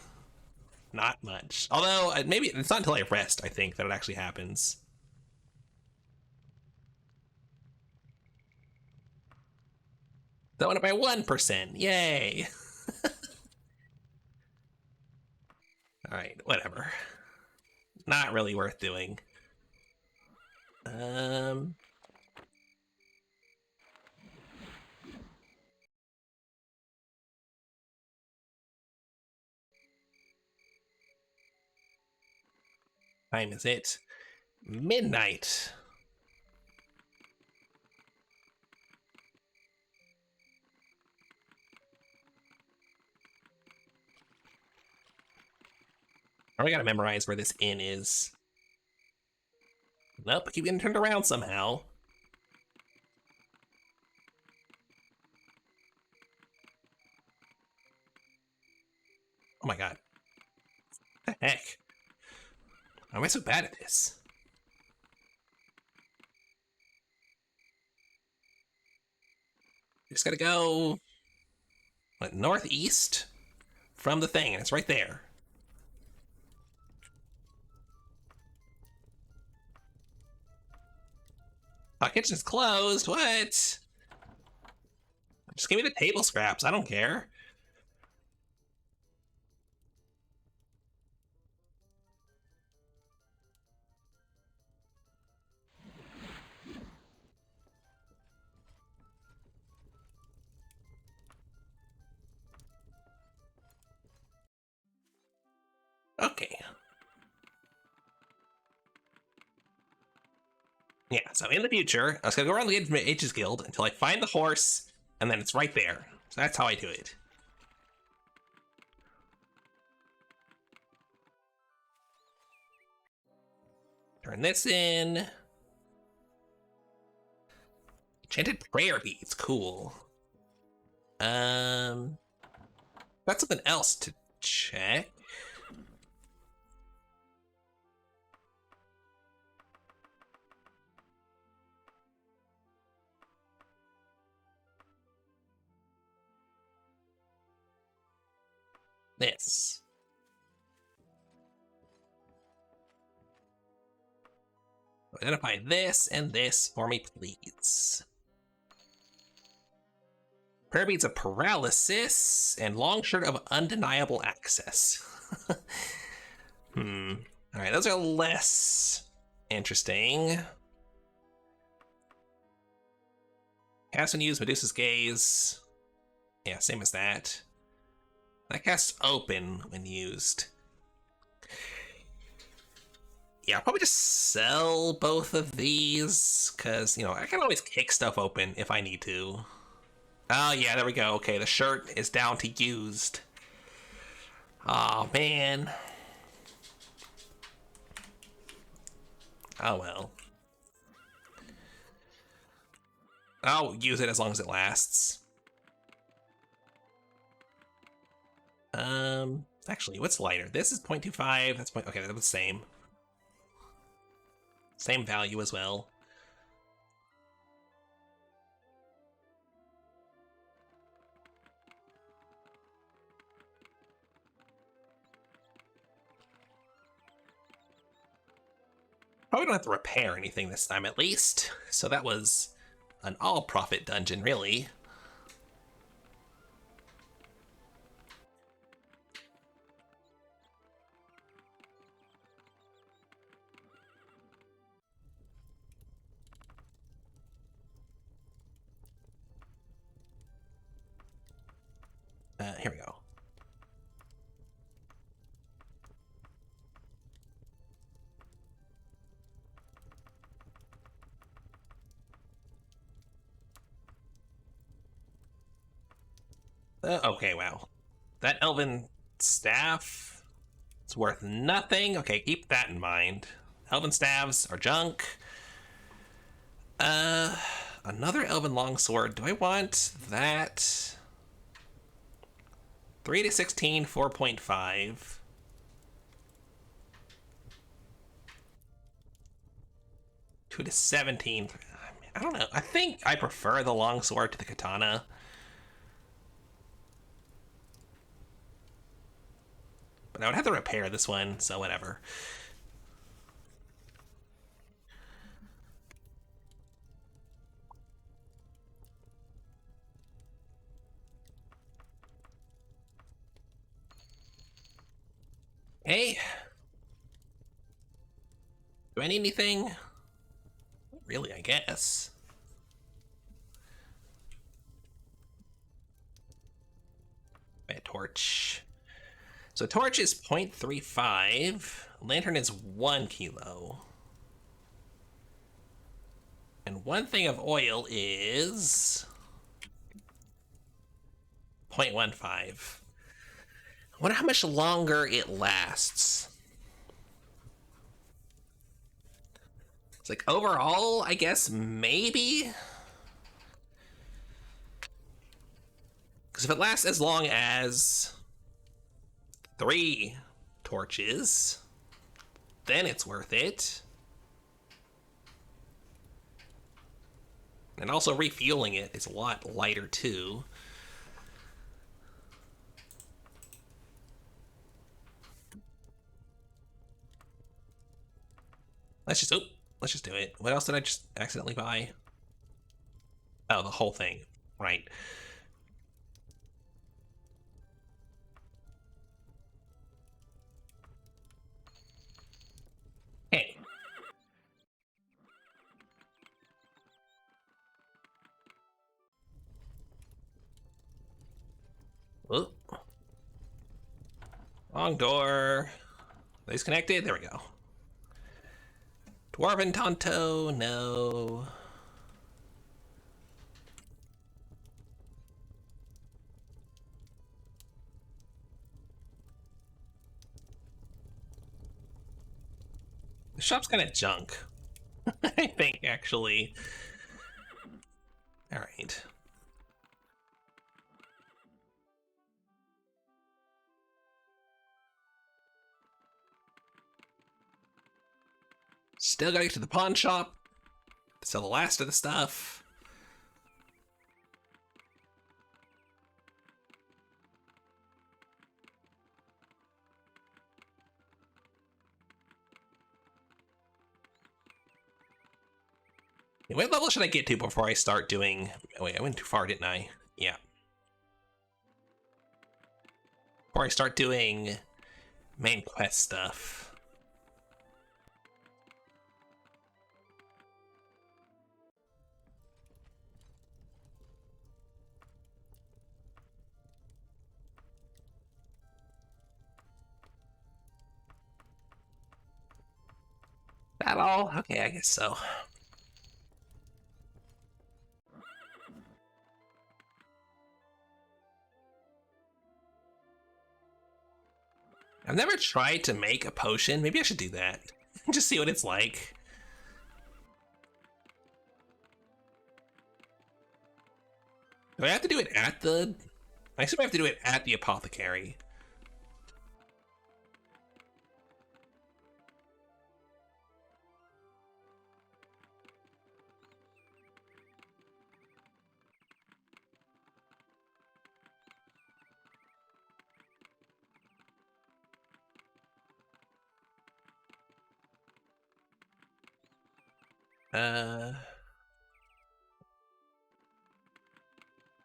Not much. Although, maybe it's not until I rest, I think, that it actually happens. That went up by 1%. Yay! Alright, whatever. Not really worth doing. Time is it? Midnight. I gotta memorize where this inn is. Nope, I keep getting turned around somehow. Oh my god. What the heck? Why am I so bad at this? Just gotta go like northeast from the thing, and it's right there. Oh, kitchen's closed. What? Just give me the table scraps. I don't care. Okay. Yeah, so in the future, I was gonna go around the Ages Guild until I find the horse and then it's right there. So that's how I do it. Turn this in. Enchanted prayer beads, cool. That's something else to check. This. Identify this and this for me, please. Prayer beads of paralysis and long shirt of undeniable access. Alright, those are less interesting. Cast when used, Medusa's Gaze. Yeah, same as that. That casts open when used. Yeah, I'll probably just sell both of these, because, you know, I can always kick stuff open if I need to. Oh, yeah, there we go. Okay, the shirt is down to used. Oh, man. Oh, well. I'll use it as long as it lasts. Actually, what's lighter? This is 0.25. That's point. Okay, they're the same. Same value as well. Probably don't have to repair anything this time, at least. So that was an all-profit dungeon, really. Here we go. Okay, wow. That elven staff is worth nothing. Okay, keep that in mind. Elven staves are junk. Another elven longsword. Do I want that? 3 to 16, 4.5. 2 to 17. I don't know. I think I prefer the longsword to the katana. But I would have to repair this one, so whatever. Hey. Do I need anything? Not really, I guess. A torch. So torch is 0.35. Lantern is 1 kilo. And 1 thing of oil is 0.15. I wonder how much longer it lasts. It's like overall, I guess maybe. Because if it lasts as long as 3 torches, then it's worth it. And also refueling it is a lot lighter too. Let's just do it. What else did I just accidentally buy? Oh, the whole thing. Right. Hey. Oh. Wrong door. Are these connected? There we go. Dwarven Tonto, no. The shop's kind of junk. I think, actually. Alright. Still gotta get to the pawn shop to sell the last of the stuff. What level should I get to before I start doing... Oh, wait, I went too far, didn't I? Yeah. Before I start doing main quest stuff. That all? Okay, I guess so. I've never tried to make a potion. Maybe I should do that. Just see what it's like. Do I have to do it at the... I assume I have to do it at the apothecary.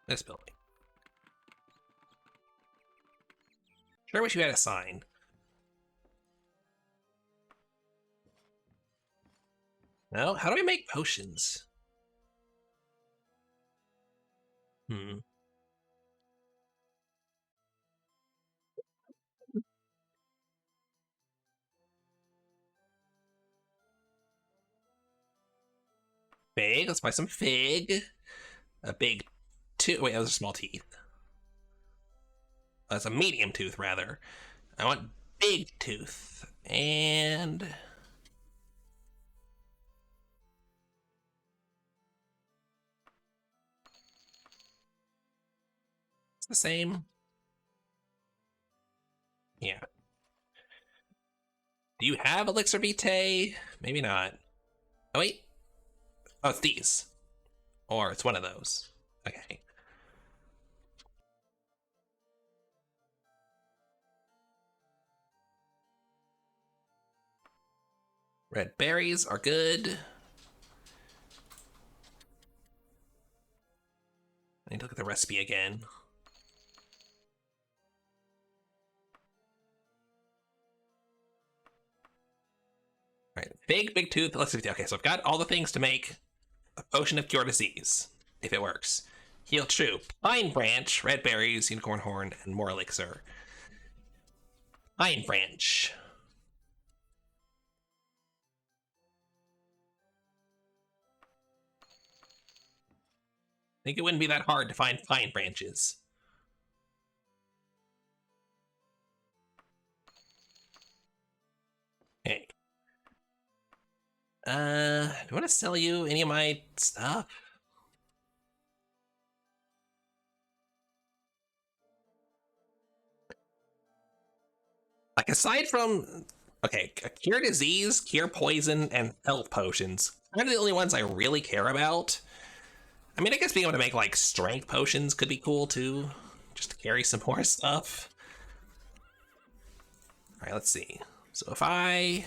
This building. Sure wish you had a sign. No? How do I make potions? Hmm. Fig. Let's buy some fig. A big tooth. Wait, those are small teeth. That's a medium tooth, rather. I want big tooth. And... it's the same. Yeah. Do you have Elixir Vitae? Maybe not. Oh, wait. Oh, it's these. Or it's one of those. Okay. Red berries are good. I need to look at the recipe again. All right, big tooth. Let's see. Okay, so I've got all the things to make a potion of cure disease, if it works. Heal true. Pine branch, red berries, unicorn horn, and more elixir. Pine branch. I think it wouldn't be that hard to find pine branches. Okay. Do I want to sell you any of my stuff? Like, aside from, okay, cure disease, cure poison, and health potions, kind of the only ones I really care about. I mean, I guess being able to make, like, strength potions could be cool, too. Just to carry some more stuff. Alright, let's see. So if I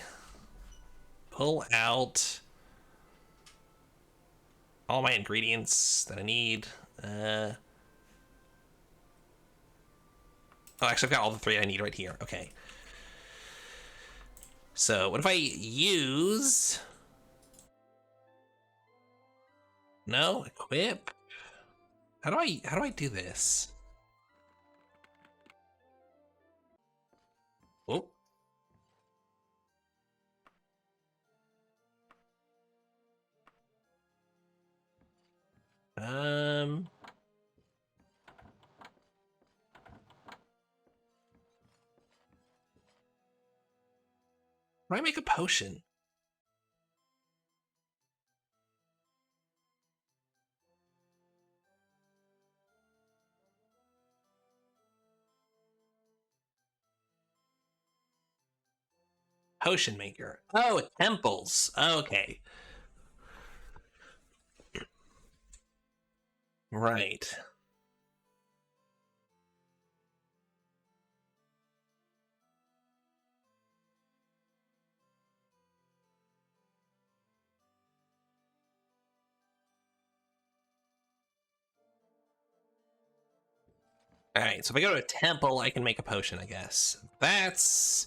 pull out all my ingredients that I need, oh, actually, I've got all the three I need right here. Okay. So what if I use... No? Equip? How do I do this? Oh. Um... How do I make a potion? Potion maker. Oh, temples. Okay. Right. Alright, so if I go to a temple, I can make a potion, I guess. That's...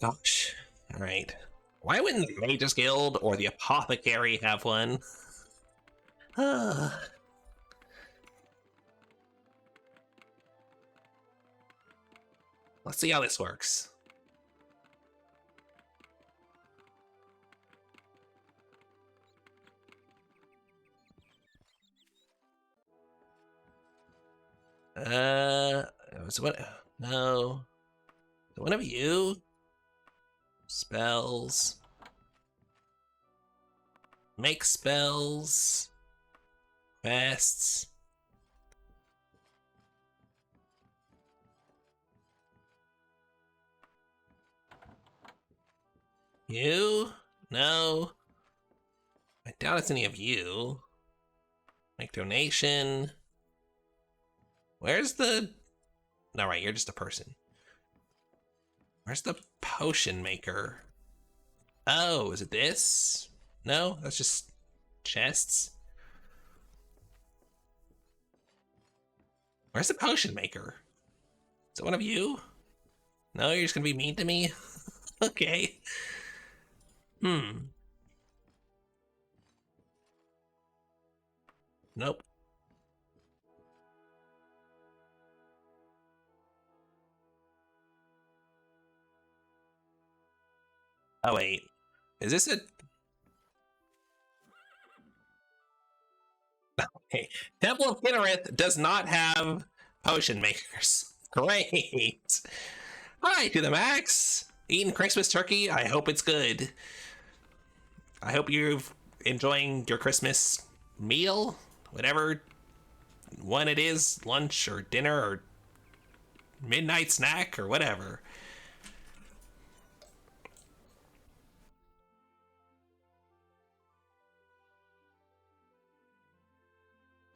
gosh. Alright. Why wouldn't the Mage's Guild or the Apothecary have one? Let's see how this works. Was what? No. One of you? Spells. Make spells. Quests. You? No. I doubt it's any of you. Make donation. Where's the... No, right, you're just a person. Where's the potion maker? Oh, is it this? No, that's just chests. Where's the potion maker? Is it one of you? No, you're just gonna be mean to me? Okay. Nope. Oh, wait. Is this a... Okay. Temple of Kinnereth does not have potion makers. Great. Hi, to the max. Eating Christmas turkey. I hope it's good. I hope you're enjoying your Christmas meal, whatever one it is, lunch or dinner or midnight snack or whatever.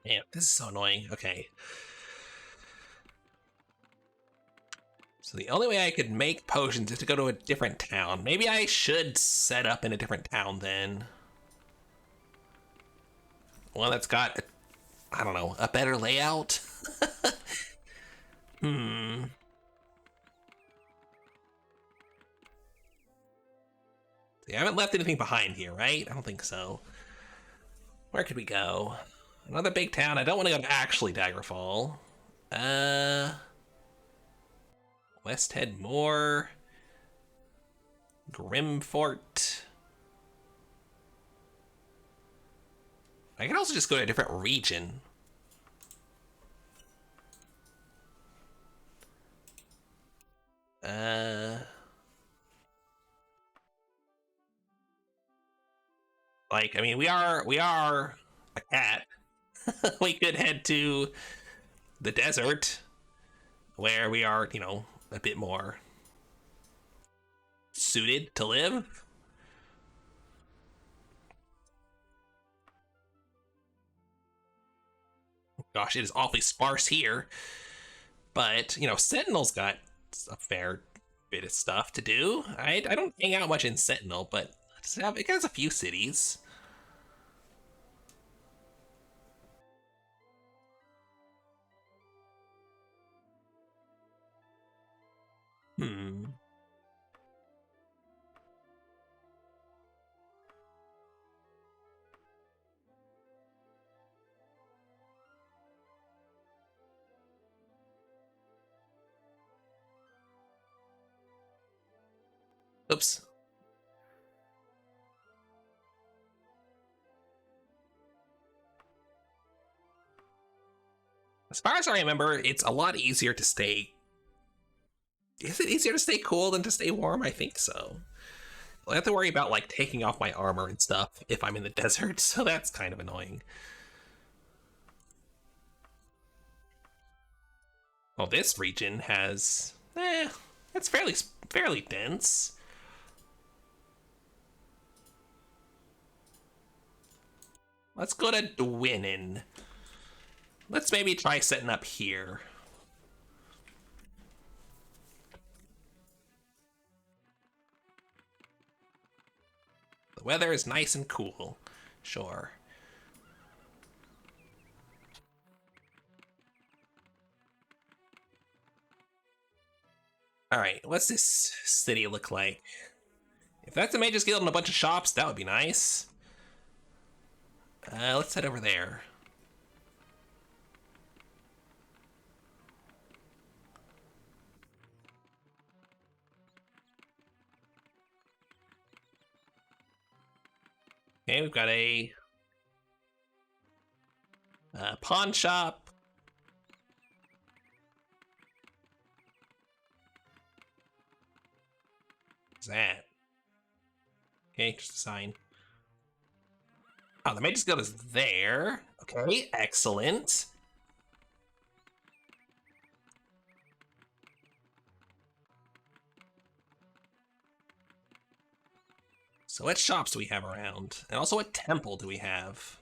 Damn, this is so annoying. Okay. So the only way I could make potions is to go to a different town. Maybe I should set up in a different town then. One that's got, I don't know, a better layout? I haven't left anything behind here, right? I don't think so. Where could we go? Another big town. I don't want to go to actually Daggerfall. Westhead Moor. Grimfort. I can also just go to a different region. Like, I mean, we are a cat. We could head to the desert, where we are, you know, a bit more suited to live. Gosh, it is awfully sparse here. But, you know, Sentinel's got a fair bit of stuff to do. I don't hang out much in Sentinel, but it has a few cities. Oops. As far as I remember, it's a lot easier to stay... Is it easier to stay cool than to stay warm? I think so. I have to worry about, like, taking off my armor and stuff if I'm in the desert, so that's kind of annoying. Well, this region has... That's fairly dense. Let's go to Dwinin. Let's maybe try setting up here. The weather is nice and cool. Sure. Alright, what's this city look like? If that's a Mage's Guild and a bunch of shops, that would be nice. Let's head over there. Okay, we've got a pawn shop. What's that? Okay, just a sign. Oh, the Mage's Guild is there. Okay, excellent. So what shops do we have around? And also what temple do we have?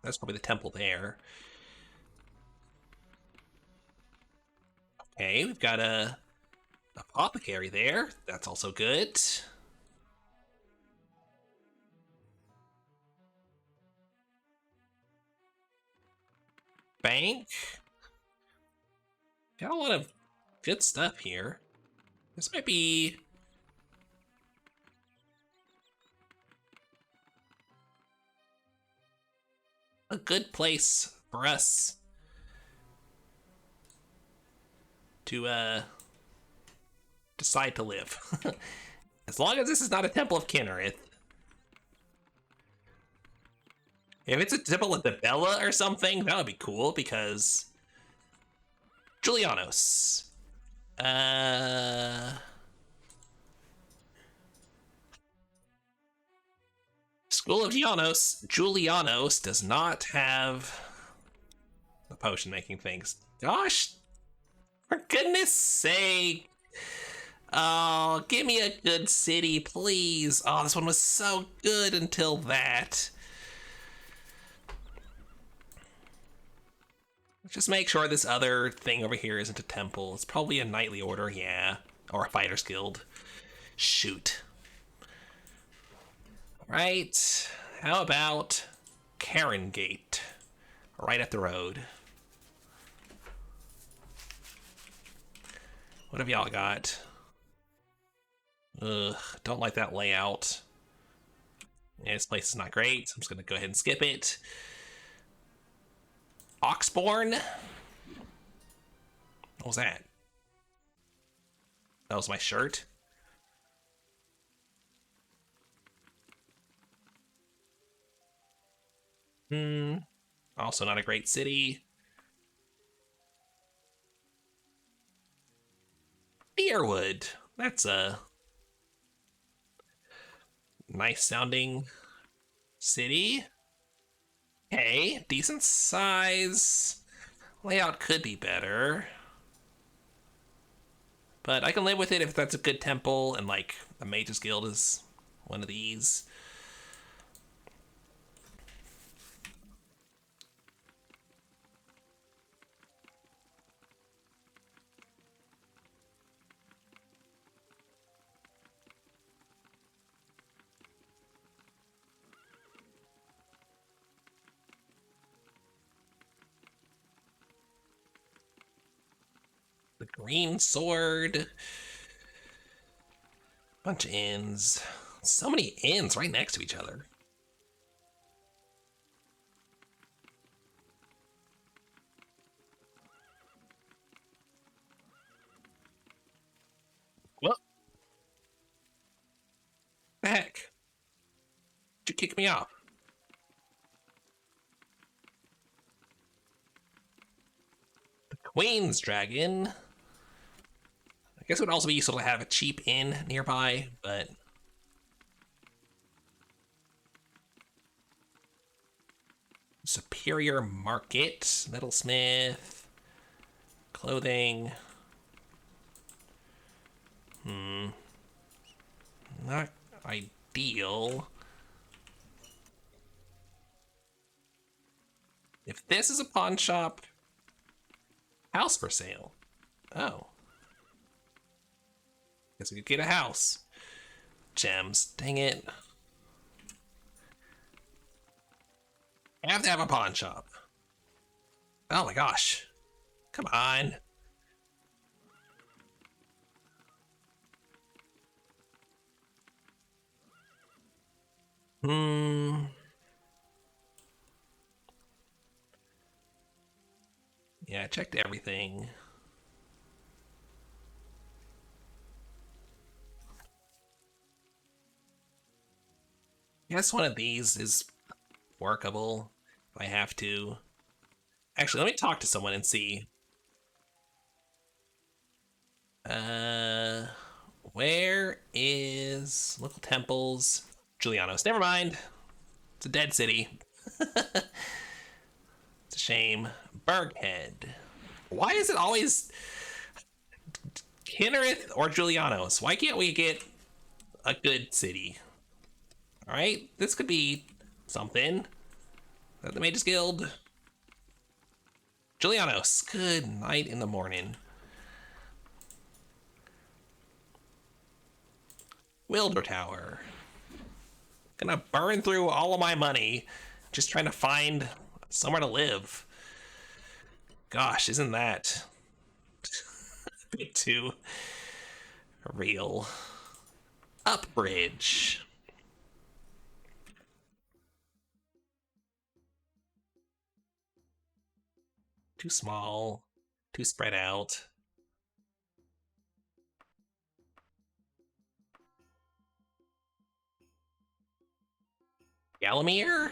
That's probably the temple there. Okay, we've got a apothecary there. That's also good. Bank. Got a lot of good stuff here. This might be a good place for us to decide to live. As long as this is not a Temple of Kinnereth. If it's a Temple of Debella or something, that would be cool, because Julianos. School of Julianos does not have the potion making things. Gosh, for goodness sake. Oh, give me a good city, please. Oh, this one was so good until that. Just make sure this other thing over here isn't a temple. It's probably a knightly order, yeah. Or a fighter's guild. Shoot. Right. How about Karen Gate? Right up the road. What have y'all got? Ugh, don't like that layout. Yeah, this place is not great, so I'm just gonna go ahead and skip it. Oxbourne? What was that? That was my shirt? Also not a great city. Deerwood. That's a nice sounding city. Okay, decent size. Layout could be better. But I can live with it if that's a good temple and like a Mage's Guild is one of these. The green sword. Bunch of inns. So many inns right next to each other. What the heck? Did you kick me off? The Queen's Dragon. I guess it would also be useful to have a cheap inn nearby, but Superior Market, metalsmith, clothing. Not ideal. If this is a pawn shop, house for sale. Oh. Guess we could get a house. Gems. Dang it. I have to have a pawn shop. Oh my gosh. Come on. Yeah, I checked everything. Guess one of these is workable if I have to. Actually, let me talk to someone and see. Where is local temples? Julianos. Never mind. It's a dead city. It's a shame. Berghead. Why is it always Kinnereth or Julianos? Why can't we get a good city? Alright, this could be something. Is that the Mages Guild? Julianos. Good night in the morning. Wilder Tower. Gonna burn through all of my money just trying to find somewhere to live. Gosh, isn't that a bit too real? Upbridge. Too small, too spread out. Galamir?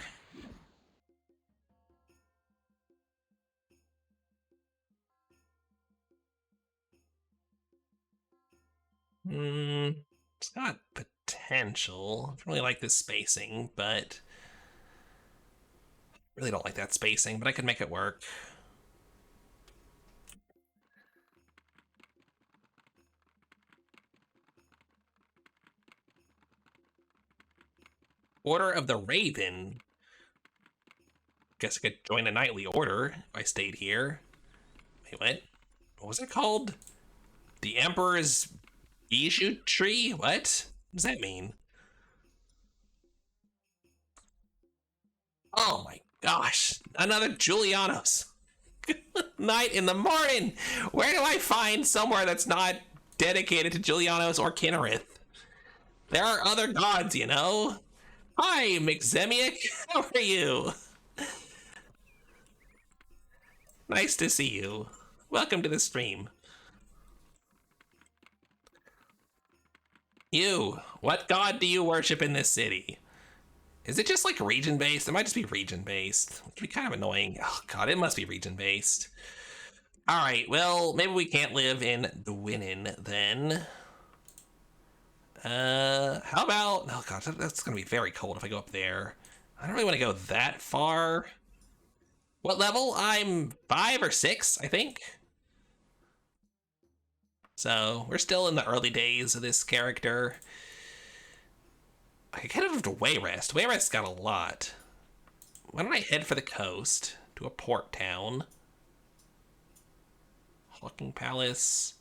It's got potential. I really like this spacing, but really don't like that spacing, but I could make it work. Order of the Raven. Guess I could join a knightly order if I stayed here. Wait, what? What was it called? The Emperor's Bijou Tree? What does that mean? Oh my gosh, another Julianos. Night in the morning. Where do I find somewhere that's not dedicated to Julianos or Kinnereth? There are other gods, you know. Hi, Mixemic. How are you? Nice to see you. Welcome to the stream. You, what god do you worship in this city? Is it just like region based? It might just be region based. Which would be kind of annoying. Oh god, it must be region based. Alright, well, maybe we can't live in Dwinin then. How about... Oh god, that's gonna be very cold if I go up there. I don't really want to go that far. What level? I'm 5 or 6, I think. So, we're still in the early days of this character. I could head over to Wayrest. Wayrest's got a lot. Why don't I head for the coast to a port town? Hawking Palace.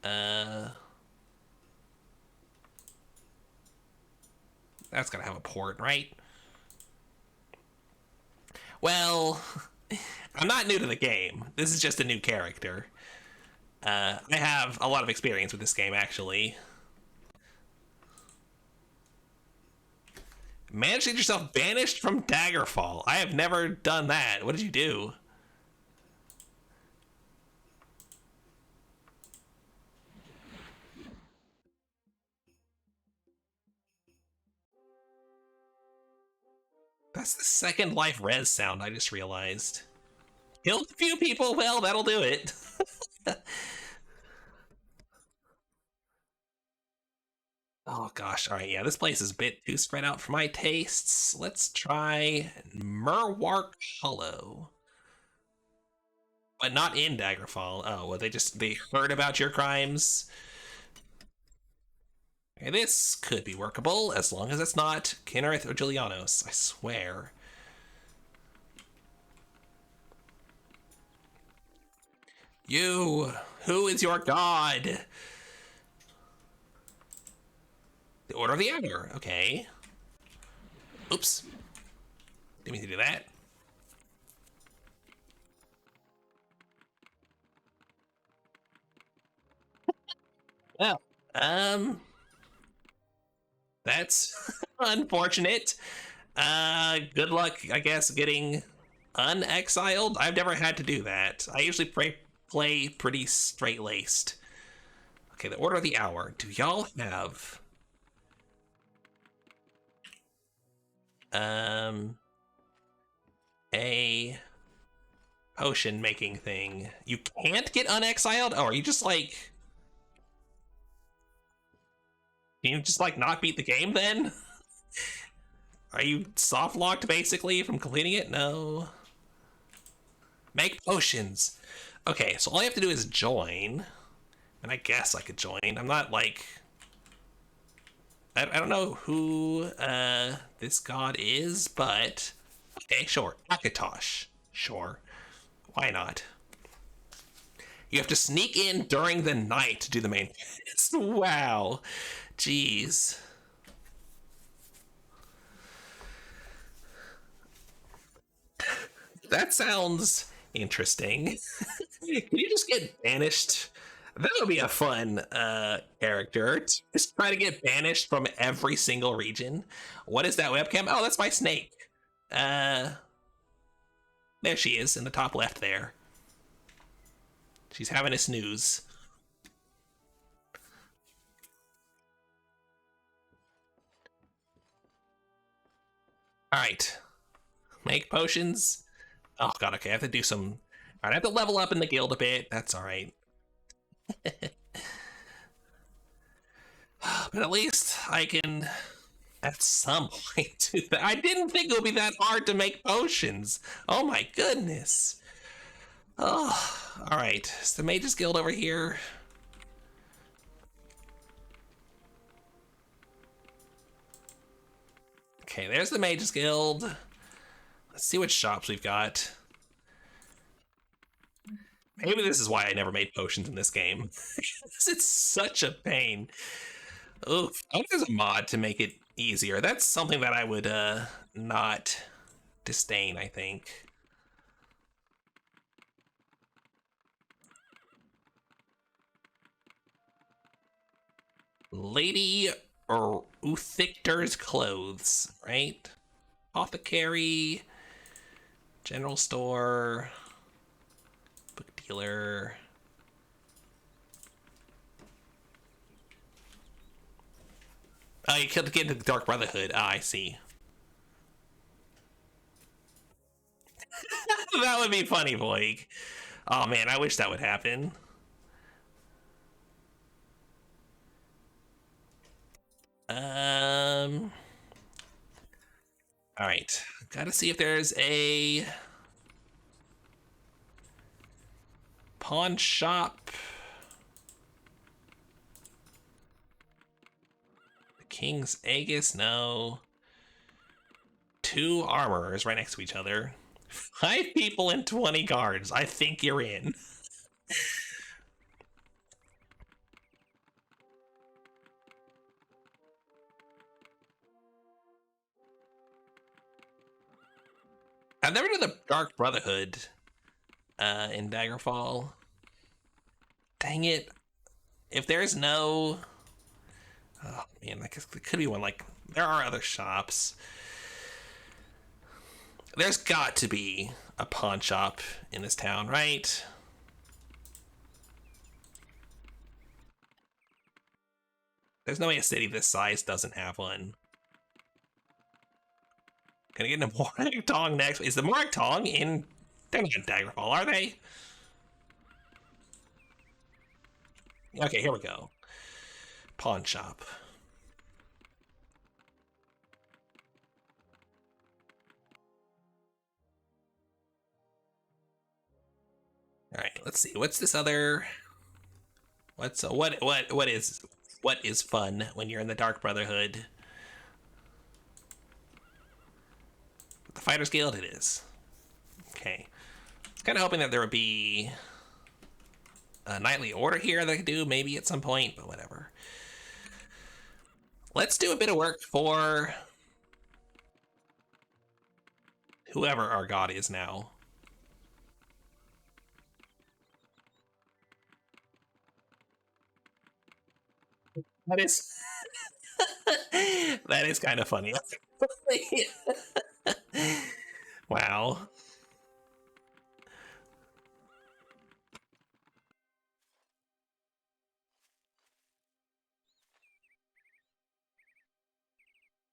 That's gotta have a port, right? Well, I'm not new to the game. This is just a new character. I have a lot of experience with this game, actually. Managed to get yourself banished from Daggerfall. I have never done that. What did you do? That's the second life res sound I just realized. Killed a few people, well, that'll do it. Oh gosh, alright, yeah, this place is a bit too spread out for my tastes. Let's try Murwark Hollow. But not in Daggerfall. Oh, well, they heard about your crimes. Okay, this could be workable as long as it's not Kinnereth or Julianos, I swear. You! Who is your god? The Order of the Hour. Okay. Oops. Didn't mean to do that. Well, that's unfortunate. Good luck, I guess, getting unexiled. I've never had to do that. I usually play pretty straight-laced. Okay, the Order of the Hour. Do y'all have um a potion making thing? You can't get unexiled? Oh, are you just like, can you just like not beat the game then? Are you soft locked basically from completing it? No. Make potions. Okay, so all you have to do is join. And I guess I could join. I'm not like, I don't know who this god is, but okay, sure. Akatosh. Sure. Why not? You have to sneak in during the night to do the main quest. Wow. Jeez. That sounds interesting. Can you just get banished? That would be a fun character. Just try to get banished from every single region. What is that webcam? Oh, that's my snake. Uh, there she is in the top left there. She's having a snooze. All right, make potions. Oh god, okay, I have to do some. All right, I have to level up in the guild a bit. That's all right. But at least I can, at some point, do that. I didn't think it would be that hard to make potions. Oh my goodness. Oh, all right. Is the Mages Guild over here? Okay, there's the Mages Guild. Let's see what shops we've got. Maybe this is why I never made potions in this game. It's such a pain. Oof. I think there's a mod to make it easier. That's something that I would not disdain, I think. Lady Uthictor's clothes, right? Apothecary, general store, book dealer. Oh, you killed to get into the Dark Brotherhood. Ah, I see. That would be funny, Blake. Oh man, I wish that would happen. Um. All right, gotta see if there's a pawn shop. The King's Aegis, no. 2 armorers right next to each other. 5 people and 20 guards. I think you're in. I've never done the Dark Brotherhood in Daggerfall. Dang it. If there's no... Oh man, there could be one. Like, there are other shops. There's got to be a pawn shop in this town, right? There's no way a city this size doesn't have one. Gonna get into Morag Tong next. Is the Morag Tong in... They're not in Daggerfall, are they? Okay, here we go. Pawn shop. All right, let's see. What's this other? What's what is? what is fun when you're in the Dark Brotherhood. The Fighters Guild, it is. Okay. I was kind of hoping that there would be a nightly order here that I could do maybe at some point, but whatever. Let's do a bit of work for whoever our god is now. That is that is kind of funny. Wow.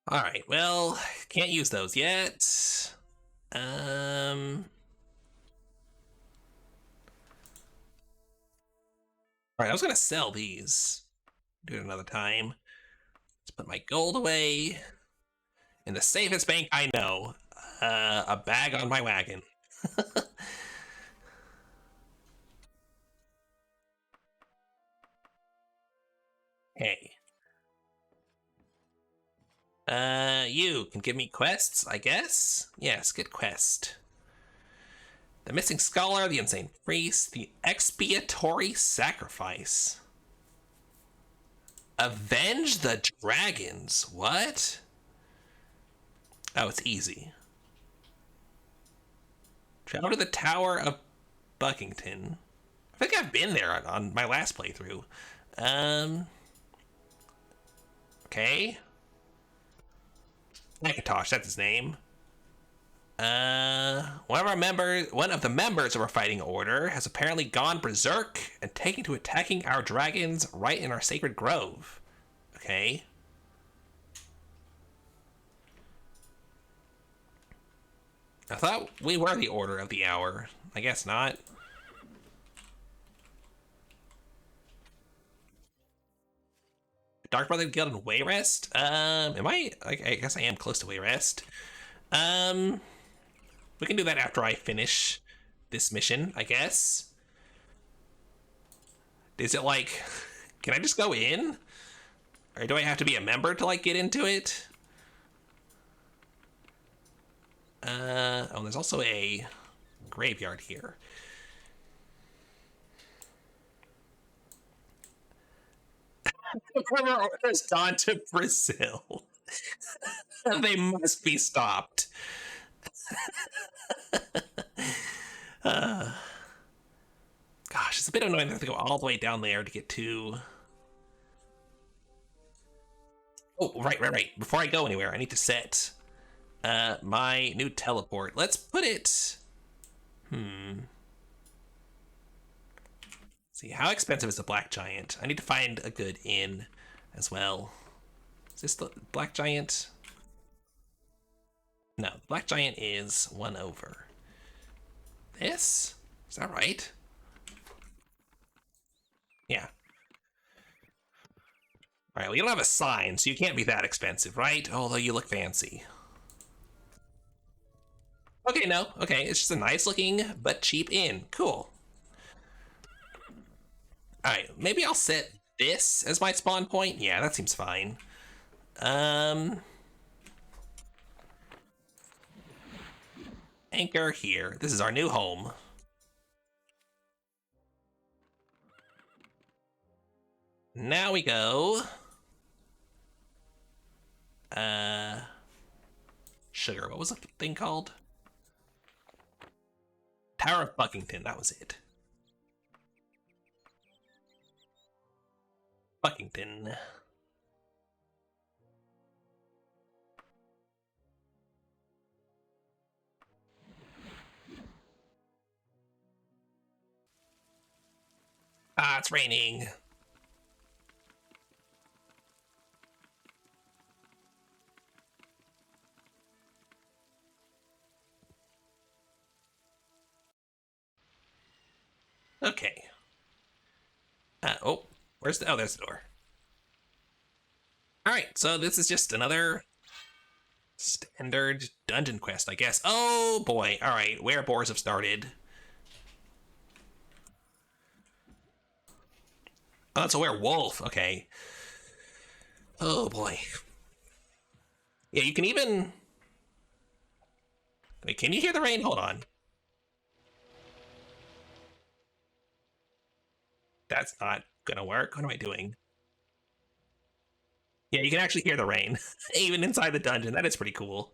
All right. Well, can't use those yet. All right. I was gonna sell these. Do it another time. Let's put my gold away in the safest bank I know. A bag on my wagon. Hey. You can give me quests, I guess? Yes, good quest. The Missing Scholar, the Insane Priest, the Expiatory Sacrifice. Avenge the Dragons. What? Oh, it's easy. Travel to the Tower of Buckington. I think I've been there on my last playthrough. Okay. Nakatosh, that's his name. One of the members of our fighting order has apparently gone berserk and taken to attacking our dragons right in our sacred grove. Okay. I thought we were the Order of the Hour. I guess not. Dark Brother Guild and Wayrest? Am I guess I am close to Wayrest. We can do that after I finish this mission, I guess. Is it like, can I just go in? Or do I have to be a member to like get into it? Oh, there's also a graveyard here. Whoever orders Dawn to Brazil. They must be stopped. Gosh, it's a bit annoying to have to go all the way down there to get to... Oh, right. Before I go anywhere, I need to set my new teleport. Let's put it... See, how expensive is the Black Giant? I need to find a good inn as well. Is this the Black Giant? No, the Black Giant is one over. This? Is that right? Yeah. Alright, well, you don't have a sign, so you can't be that expensive, right? Although you look fancy. Okay, no. Okay, it's just a nice looking but cheap inn. Cool. Alright, maybe I'll set this as my spawn point. Yeah, that seems fine. Anchor here. This is our new home. Now we go. Sugar. What was the thing called? Tower of Buckington. That was it. Buckington. Ah, it's raining. Okay. Oh, where's the... Oh, there's the door. Alright, so this is just another standard dungeon quest, I guess. Oh, boy. Alright, Werebores have started. Oh, that's a werewolf. Okay. Oh boy. Yeah, you can even... Wait, can you hear the rain? Hold on. That's not gonna work. What am I doing? Yeah, you can actually hear the rain, even inside the dungeon. That is pretty cool.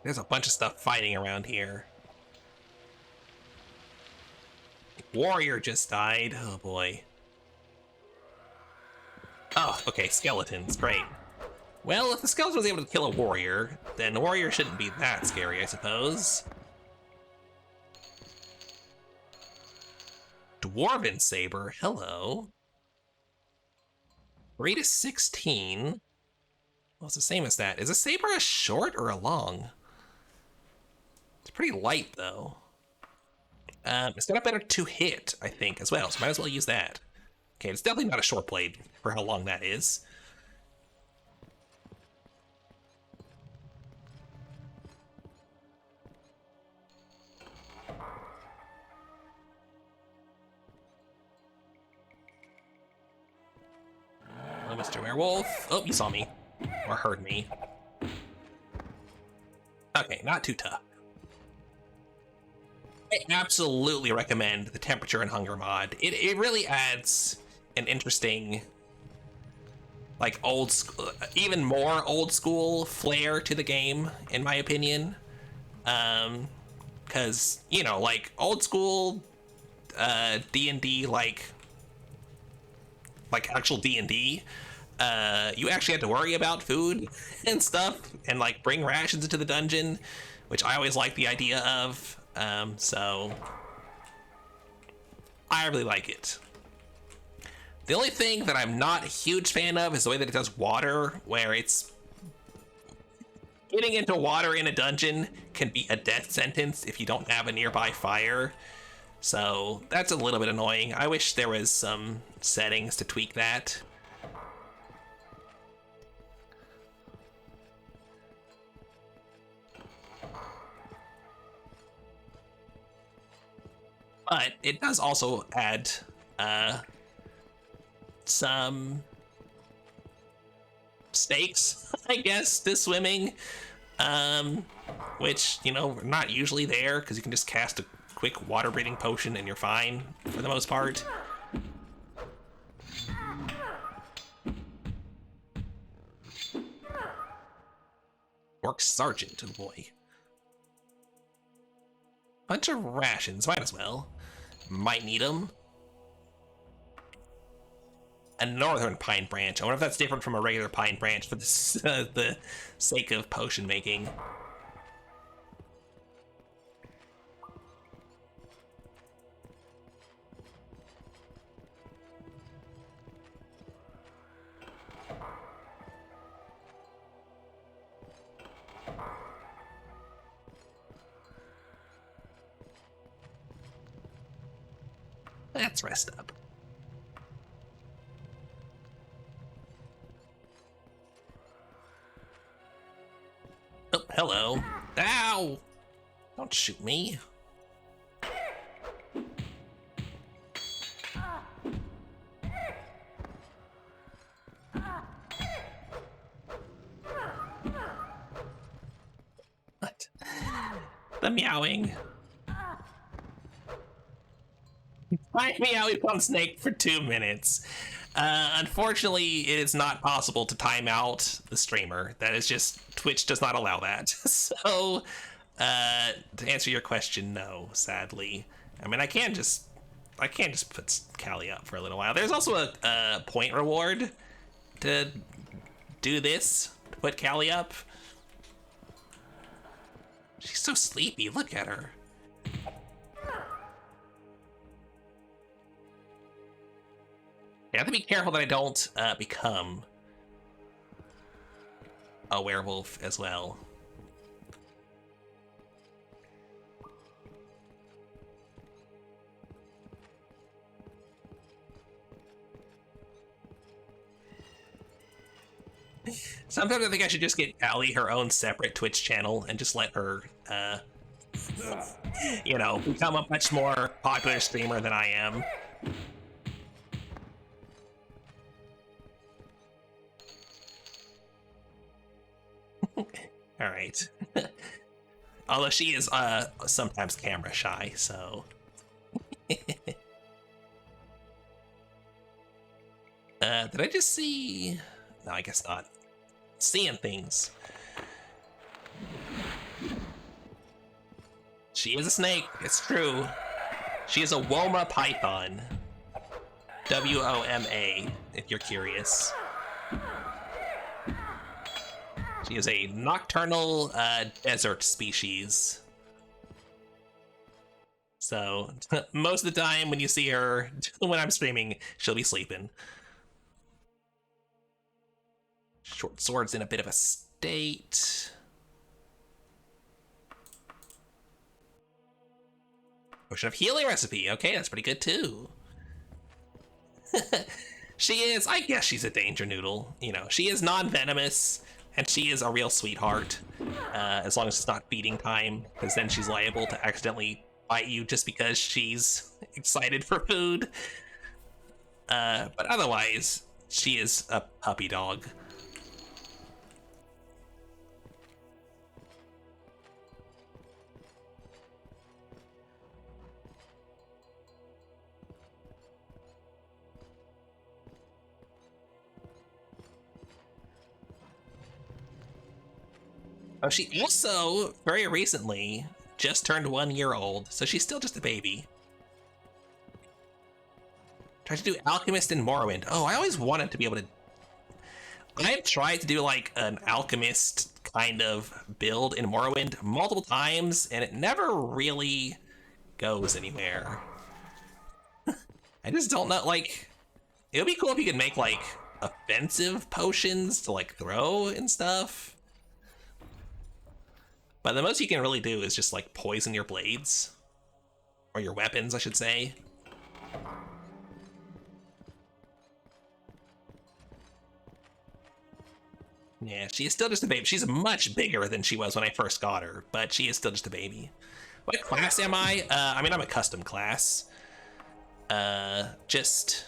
There's a bunch of stuff fighting around here. Warrior just died. Oh boy. Oh, okay, skeletons. Great. Well, if the skeleton was able to kill a warrior, then the warrior shouldn't be that scary, I suppose. Dwarven saber. Hello. 3 to 16. Well, it's the same as that. Is a saber a short or a long? It's pretty light, though. It's got a better to hit, I think, as well, so might as well use that. Okay, it's definitely not a short blade for how long that is. Oh, Mr. Werewolf. Oh, you saw me. Or heard me. Okay, not too tough. I absolutely recommend the temperature and hunger mod. It really adds an interesting, like, old school, even more old school flair to the game, in my opinion. Because, you know, like, old school D&D, like actual D&D, you actually had to worry about food and stuff, and, like, bring rations into the dungeon, which I always like the idea of. So I really like it. The only thing that I'm not a huge fan of is the way that it does water, where it's getting into water in a dungeon can be a death sentence if you don't have a nearby fire. So that's a little bit annoying. I wish there was some settings to tweak that. But it does also add some stakes, I guess, to swimming, which, you know, are not usually there, because you can just cast a quick water breathing potion and you're fine for the most part. Orc Sergeant to the boy. Bunch of rations, might as well. Might need them. A northern pine branch. I wonder if that's different from a regular pine branch for the sake of potion making. Let's rest up. Oh, hello. Ow! Don't shoot me. What? The meowing. My meowing on Snake for 2 minutes. Unfortunately, it is not possible to time out the streamer. That is just, Twitch does not allow that. So, to answer your question, no, sadly. I mean, I can just put Callie up for a little while. There's also a point reward to do this, to put Callie up. She's so sleepy, look at her. I have to be careful that I don't become a werewolf as well. Sometimes I think I should just get Allie her own separate Twitch channel and just let her you know, become a much more popular streamer than I am. All right. Although she is sometimes camera shy, so. Did I just see? No, I guess not. Seeing things. She is a snake, it's true. She is a Woma python. W-O-M-A, if you're curious. She is a nocturnal desert species. So, most of the time when you see her, when I'm streaming, she'll be sleeping. Short sword's in a bit of a state. Potion of healing recipe. Okay, that's pretty good too. She is, I guess she's a danger noodle. You know, she is non-venomous, and she is a real sweetheart. As long as it's not feeding time, because then she's liable to accidentally bite you just because she's excited for food. But otherwise, she is a puppy dog. Oh, she also, very recently, just turned 1 year old, so she's still just a baby. Tried to do Alchemist in Morrowind. Oh, I always wanted to be able to... I've tried to do, like, an Alchemist kind of build in Morrowind multiple times, and it never really goes anywhere. I just don't know, like... It would be cool if you could make, like, offensive potions to, like, throw and stuff. But the most you can really do is just, like, poison your blades. Or your weapons, I should say. Yeah, she is still just a baby. She's much bigger than she was when I first got her, but she is still just a baby. What class am I? I mean, I'm a custom class. Just...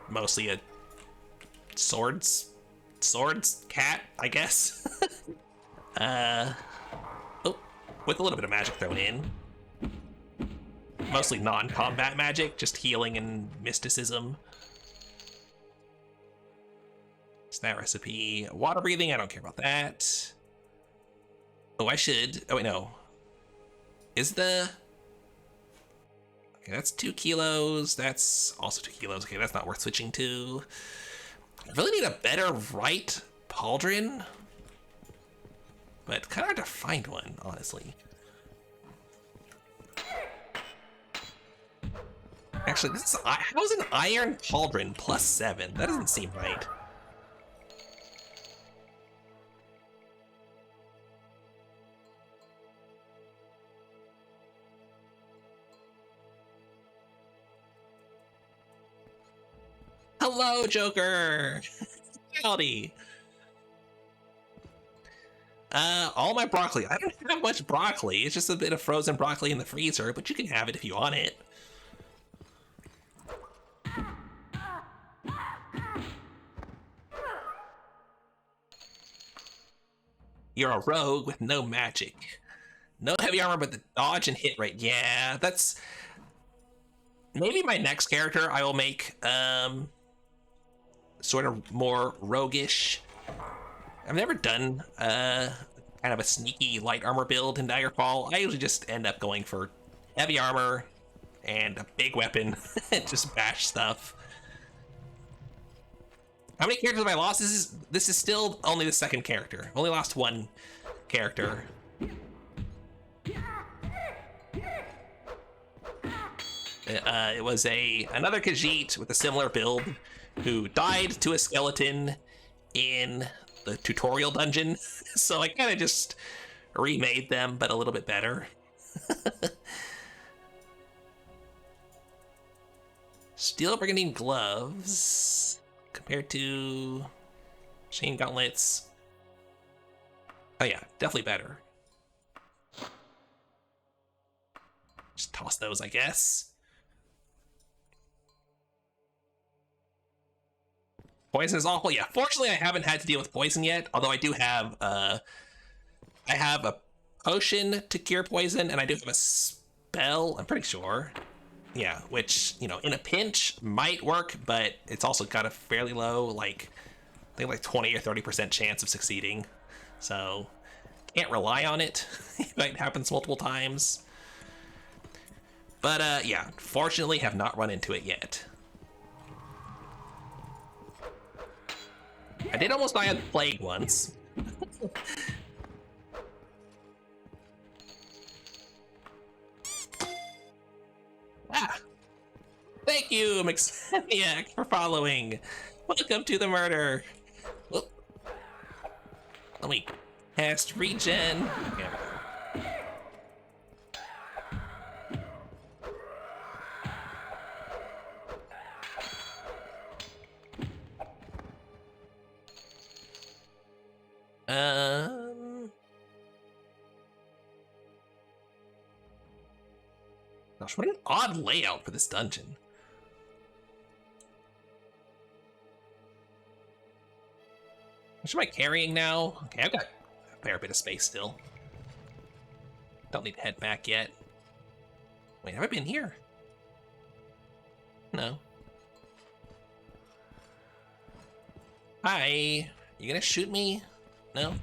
mostly a... Swords cat, I guess. Oh, with a little bit of magic thrown in. Mostly non-combat magic, just healing and mysticism. It's that recipe. Water breathing, I don't care about that. Oh, I should. Oh, wait, no. Is the... Okay, that's 2 kilos. That's also 2 kilos. Okay, that's not worth switching to. I really need a better right pauldron. But kind of hard to find one, honestly. Actually, this is... How's an iron pauldron +7? That doesn't seem right. Hello, Joker! Howdy! All my broccoli. I don't have much broccoli. It's just a bit of frozen broccoli in the freezer, but you can have it if you want it. You're a rogue with no magic. No heavy armor, but the dodge and hit rate. Yeah, that's... Maybe my next character I will make, sort of more roguish. I've never done kind of a sneaky light armor build in Daggerfall. I usually just end up going for heavy armor and a big weapon and just bash stuff. How many characters have I lost? This is still only the 2nd character. Only lost 1 character. It was another Khajiit with a similar build who died to a skeleton in the tutorial dungeon, so I kind of just remade them, but a little bit better. Steel Brigandine gloves compared to chain gauntlets. Oh yeah, definitely better. Just toss those, I guess. Poison is awful. Yeah, fortunately I haven't had to deal with poison yet, although I do have I have a potion to cure poison, and I do have a spell, I'm pretty sure. Yeah, which, you know, in a pinch might work, but it's also got a fairly low, like, I think like 20 or 30% chance of succeeding. So, can't rely on it. It might happen multiple times. But, yeah, fortunately have not run into it yet. I did almost die on the plague once. Thank you, Maxaniac, for following. Welcome to the murder. Whoop. Let me cast regen. Yeah. Gosh, what an odd layout for this dungeon. How much am I carrying now? Okay, I've got a fair bit of space still. Don't need to head back yet. Wait, have I been here? No. Hi. You gonna shoot me? No?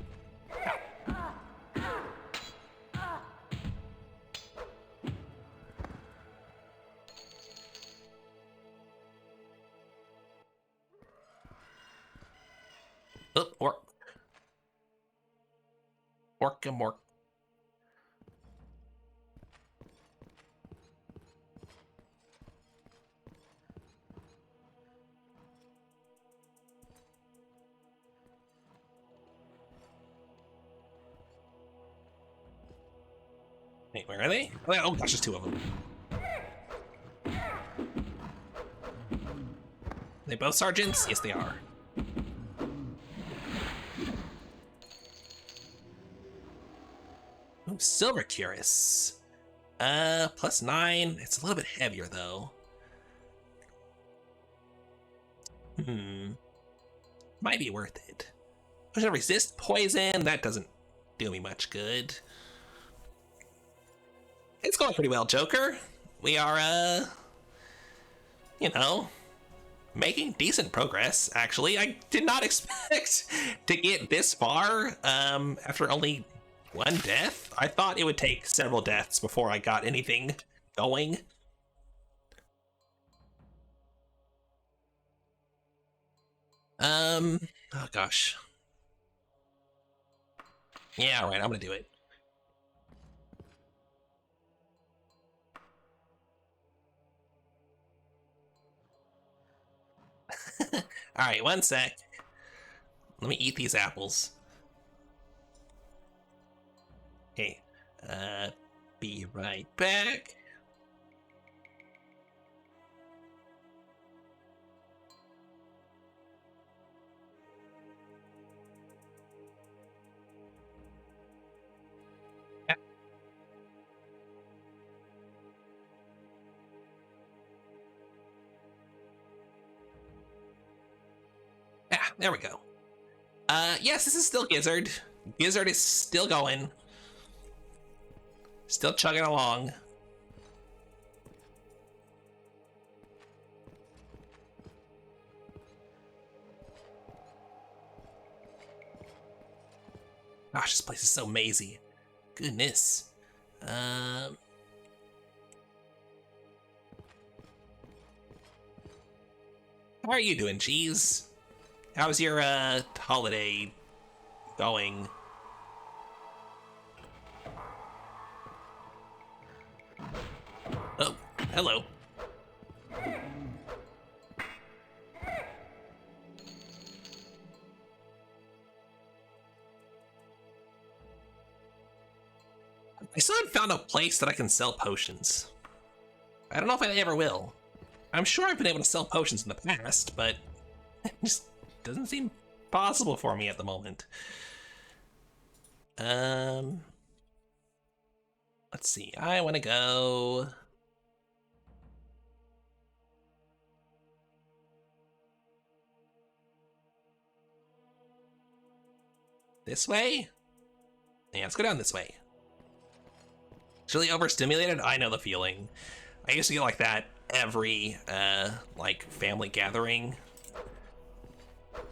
Oh, orc. Orc. Wait, where are they? Oh gosh, there's two of them. They both sergeants? Yes, they are. Ooh, Silver Cuirass. +9. It's a little bit heavier, though. Might be worth it. I should resist poison. That doesn't do me much good. It's going pretty well, Joker. We are, you know, making decent progress, actually. I did not expect to get this far, after only one death. I thought it would take several deaths before I got anything going. Oh gosh. Yeah, alright, I'm gonna do it. Alright, one sec. Let me eat these apples. Okay, be right back. There we go. Yes, this is still Gizzard. Gizzard is still going. Still chugging along. Gosh, this place is so mazy. Goodness. How are you doing, Cheese? How's your holiday going? Oh, hello. I still haven't found a place that I can sell potions. I don't know if I ever will. I'm sure I've been able to sell potions in the past, but it just doesn't seem possible for me at the moment. Let's see. I want to go this way. Yeah, let's go down this way. It's really overstimulated. I know the feeling. I used to get like that every like family gathering.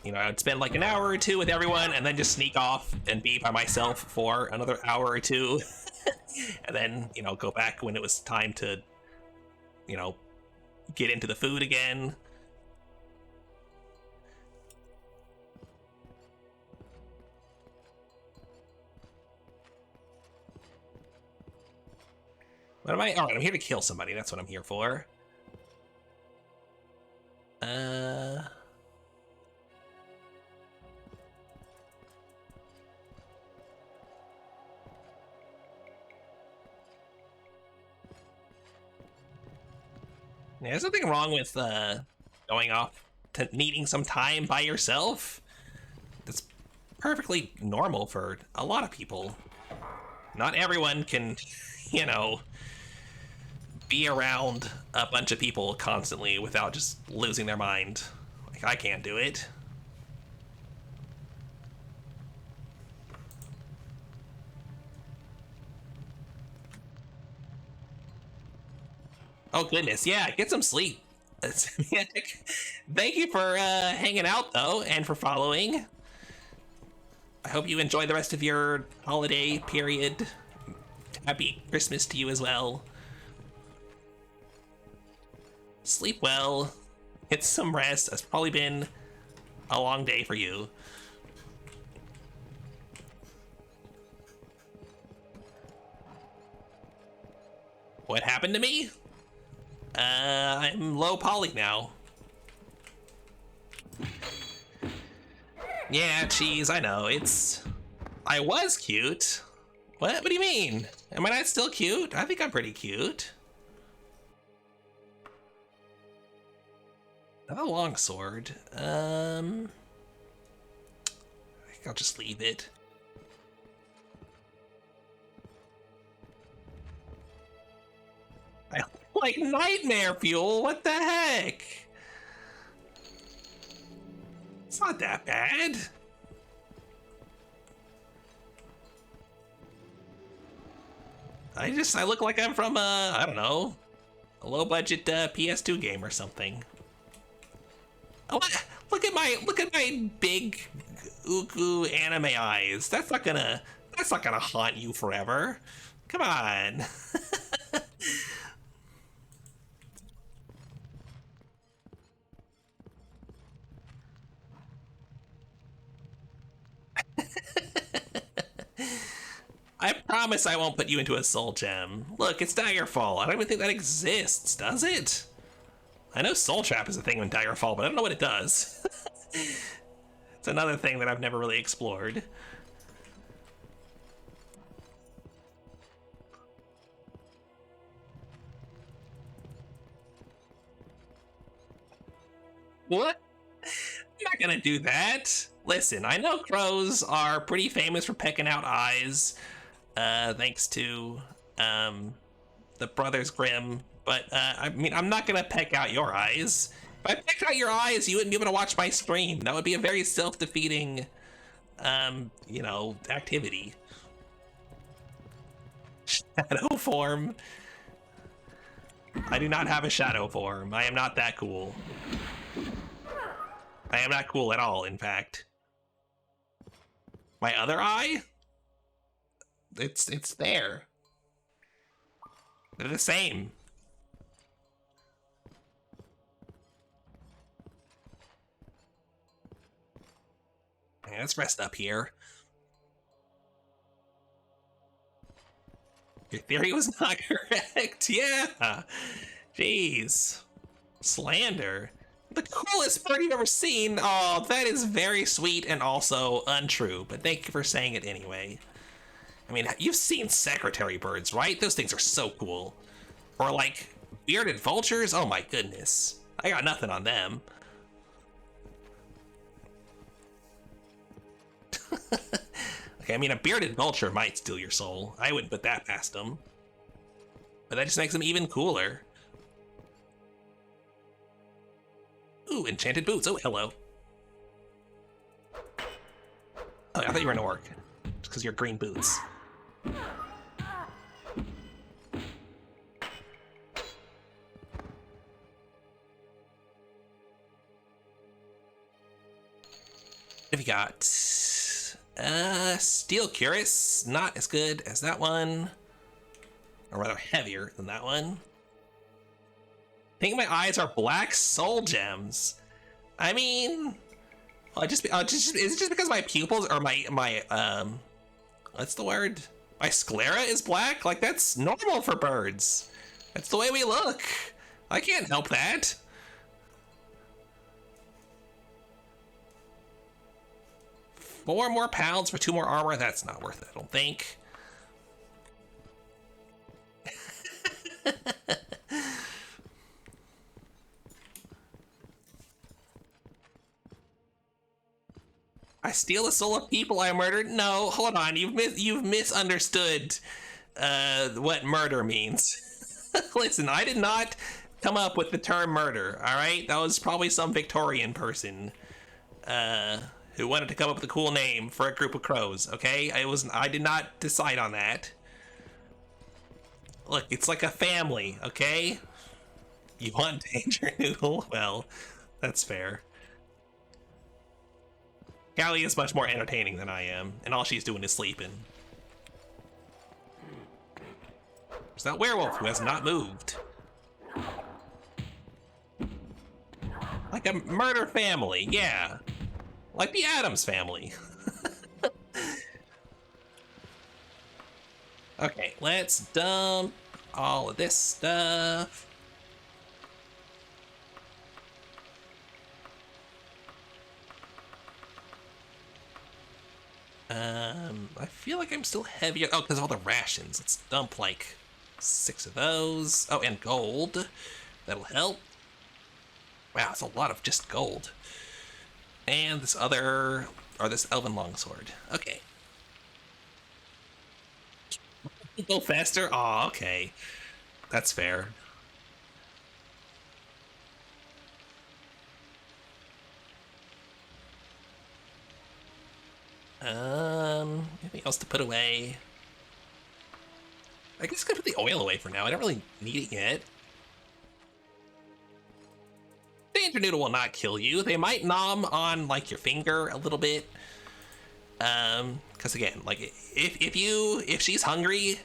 You know, I'd spend like an hour or two with everyone and then just sneak off and be by myself for another hour or two. And then, you know, go back when it was time to, you know, get into the food again. What am I? All right, I'm here to kill somebody. That's what I'm here for. Yeah, there's nothing wrong with going off to needing some time by yourself. That's perfectly normal for a lot of people. Not everyone can, you know, be around a bunch of people constantly without just losing their mind. Like, I can't do it. Oh goodness, yeah, get some sleep. Thank you for hanging out though, and for following. I hope you enjoy the rest of your holiday period. Happy Christmas to you as well. Sleep well. Get some rest. It's probably been a long day for you. What happened to me? I'm low poly now. Yeah, cheese, I know. I was cute. What do you mean? Am I not still cute? I think I'm pretty cute. Not a longsword. I think I'll just leave it. I like nightmare fuel. What the heck? It's not that bad. I look like I'm from I don't know, a low budget PS2 game or something. Oh, look at my big uku anime eyes. That's not gonna haunt you forever. Come on. I promise I won't put you into a soul gem. Look, it's Daggerfall. I don't even think that exists, does it? I know Soul Trap is a thing in Daggerfall, but I don't know what it does. It's another thing that I've never really explored. What? I'm not gonna do that. Listen, I know crows are pretty famous for pecking out eyes, thanks to the Brothers Grimm. But I mean, I'm not gonna peck out your eyes. If I pecked out your eyes, you wouldn't be able to watch my stream. That would be a very self-defeating, you know, activity. Shadow form. I do not have a shadow form. I am not that cool. I am not cool at all, in fact. My other eye? It's there. They're the same. Okay, let's rest up here. Your theory was not correct. Yeah. Jeez. Slander. The coolest bird you've ever seen. Oh, that is very sweet and also untrue, but thank you for saying it anyway. I mean, you've seen secretary birds, right? Those things are so cool. Or like bearded vultures. Oh my goodness. I got nothing on them. Okay, I mean, a bearded vulture might steal your soul. I wouldn't put that past them. but that just makes them even cooler. Ooh, enchanted boots. Oh, hello. Oh, I thought you were an orc. Just because you're green boots. What have you got? Steel Cuirass. Not as good as that one. Or rather heavier than that one. I think my eyes are black soul gems. I mean, is it just because my pupils or my what's the word? My sclera is black? Like, that's normal for birds. That's the way we look. I can't help that. Four more pounds for 2 more armor? That's not worth it, I don't think. I steal the soul of people I murdered? No, hold on. You've misunderstood what murder means. Listen, I did not come up with the term murder, all right? That was probably some Victorian person who wanted to come up with a cool name for a group of crows, okay? I did not decide on that. Look, it's like a family, okay? You want Danger Noodle? Well, that's fair. Callie is much more entertaining than I am, and all she's doing is sleeping. There's that werewolf who has not moved. Like a murder family, yeah. Like the Addams family. Okay, let's dump all of this stuff. I feel like I'm still heavier. Oh, because of all the rations. Let's dump like 6 of those. Oh, and gold. That'll help. Wow, it's a lot of just gold. And this this elven longsword. Okay. Go faster? Oh, okay. That's fair. Anything else to put away? I guess I could put the oil away for now. I don't really need it yet. Danger Noodle will not kill you. They might nom on like your finger a little bit. Because again, like if she's hungry,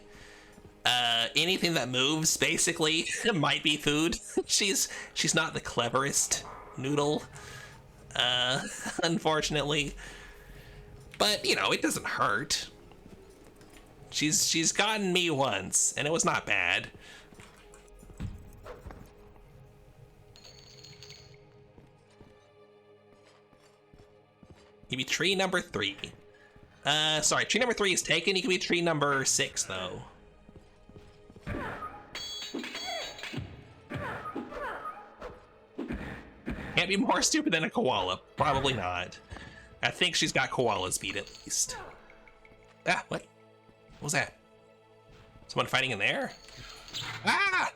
anything that moves basically might be food. She's not the cleverest noodle, unfortunately. But you know, it doesn't hurt. She's gotten me once, and it was not bad. You can be tree number 3. Sorry, tree number 3 is taken. You can be tree number 6, though. Can't be more stupid than a koala. Probably not. I think she's got koala speed at least. Ah, what? What was that? Someone fighting in there? Ah!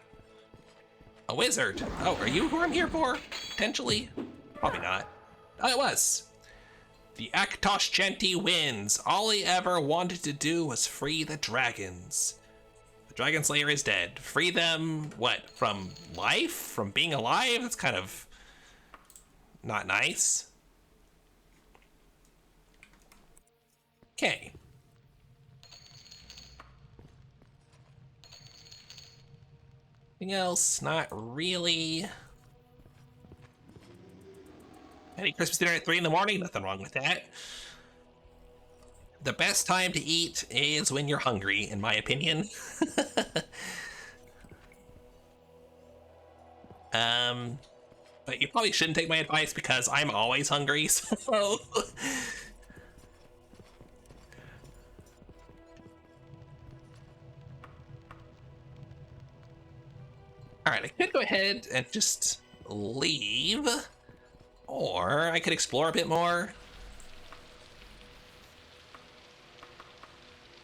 A wizard. Oh, are you who I'm here for? Potentially? Probably not. Oh, it was. The Akatosh Genti wins. All he ever wanted to do was free the dragons. The Dragon Slayer is dead. Free them, what, from life? From being alive? That's kind of not nice. Okay. Anything else? Not really. Any Christmas dinner at 3 in the morning? Nothing wrong with that. The best time to eat is when you're hungry, in my opinion. But you probably shouldn't take my advice because I'm always hungry, so... Alright, I could go ahead and just leave. Or I could explore a bit more.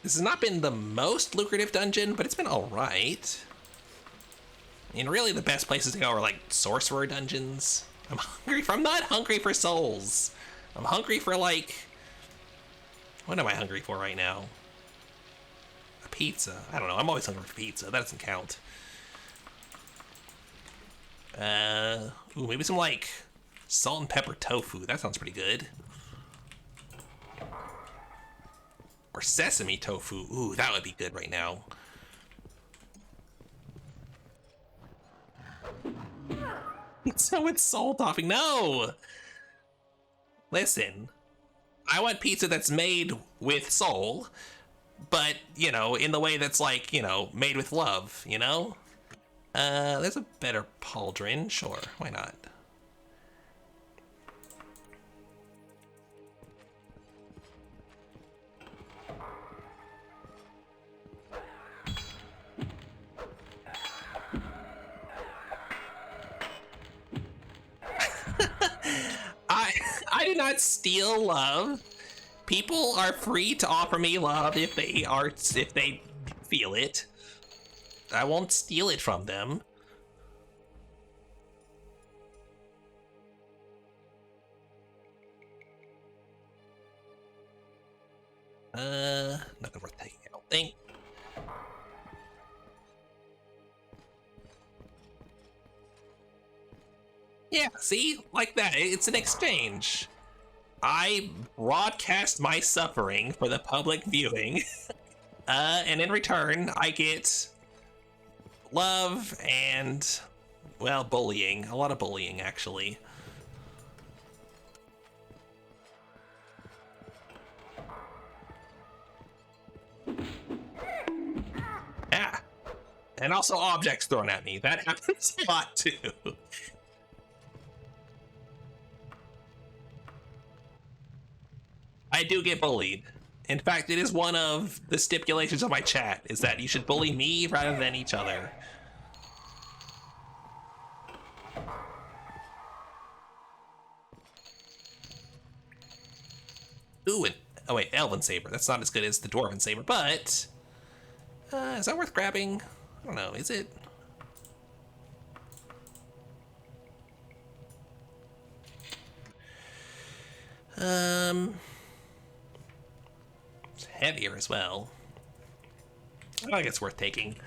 This has not been the most lucrative dungeon, but it's been alright. And really the best places to go are like sorcerer dungeons. I'm not hungry for souls. I'm hungry for like, what am I hungry for right now? A pizza. I don't know. I'm always hungry for pizza. That doesn't count. Ooh, maybe some like salt and pepper tofu. That sounds pretty good. Or sesame tofu. Ooh, that would be good right now. So it's soul topping. No! Listen, I want pizza that's made with soul, but, you know, in the way that's like, you know, made with love, you know? There's a better pauldron. Sure, why not? I do not steal love. People are free to offer me love if they feel it. I won't steal it from them. Nothing worth taking, I don't think. Yeah, see? Like that. It's an exchange. I broadcast my suffering for the public viewing, and in return, I get love and, well, bullying. A lot of bullying, actually. Yeah. And also objects thrown at me. That happens a lot, too. I do get bullied. In fact, it is one of the stipulations of my chat, is that you should bully me rather than each other. Ooh, and, oh wait, Elven Saber. That's not as good as the Dwarven Saber, but... is that worth grabbing? I don't know, is it? It's heavier as well. I think it's worth taking.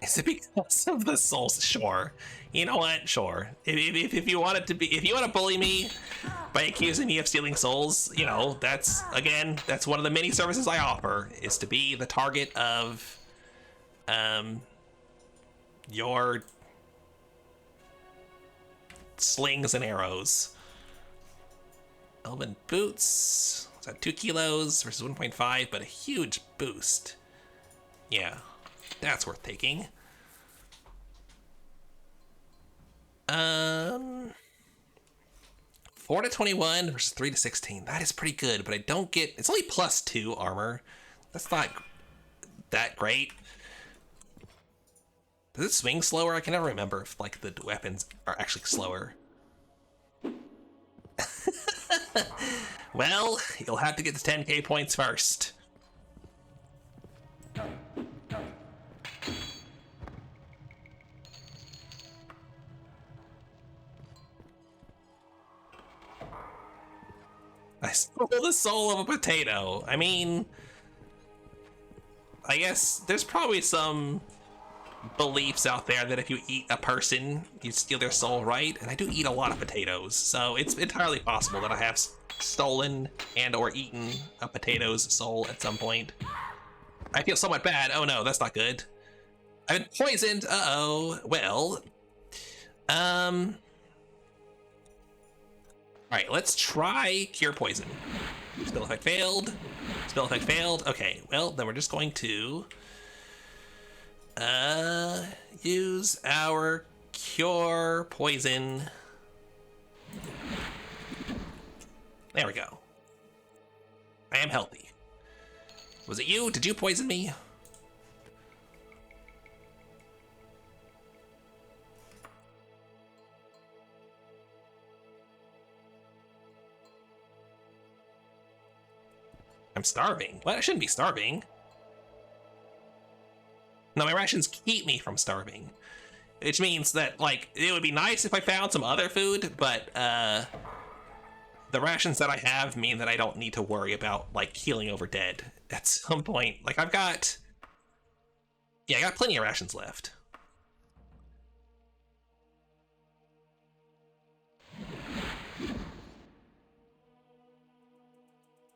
Is it because of the souls? Sure. You know what? Sure. If you want it to be, if you want to bully me by accusing me of stealing souls, you know, that's, again, that's one of the many services I offer, is to be the target of, your slings and arrows. Elven boots. Is that 2 kilos versus 1.5, but a huge boost. Yeah, that's worth taking. 4 to 21 versus 3 to 16. That is pretty good, but I don't get. It's only +2 armor. That's not that great. Does it swing slower? I can never remember if like the weapons are actually slower. Well, you'll have to get the 10k points first. I stole the soul of a potato. I mean, I guess there's probably some beliefs out there that if you eat a person, you steal their soul, right? And I do eat a lot of potatoes, so it's entirely possible that I have stolen and or eaten a potato's soul at some point. I feel somewhat bad. Oh no, that's not good. I've been poisoned. Uh-oh. Well, alright, let's try Cure Poison. Spell effect failed. Spell effect failed. Okay, well, then we're just going to use our Cure Poison. There we go. I am healthy. Was it you? Did you poison me? I'm starving. What? I shouldn't be starving. Now, my rations keep me from starving, which means that, like, it would be nice if I found some other food, but, the rations that I have mean that I don't need to worry about, like, keeling over dead at some point. Like, I got plenty of rations left.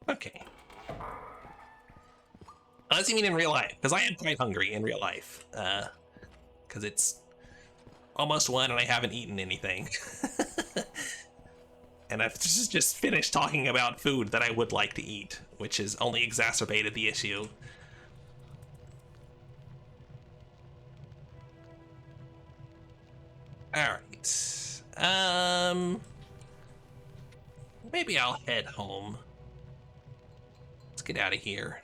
Okay. Unless you mean in real life, because I am quite hungry in real life. Because it's almost 1 and I haven't eaten anything. And I've just finished talking about food that I would like to eat, which has only exacerbated the issue. Alright. Maybe I'll head home. Let's get out of here.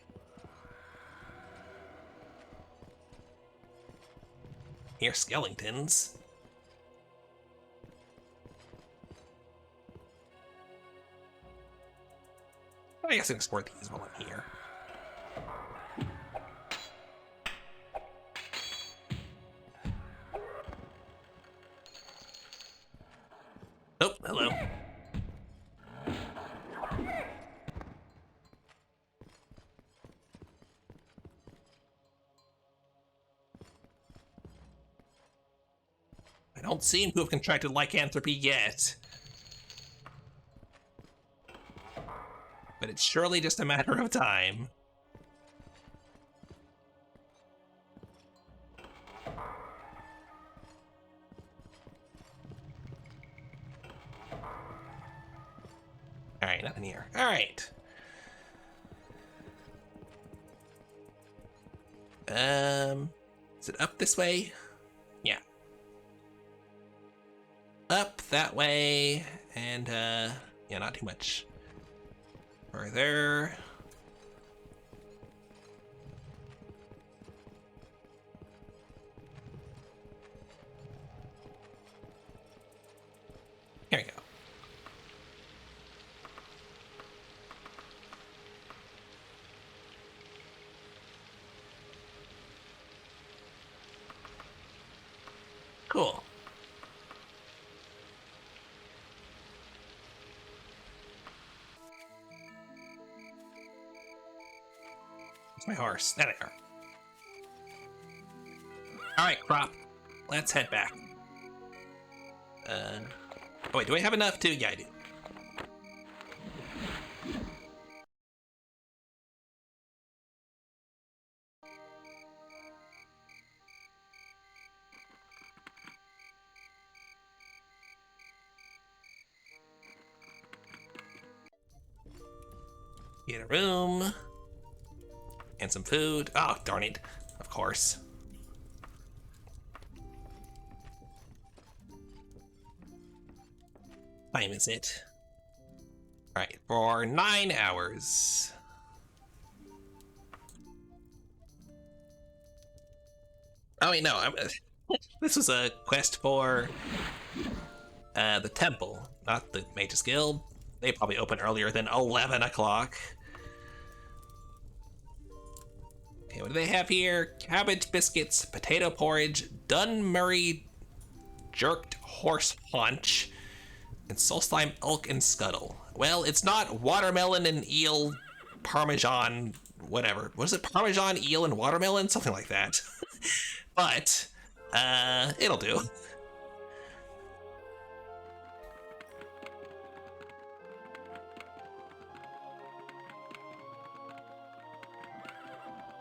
Here, skeletons. I guess I'll explore these while I'm here. Oh, hello. I don't seem to have contracted lycanthropy yet. But it's surely just a matter of time. Alright, nothing here. Alright. Is it up this way? Yeah. Up that way, and yeah, not too much further. Here we go. Cool. It's my horse. There they are. Alright, Crop. Let's head back. Oh wait, do I have enough to? Yeah, I do. Get a room. And some food. Oh, darn it. Of course. Time is it? Alright, for 9 hours. Oh wait, no. This was a quest for the temple, not the Mage's Guild. They probably open earlier than 11 o'clock. Okay, what do they have here? Cabbage biscuits, potato porridge, Dunmurray jerked horse haunch, and soul slime elk and scuttle. Well, it's not watermelon and eel parmesan, whatever. What is it? Parmesan, eel, and watermelon? Something like that. But, it'll do.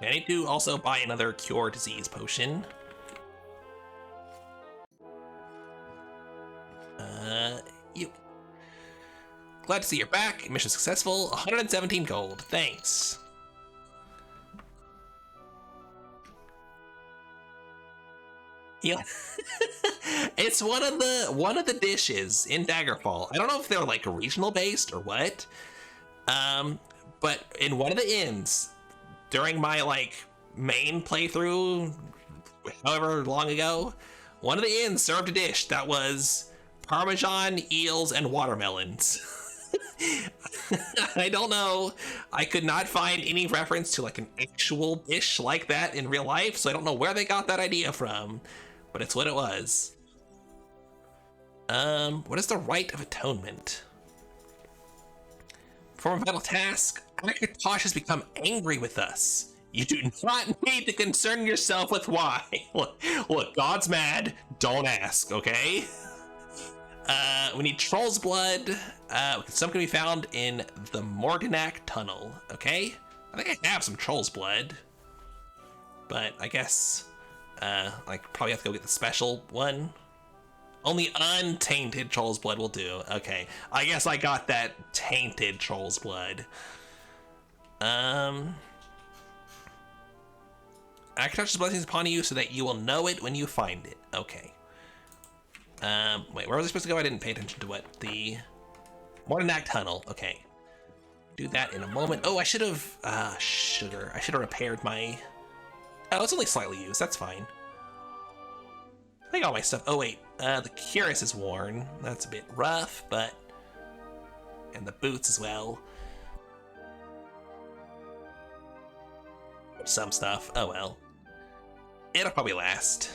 I need to also buy another cure disease potion. You. Glad to see you're back. Mission successful. 117 gold. Thanks. Yeah. It's one of the dishes in Daggerfall. I don't know if they're like regional based or what. But in one of the inns, during my like main playthrough, however long ago, one of the inns served a dish that was Parmesan, eels, and watermelons. I don't know. I could not find any reference to like an actual dish like that in real life, so I don't know where they got that idea from, but it's what it was. What is the Rite of Atonement? For a vital task, Akatosh has become angry with us. You do not need to concern yourself with why. Look, God's mad. Don't ask, okay? We need Troll's Blood. Some can be found in the Morganak Tunnel, okay? I think I have some Troll's Blood. But I guess, probably have to go get the special one. Only untainted Troll's Blood will do. Okay, I guess I got that tainted Troll's Blood. Akatosh's blessings upon you so that you will know it when you find it. Okay. Wait, where was I supposed to go? I didn't pay attention to what. The Morganak Tunnel. Okay. Do that in a moment. Oh, I should have, sugar. I should have repaired my... Oh, it's only slightly used. That's fine. I think all my stuff... Oh, wait. The cuirass is worn. That's a bit rough, but... And the boots as well. Some stuff. Oh, well. It'll probably last.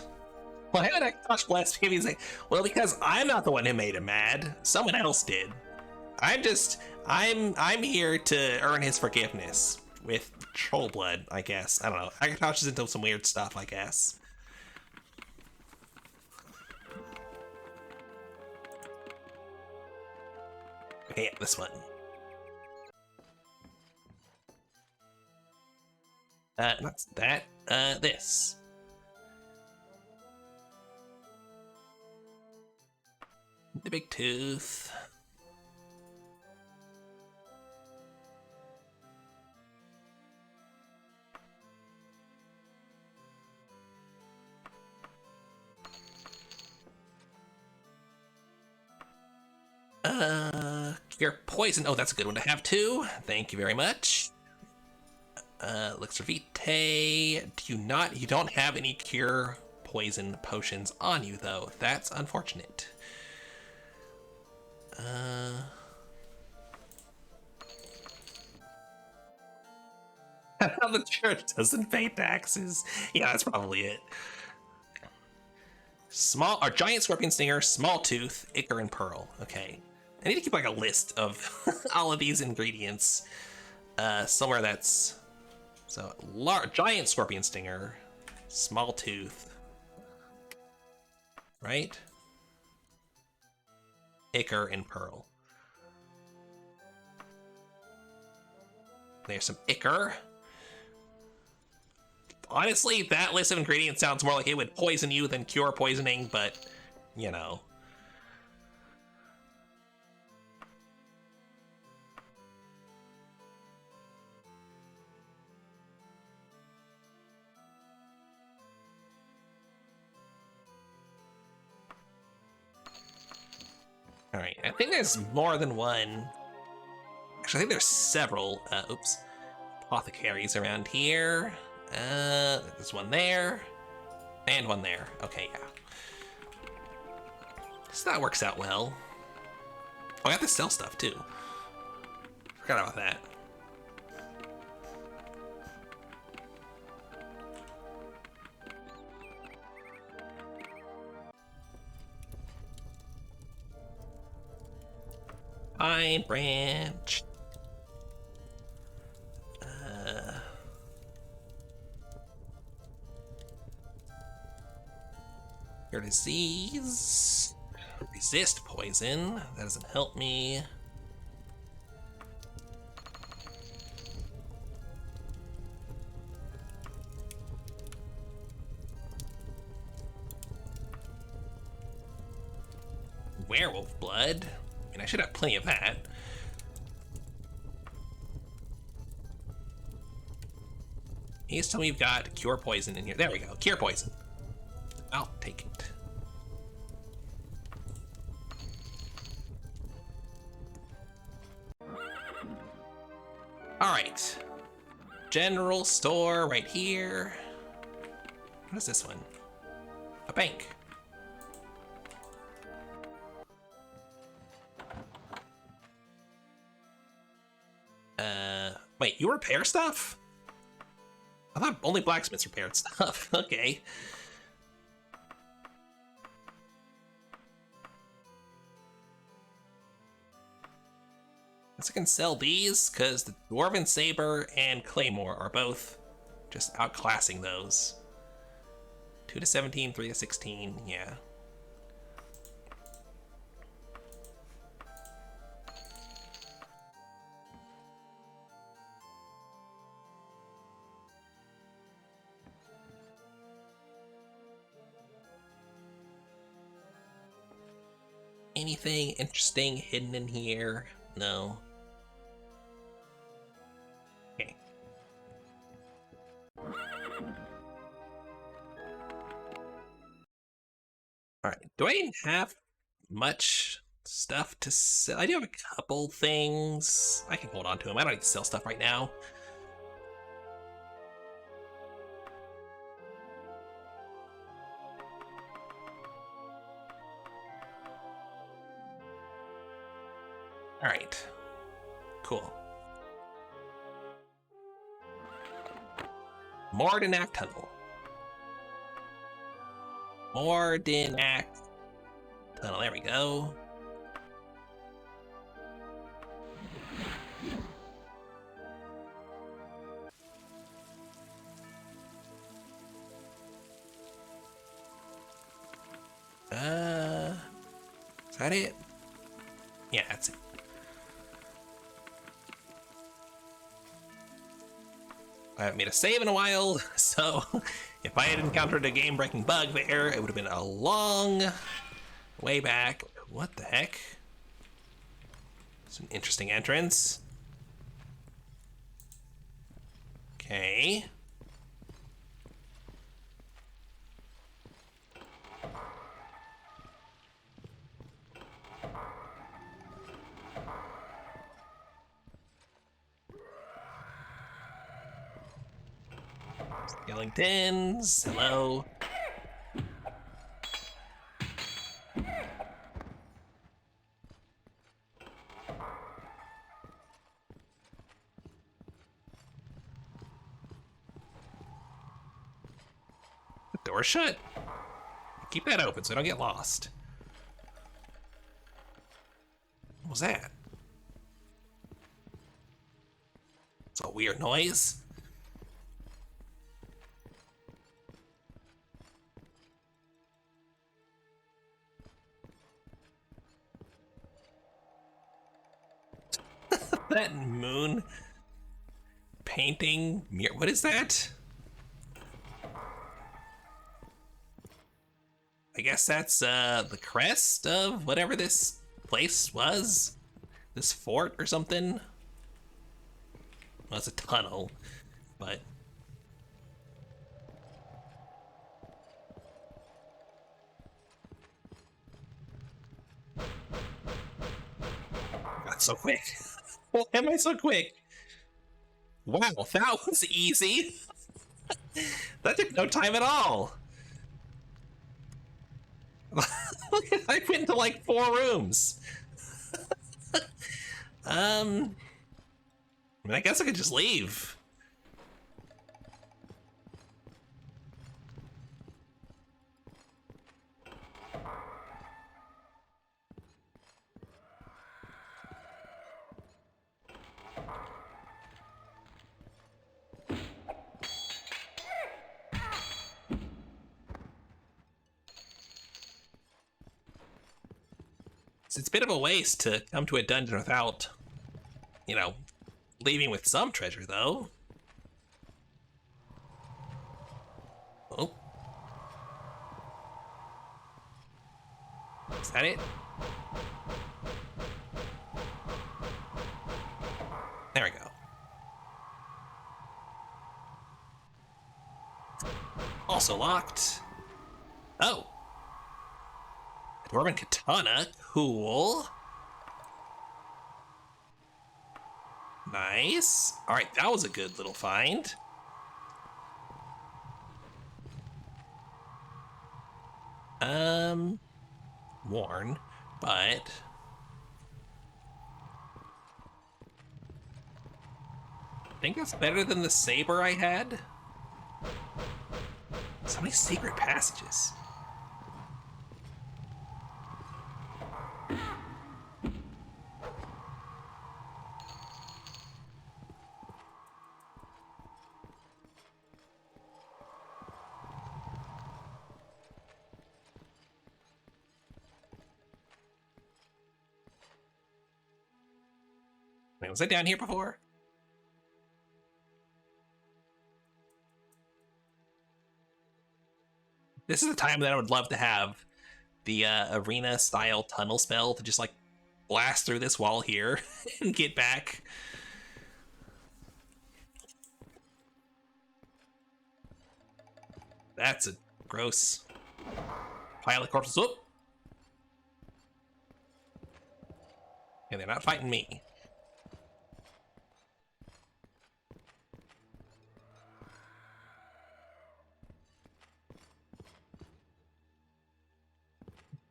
Why would Akatosh blaspheme? He's like, well, because I'm not the one who made him mad. Someone else did. I'm here to earn his forgiveness with troll blood, I guess. I don't know. Akatosh is into some weird stuff, I guess. Okay, yeah, this one. Not that. This. The big tooth. Cure poison. Oh, that's a good one to have too. Thank you very much. Elixir Vitae. You don't have any cure poison potions on you though. That's unfortunate. How the church doesn't pay taxes. Yeah, that's probably it. Giant scorpion stinger, small tooth, ichor, and pearl. Okay. I need to keep like a list of all of these ingredients. Somewhere that's giant scorpion stinger, small tooth, right? Ichor and pearl. There's some ichor. Honestly, that list of ingredients sounds more like it would poison you than cure poisoning, but, you know. Alright, I think there's more than one. Actually, I think there's several, apothecaries around here. There's one there, and one there. Okay, yeah. So that works out well. Oh, I got to sell stuff, too. Forgot about that. Pine branch. Your disease. Resist poison. That doesn't help me. Werewolf blood. I mean, I should have plenty of that. Please tell me you've got cure poison in here. There we go. Cure poison. I'll take it. All right. General store right here. What is this one? A bank. Wait, you repair stuff? I thought only blacksmiths repaired stuff. Okay. Guess I can sell these, because the Dwarven Saber and Claymore are both just outclassing those. 2 to 17, 3 to 16, yeah. Anything interesting hidden in here? No. Okay. Alright, do I have much stuff to sell? I do have a couple things. I can hold on to them. I don't need to sell stuff right now. Alright. Cool. Mordenak Tunnel. Mordenak Tunnel, there we go. Is that it? Yeah, that's it. I haven't made a save in a while, so if I had encountered a game-breaking bug there, it would have been a long way back. What the heck? It's an interesting entrance. Okay. Skellingtons, hello. The door's shut. Keep that open so I don't get lost. What was that? It's a weird noise. That moon painting mirror. What is that? I guess that's the crest of whatever this place was. This fort or something. Well, it's a tunnel, but not so quick. Why am I so quick? Wow, that was easy. That took no time at all. I went into like 4 rooms. I mean, I guess I could just leave. It's a bit of a waste to come to a dungeon without, you know, leaving with some treasure, though. Oh. Is that it? There we go. Also locked. Oh. Dwarven katana, cool. Nice. All right, that was a good little find. Worn, but I think that's better than the saber I had. So many secret passages. Wait, was I down here before? This is the time that I would love to have the arena style tunnel spell to just like blast through this wall here and get back. That's a gross pile of corpses. Whoop! And they're not fighting me.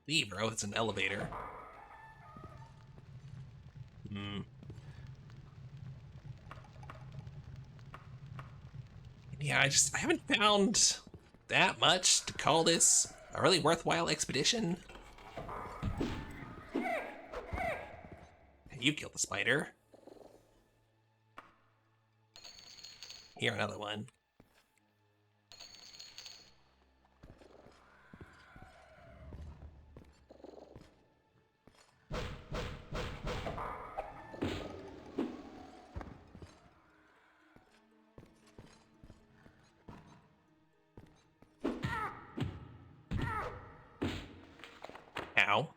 Leave, bro. It's an elevator. Yeah, I haven't found that much to call this a really worthwhile expedition. You killed the spider. Here, another one. Ow.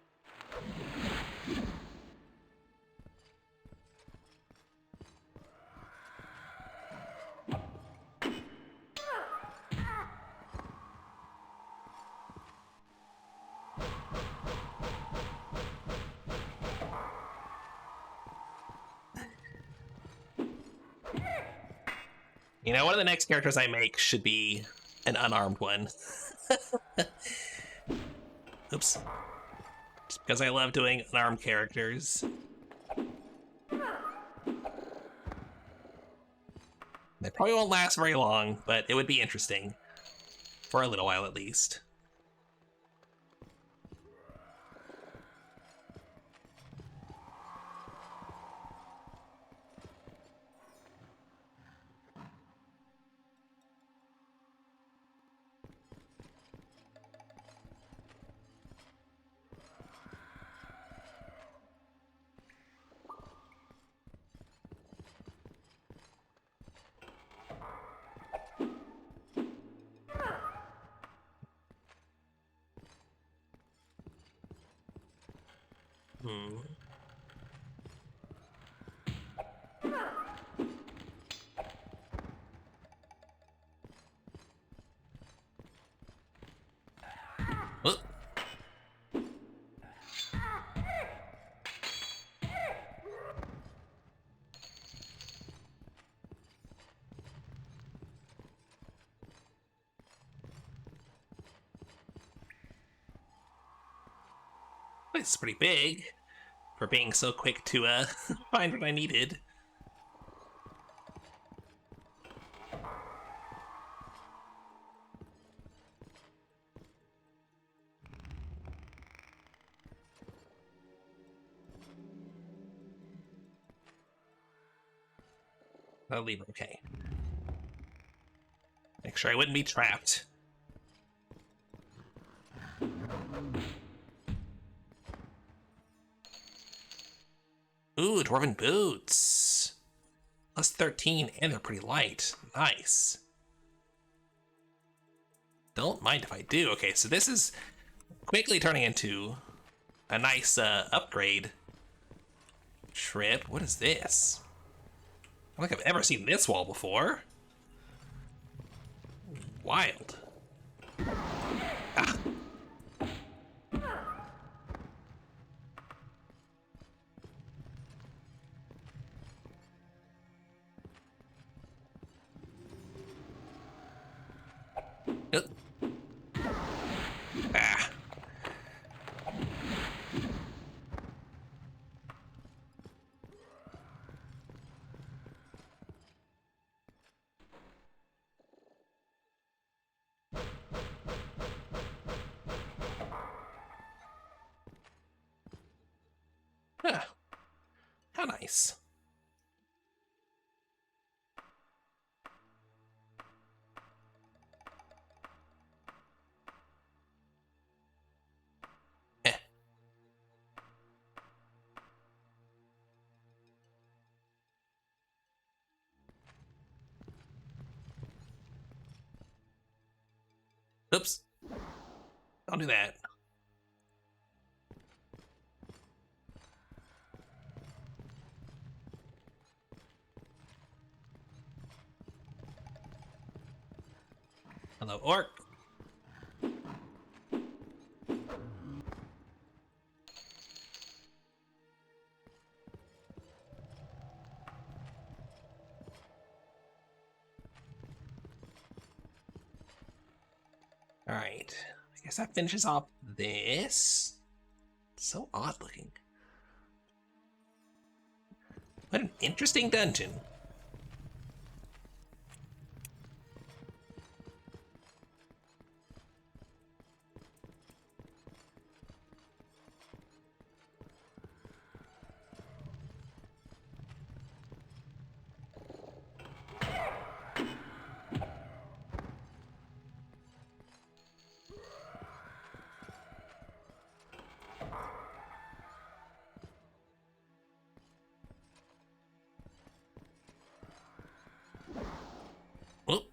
You know, one of the next characters I make should be an unarmed one. Oops. Just because I love doing unarmed characters. They probably won't last very long, but it would be interesting. For a little while at least. Oh. It's pretty big for being so quick to find what I needed. I'll leave her, okay. Make sure I wouldn't be trapped. Ooh, dwarven boots. Plus 13, and they're pretty light. Nice. Don't mind if I do. Okay, so this is quickly turning into a nice upgrade trip. What is this? I don't think I've ever seen this wall before. Wild. Ah. Ah. nice. Eh. Oops. Don't do that. Hello, orc. All right. I guess that finishes off this. So odd looking. What an interesting dungeon. Oop.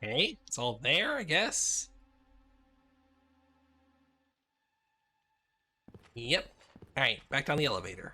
Okay, it's all there, I guess. Yep. All right, back down the elevator.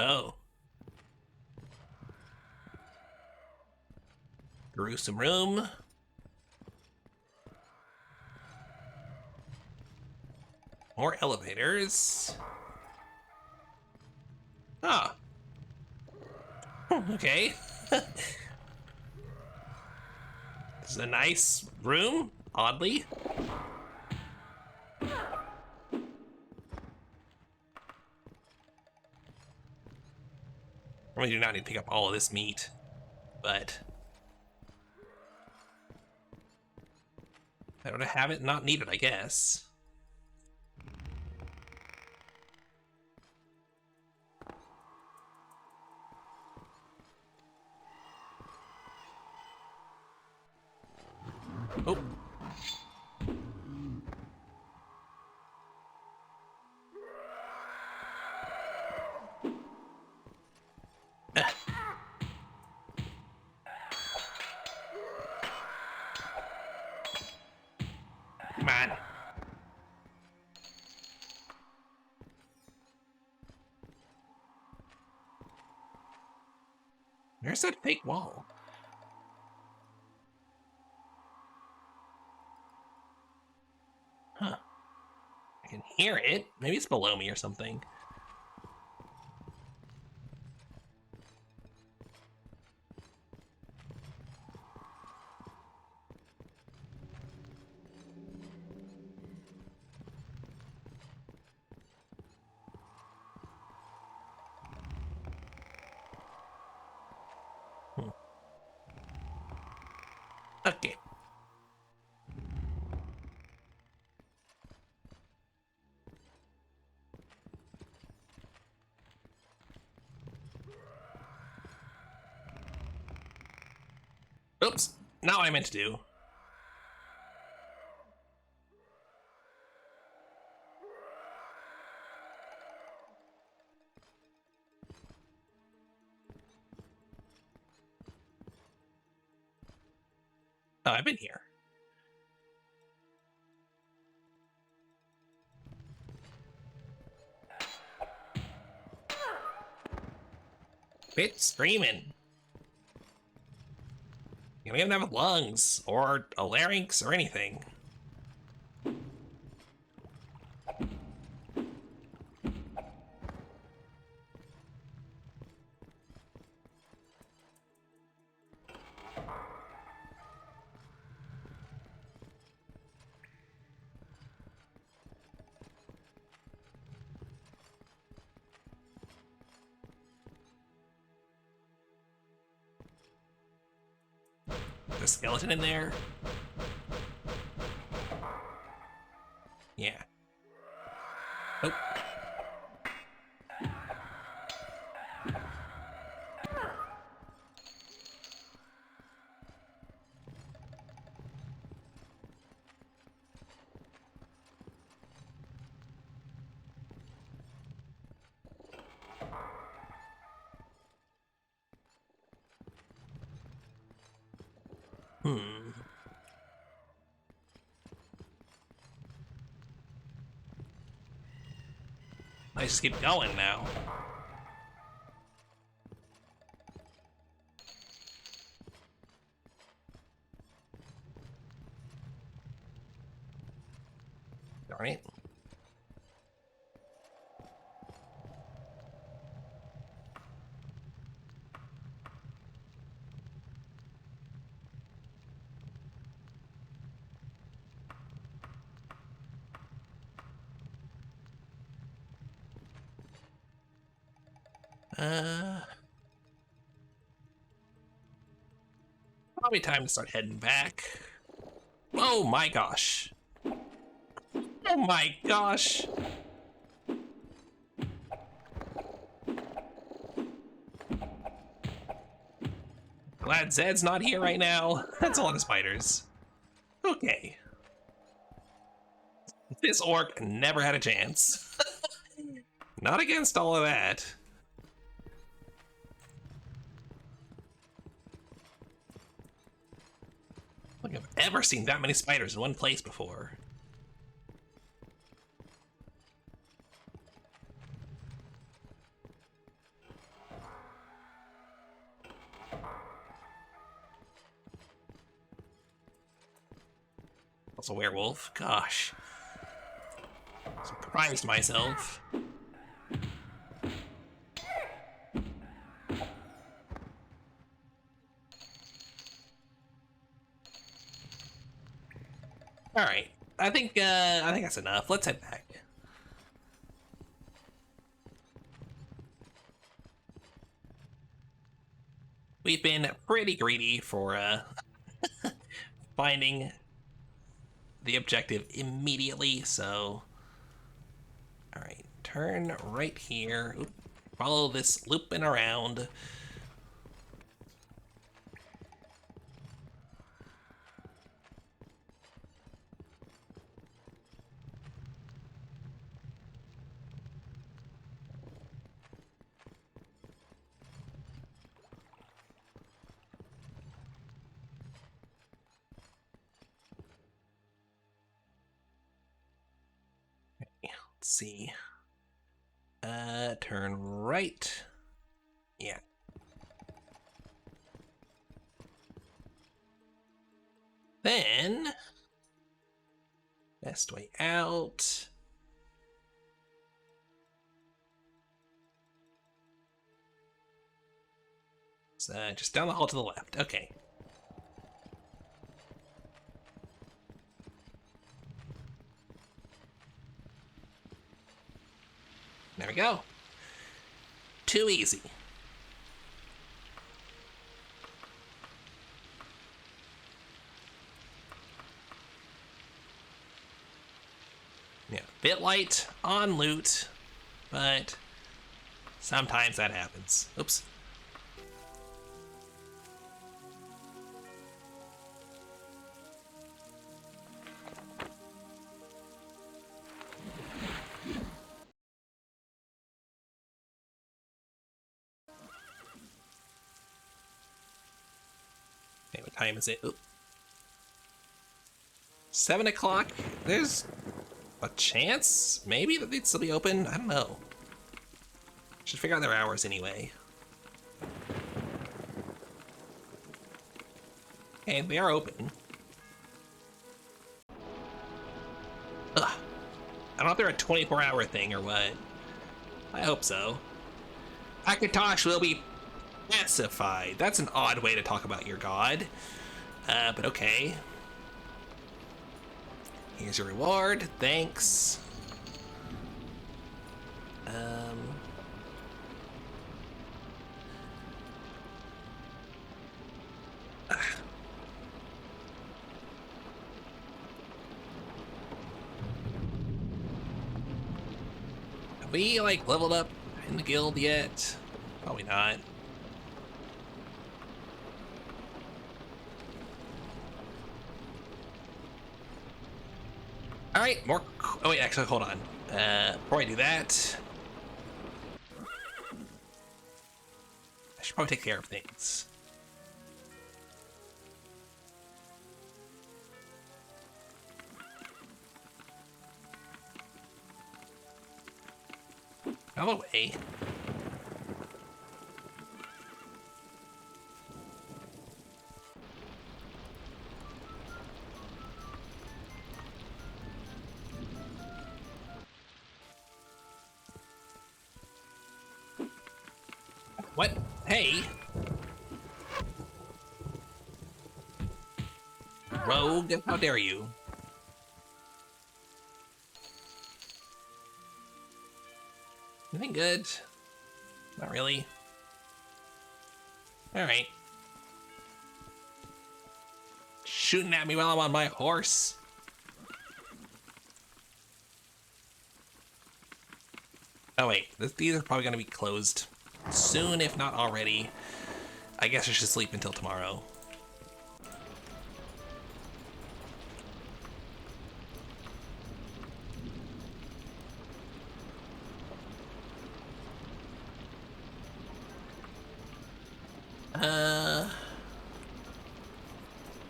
Oh. Gruesome room. More elevators. Ah. Okay. This is a nice room, oddly. I really do not need to pick up all of this meat, but I don't have it not needed, I guess. Oh. Come on. Where's that fake wall? Huh. I can hear it. Maybe it's below me or something. Okay. Oops. Not what I meant to do. Oh, I've been here. Quit screaming. You don't even have lungs, or a larynx, or anything. There's a skeleton in there. Yeah. Oh. I just keep going now. Darn it. Probably time to start heading back. Oh my gosh. Oh my gosh. Glad Zed's not here right now. That's a lot of spiders. Okay. This orc never had a chance. Not against all of that. I don't think I've ever seen that many spiders in one place before. Also, werewolf. Gosh. Surprised myself. All right. I think that's enough. Let's head back. We've been pretty greedy for finding the objective immediately, so all right, turn right here. Oop. Follow this looping around. Let's see. Turn right. Yeah. Then, best way out. It's just down the hall to the left. Okay. There we go. Too easy. Yeah, bit light on loot, but sometimes that happens. Oops. Okay, what time is it? Oop. 7 o'clock? There's a chance, maybe, that they'd still be open? I don't know. Should figure out their hours anyway. Okay, they are open. Ugh. I don't know if they're a 24-hour thing or what. I hope so. Akatosh will be pacified. That's an odd way to talk about your god. But okay. Here's your reward. Thanks. Have we, like, leveled up in the guild yet? Probably not. Alright, more... Oh, wait, actually, hold on. Before I do that... I should probably take care of things. Out of the way. What? Hey! Rogue, how dare you? Anything good? Not really. Alright. Shooting at me while I'm on my horse. Oh wait, these are probably gonna be closed soon, if not already. I guess I should sleep until tomorrow.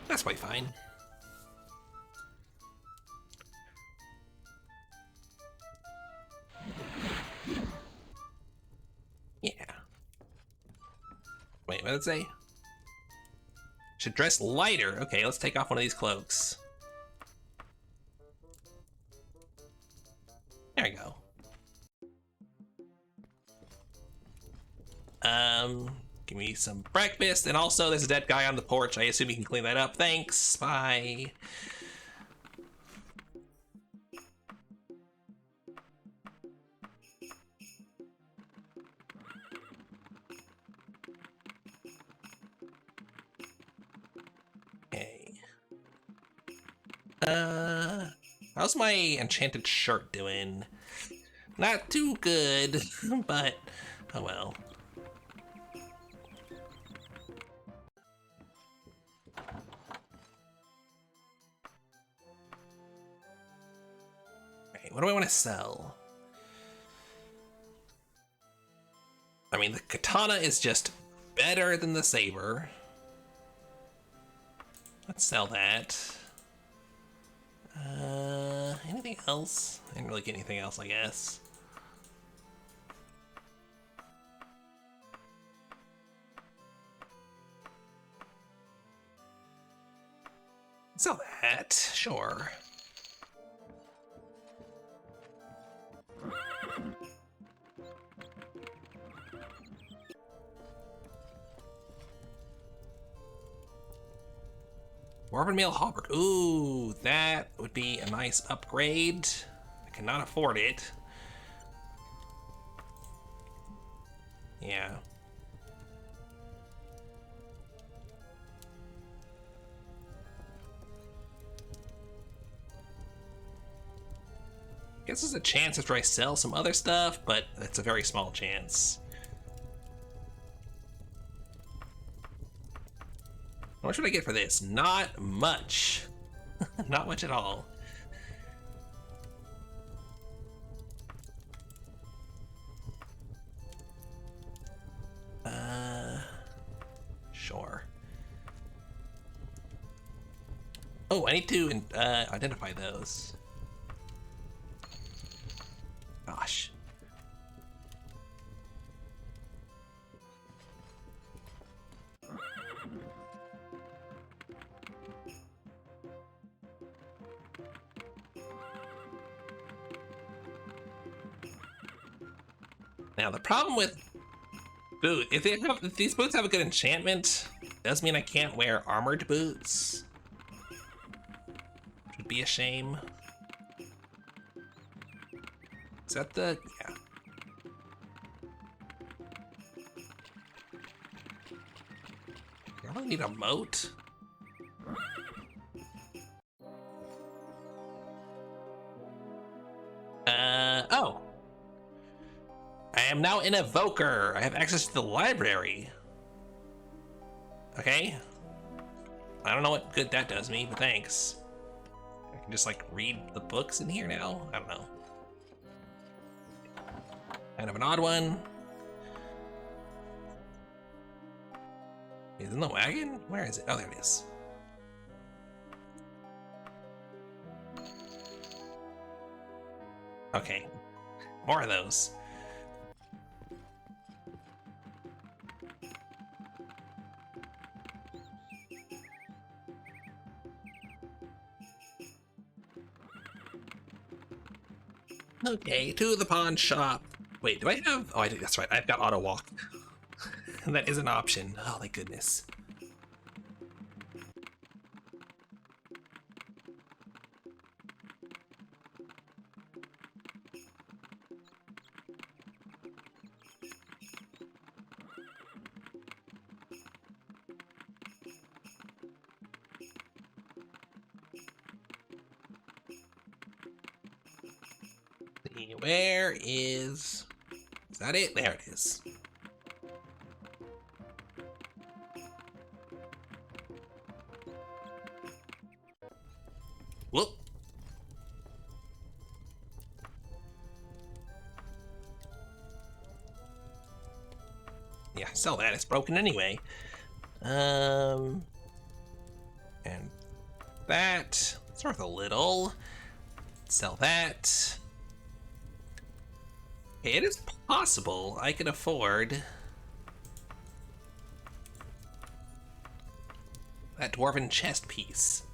That's probably fine. Yeah. Wait, what did it say? Should dress lighter. Okay, let's take off one of these cloaks. There we go. Give me some breakfast, and also there's a dead guy on the porch. I assume you can clean that up. Thanks. Bye. Okay. How's my enchanted shirt doing? Not too good, but oh well. Right, what do I want to sell? I mean, the katana is just better than the saber. Let's sell that. Anything else? I didn't really get anything else, I guess. Sell that, sure. Dwarven mail halberd. Ooh, that would be a nice upgrade. I cannot afford it. Yeah. Guess there's a chance after I sell some other stuff, but it's a very small chance. How much would I get for this? Not much. Not much at all. Sure. Oh, I need to identify those. Gosh. Now the problem with boot, if these boots have a good enchantment, does mean I can't wear armored boots. Which would be a shame. Is that the yeah? I really need a moat. Oh. I am now an evoker. I have access to the library. Okay. I don't know what good that does me, but thanks. I can just like read the books in here now. I don't know. Kind of an odd one. Isn't the wagon? Where is it? Oh, there it is. Okay. More of those. Okay, to the pawn shop. Wait, do I have... Oh, I do. That's right. I've got auto walk. That is an option. Oh, thank goodness. Where is that it? There it is. Whoop. Yeah, sell that. It's broken anyway. And that. It's worth a little. Sell that. It is possible I can afford that dwarven chest piece.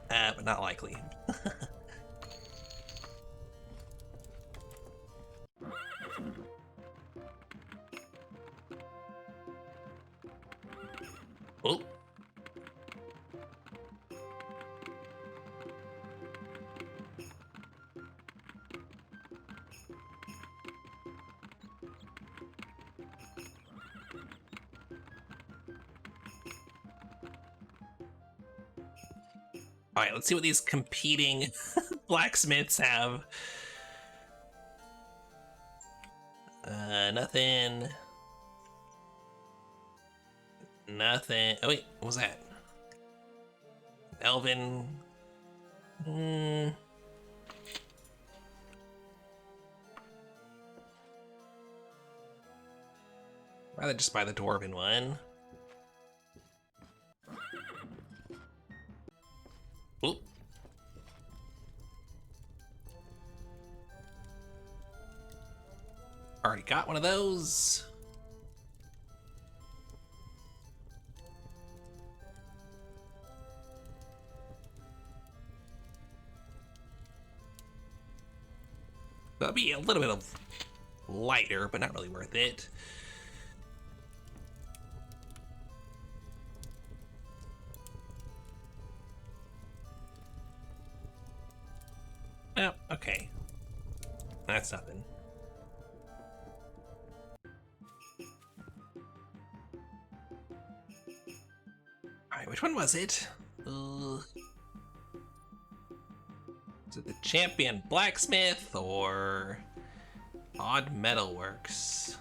But not likely. Oh. All right, let's see what these competing blacksmiths have. Nothing. Nothing. Oh wait, what was that? Elven. Rather just buy the dwarven one. Oop. Already got one of those. That'll be a little bit of lighter, but not really worth it. Oh, okay. That's nothing. Alright, which one was it? Is it the champion blacksmith or odd metalworks?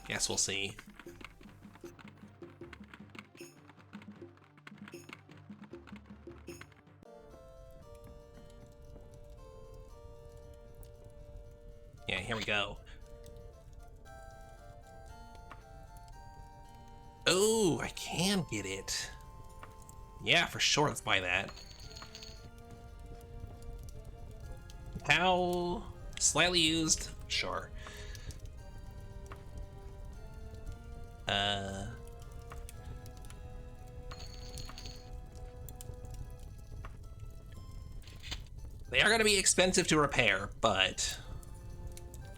Guess we'll see. Yeah, here we go. Oh, I can get it. Yeah, for sure, let's buy that. How slightly used? Sure. They are going to be expensive to repair, but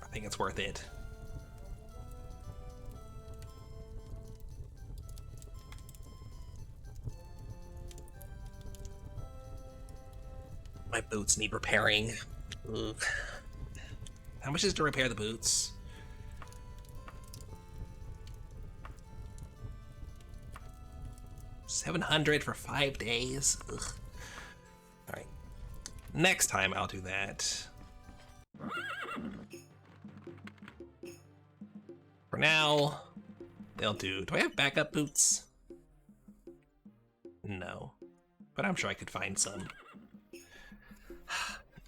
I think it's worth it. My boots need repairing. Ugh. How much is to repair the boots? $700 for 5 days? Ugh. All right. Next time I'll do that. For now, they'll do. Do I have backup boots? No. But I'm sure I could find some.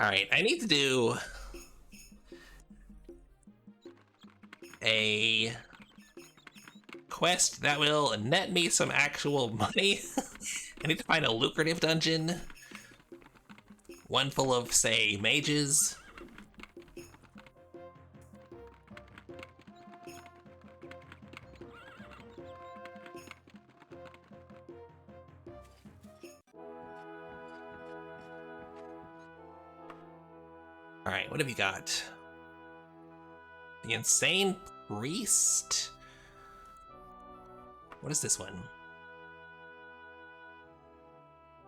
Alright, I need to do a quest that will net me some actual money. I need to find a lucrative dungeon. One full of, say, mages. Alright, what have you got? The Insane Priest? What is this one?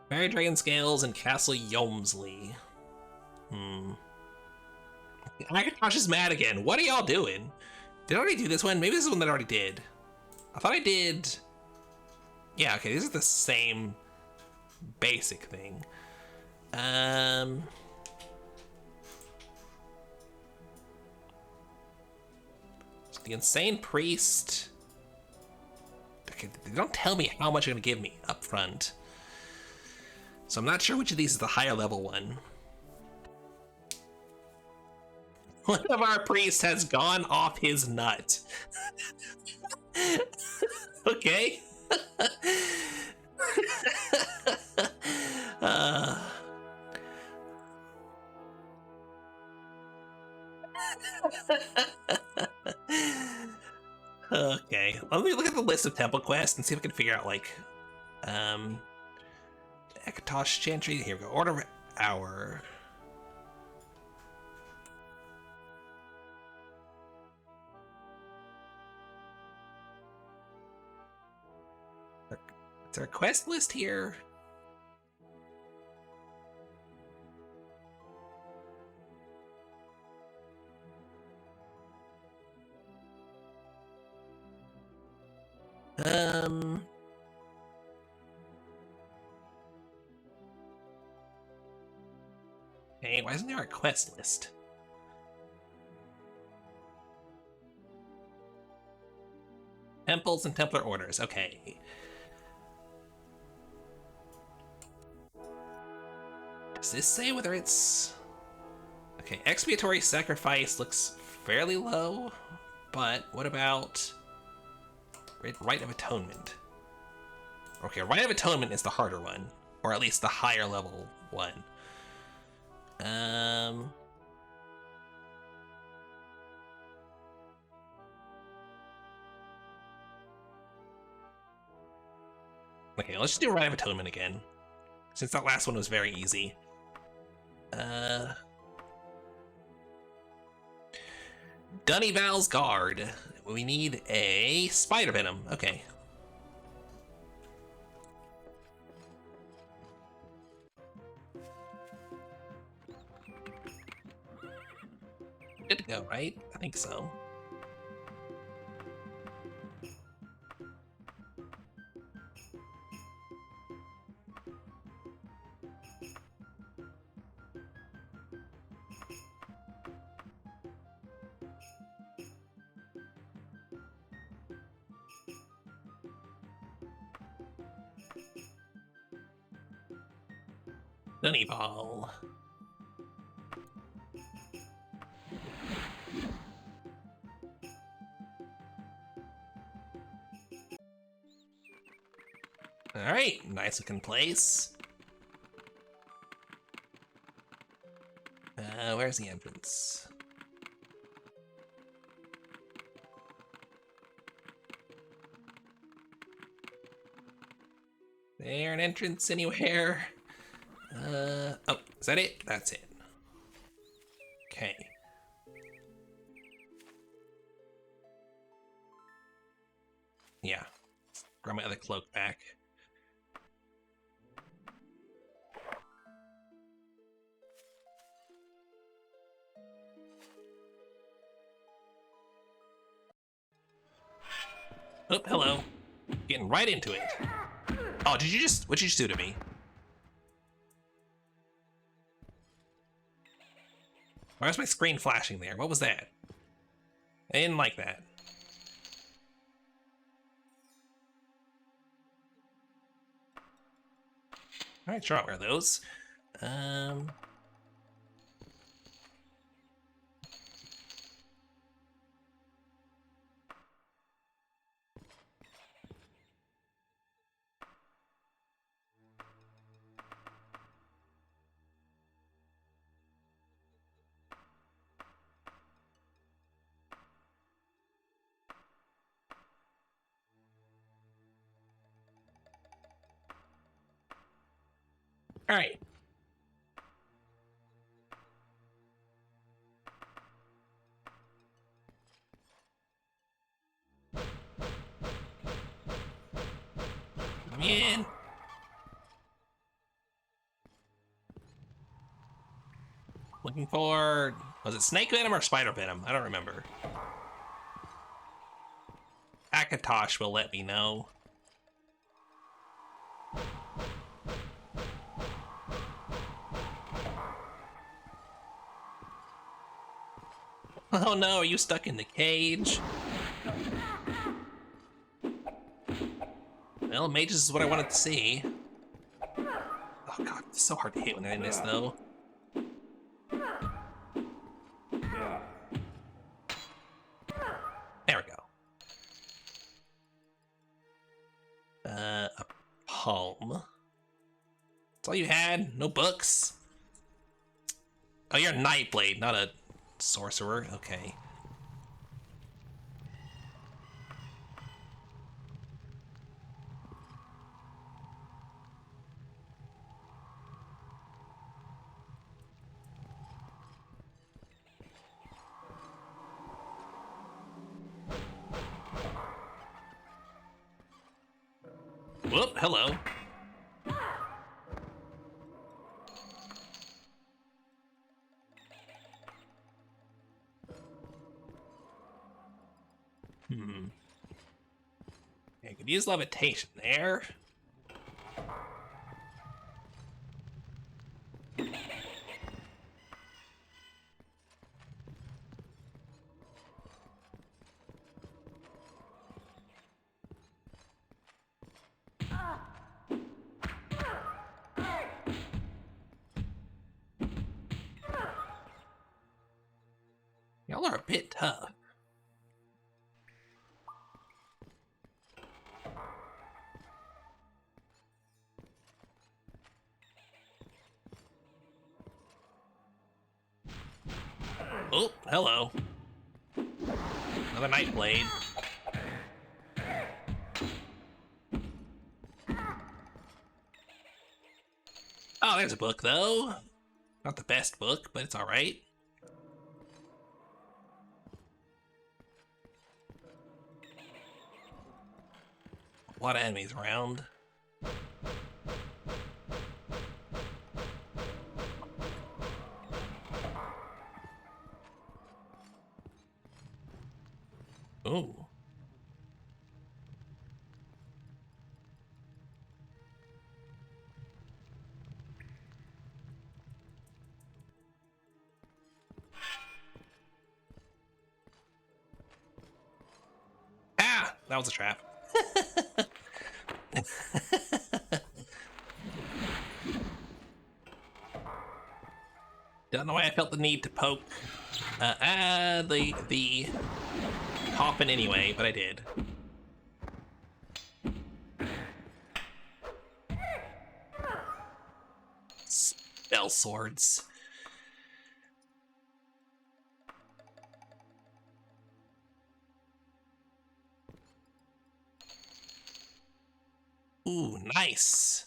Fairy Dragon Scales and Castle Yomsley. Akash is mad again. What are y'all doing? Did I already do this one? Maybe this is one that I already did. I thought I did... Yeah, okay, this is the same basic thing. The Insane Priest. Okay, they don't tell me how much they're gonna give me up front. So I'm not sure which of these is the higher level one. One of our priests has gone off his nut. Okay. Okay, let me look at the list of temple quests and see if I can figure out, like, Akatosh Chantry. Here we go. Order Hour. Is there a quest list here? Hey, why isn't there a quest list? Temples and Templar orders, okay. Does this say whether it's... Okay, expiatory sacrifice looks fairly low, but what about Rite of Atonement? Okay, Rite of Atonement is the harder one, or at least the higher level one. Okay, let's just do Rite of Atonement again, since that last one was very easy. Dunnyval's Guard. We need a Spider Venom. Okay. Good to go, right? I think so. Dunnyval. Alright, nice looking place. Where's the entrance? There an entrance anywhere? Oh, is that it? That's it. Yeah. Grab my other cloak back. Oh, hello. Getting right into it. Oh, what'd you just do to me? Why was my screen flashing there? What was that? I didn't like that. Alright, sure, I'll wear those. Alright. Come in. Looking for... Was it snake venom or spider venom? I don't remember. Akatosh will let me know. Oh no, are you stuck in the cage? Well, mages is what I wanted to see. Oh god, it's so hard to hit when they're in this, though. There we go. A palm. That's all you had? No books? Oh, you're a Nightblade, not a sorcerer. Okay. Whoop, hello. I could use levitation there. Y'all are a bit tough. Oh, hello. Another Nightblade. Oh, there's a book, though. Not the best book, but it's alright. A lot of enemies around. Ooh. Ah! That was a trap. Don't know why I felt the need to poke the coffin anyway, but I did. Spell swords. Ooh, nice.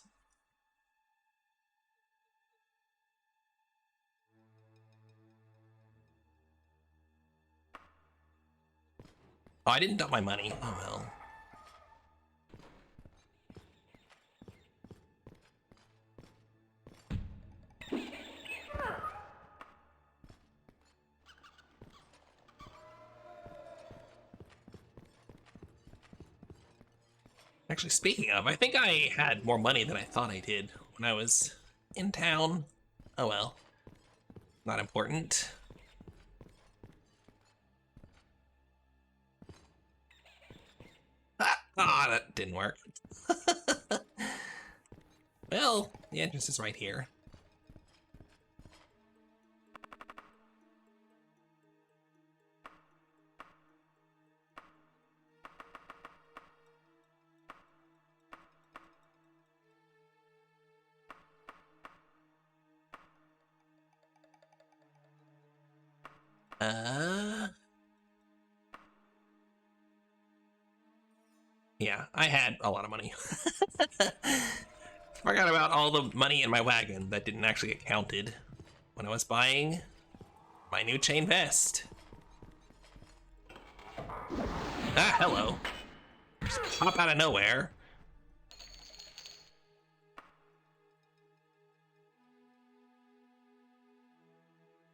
Oh, I didn't dump my money. Oh well. Actually, speaking of, I think I had more money than I thought I did when I was in town. Oh well, not important. Ah, that didn't work. Well, the entrance is right here. Yeah, I had a lot of money. Forgot about all the money in my wagon that didn't actually get counted when I was buying my new chain vest. Ah, hello. Just pop out of nowhere.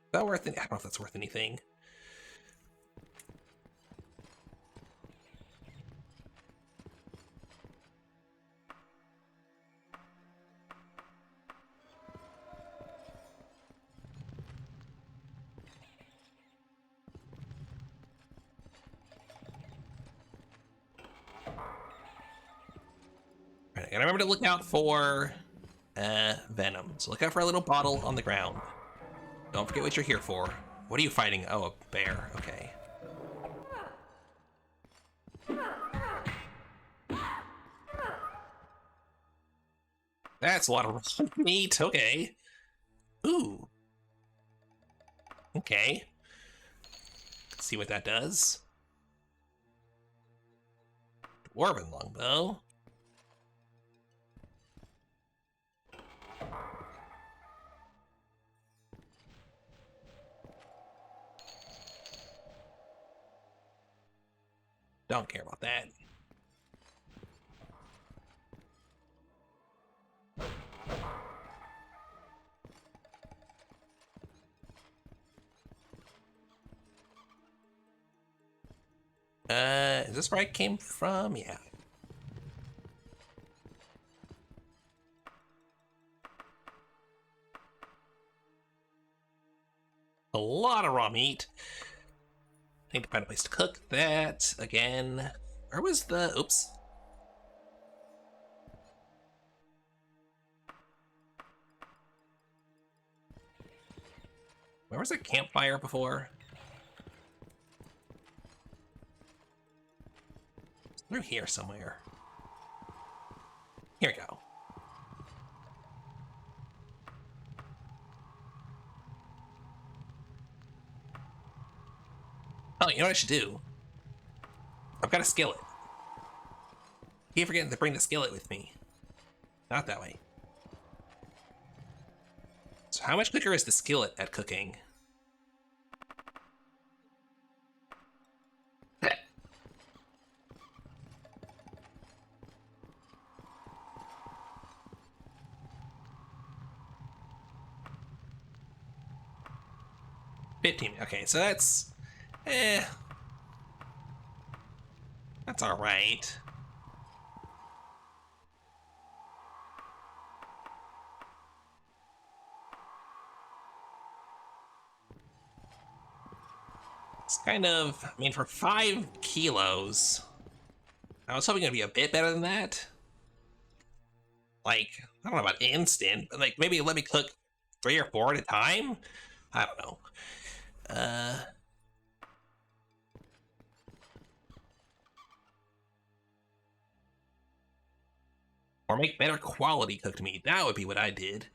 Is that worth it? I don't know if that's worth anything. Right, I gotta remember to look out for venom. So look out for a little bottle on the ground. Don't forget what you're here for. What are you fighting? Oh, a bear. Okay. That's a lot of meat. Okay. Ooh. Okay. Let's see what that does. Dwarven longbow. Don't care about that. Is this where I came from? Yeah. A lot of raw meat. I need to find a place to cook that again. Where was the... Oops. Where was a campfire before? It's through here somewhere. Here we go. Oh, you know what I should do? I've got a skillet. Keep forgetting to bring the skillet with me. Not that way. So how much quicker is the skillet at cooking? $15. Okay, so that's... That's alright. It's kind of... I mean, for 5 kilos... I was hoping it'd be a bit better than that. Like, I don't know about instant, but like maybe let me cook 3 or 4 at a time? I don't know. Or make better quality cooked meat. That would be what I did.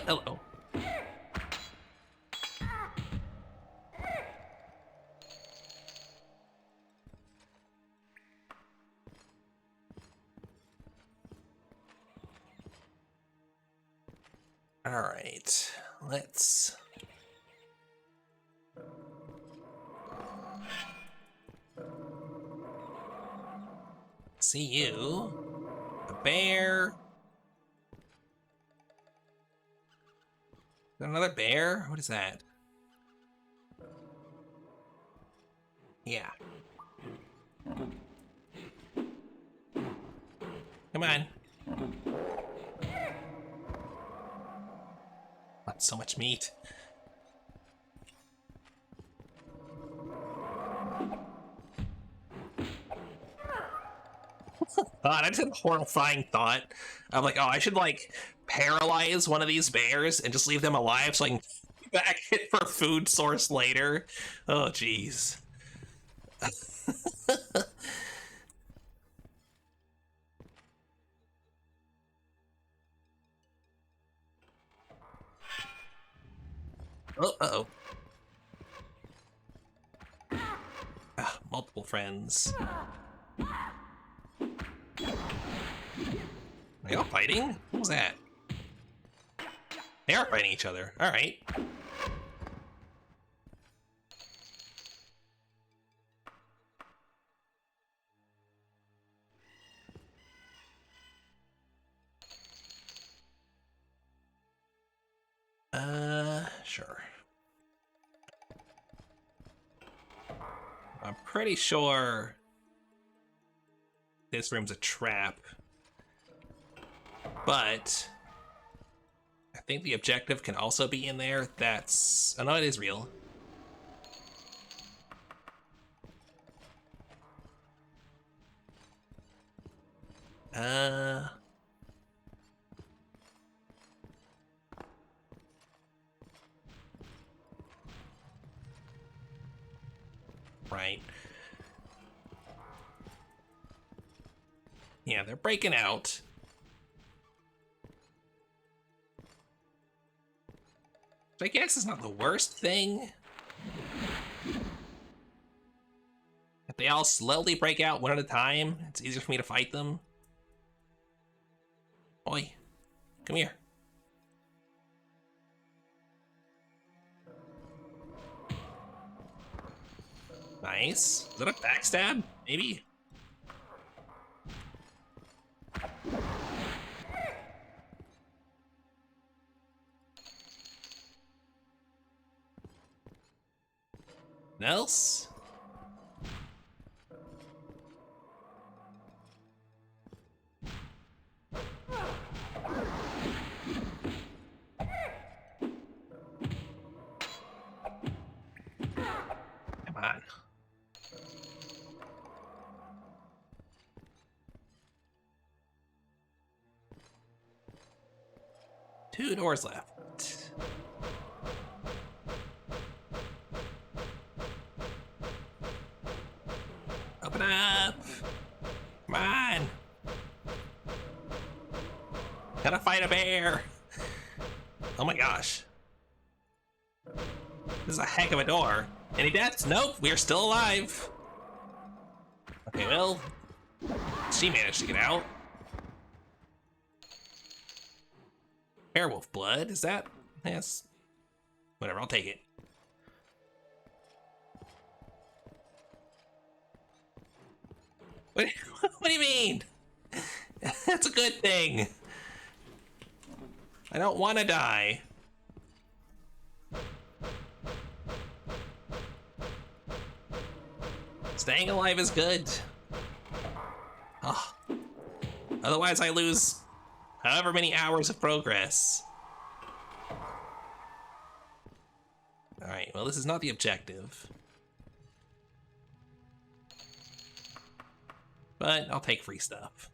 Hello. All right, let's... See you. A bear. Is that another bear? What is that? Yeah. Come on. Not so much meat. God, I just had a horrifying thought. I'm like, oh, I should like paralyze one of these bears and just leave them alive so I can back it for a food source later. Oh, jeez. Oh, uh-oh. Ah, multiple friends. Are they all fighting? What was that? They are fighting each other. All right. Sure. I'm pretty sure this room's a trap, but I think the objective can also be in there. That's... oh no, it is real. Right. Yeah, they're breaking out. Which I guess is not the worst thing. If they all slowly break out one at a time, it's easier for me to fight them. Oi, come here. Nice. Is that a backstab? Maybe? Else? Come on. Two doors left. Open up! Come on! Gotta fight a bear! Oh my gosh. This is a heck of a door. Any deaths? Nope, we're still alive. Okay, well, she managed to get out. Werewolf blood, is that? Yes. Whatever, I'll take it. What, what do you mean? That's a good thing. I don't want to die. Staying alive is good. Oh. Otherwise I lose however many hours of progress. Alright, well this is not the objective. But I'll take free stuff.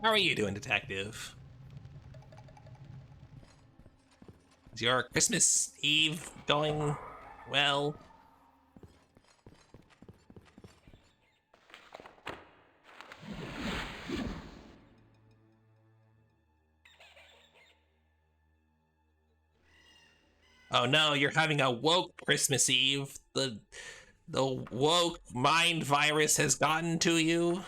How are you doing, detective? Is your Christmas Eve going well? Oh no, you're having a woke Christmas Eve. The woke mind virus has gotten to you.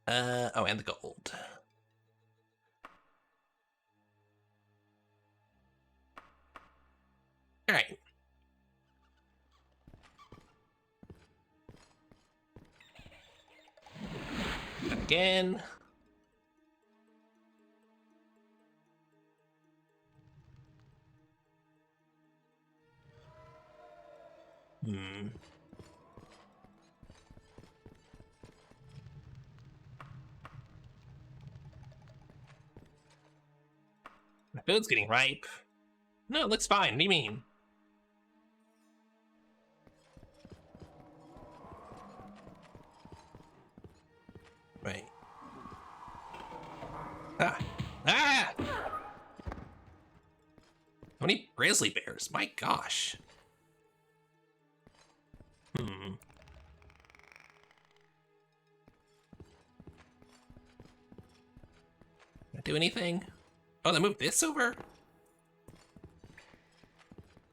Oh, and the gold. All right. Again. Hmm. My food's getting ripe. No, it looks fine. What do you mean? Right. Ah! Ah! How many grizzly bears? My gosh. Hmm. Did I do anything? Oh, they moved this over?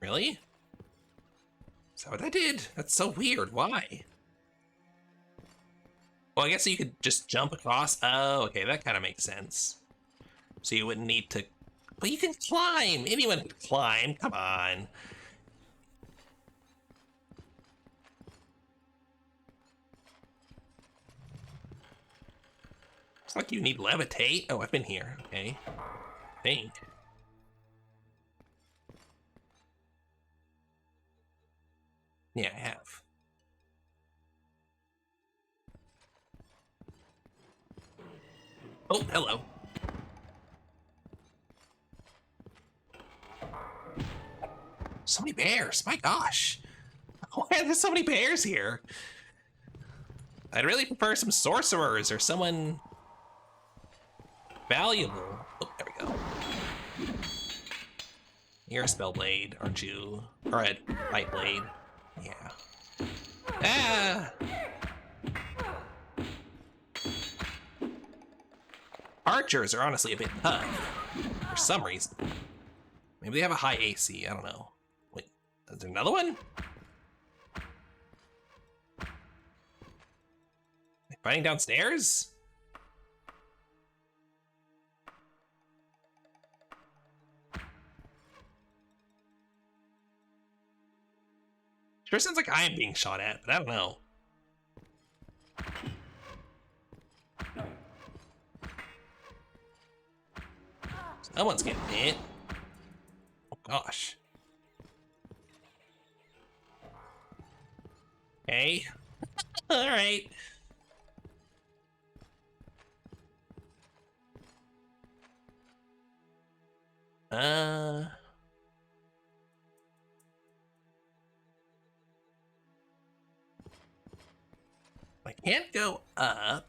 Really? Is that what I did? That's so weird. Why? Well, I guess you could just jump across. Oh, okay, that kind of makes sense. So you wouldn't need to. But you can climb. Anyone could climb. Come on. It's like you need levitate. Oh, I've been here. Okay. I think. Yeah, I have. Oh, hello. So many bears. My gosh. Why are there so many bears here? I'd really prefer some sorcerers or someone valuable. Oh, there we go. You're a spell blade, aren't you? Or a light blade. Yeah. Ah! Archers are honestly a bit tough. For some reason. Maybe they have a high AC, I don't know. Wait, is there another one? Fighting downstairs? Sure sounds like I am being shot at, but I don't know. Someone's getting hit. Oh gosh. Okay. Alright. Uh... I can't go up.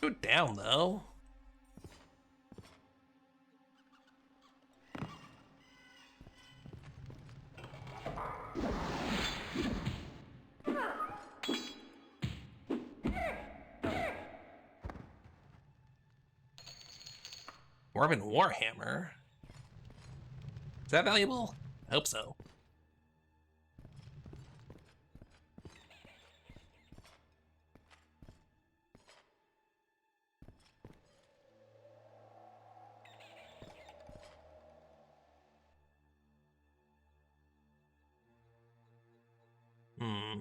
Go down, though. Dwarven Warhammer. Is that valuable? I hope so. Hmm.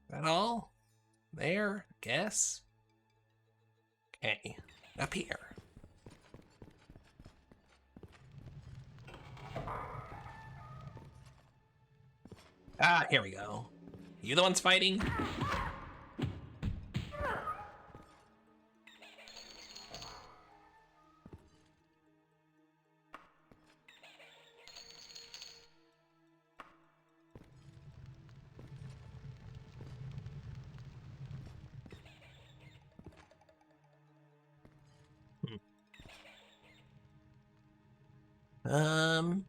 Is that all? There, I guess. Okay. Up here. Ah, here we go. You the ones fighting? Um...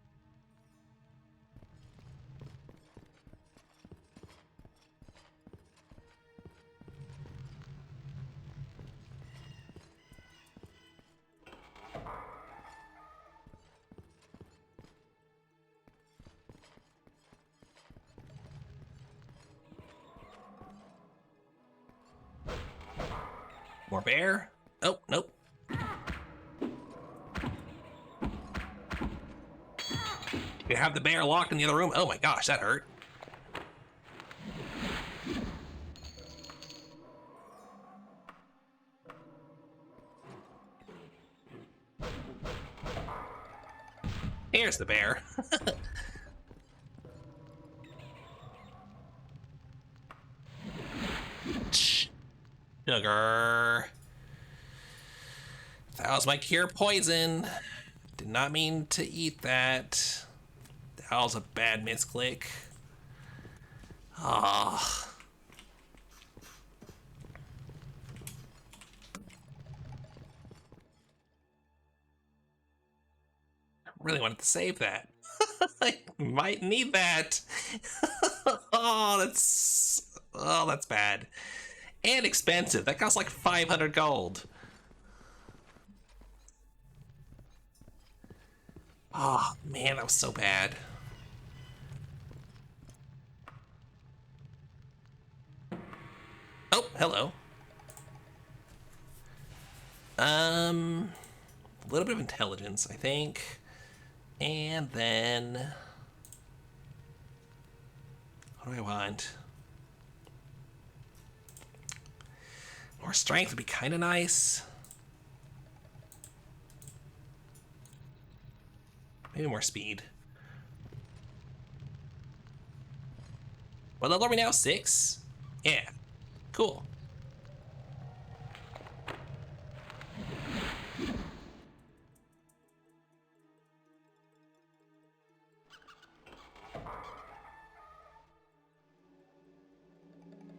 More bear. Oh, nope. You have the bear locked in the other room. Oh my gosh, that hurt. Here's the bear. Sugar. That was my cure poison. Did not mean to eat that. That was a bad misclick. Ah. Oh. Really wanted to save that. I might need that. That's bad. And expensive. That costs like 500 gold. Oh man, that was so bad. Oh, hello. A little bit of intelligence, I think. And then what do I want? More strength would be kind of nice. Maybe more speed. What level are we now? 6? Yeah. Cool.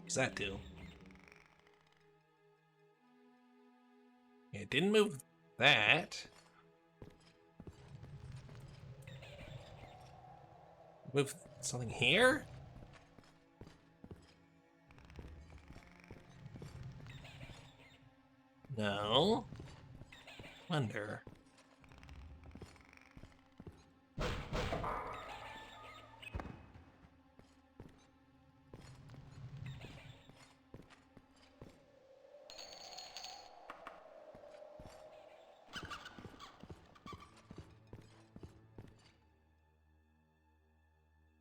What's that do? It didn't move that. Move something here? No. Wonder.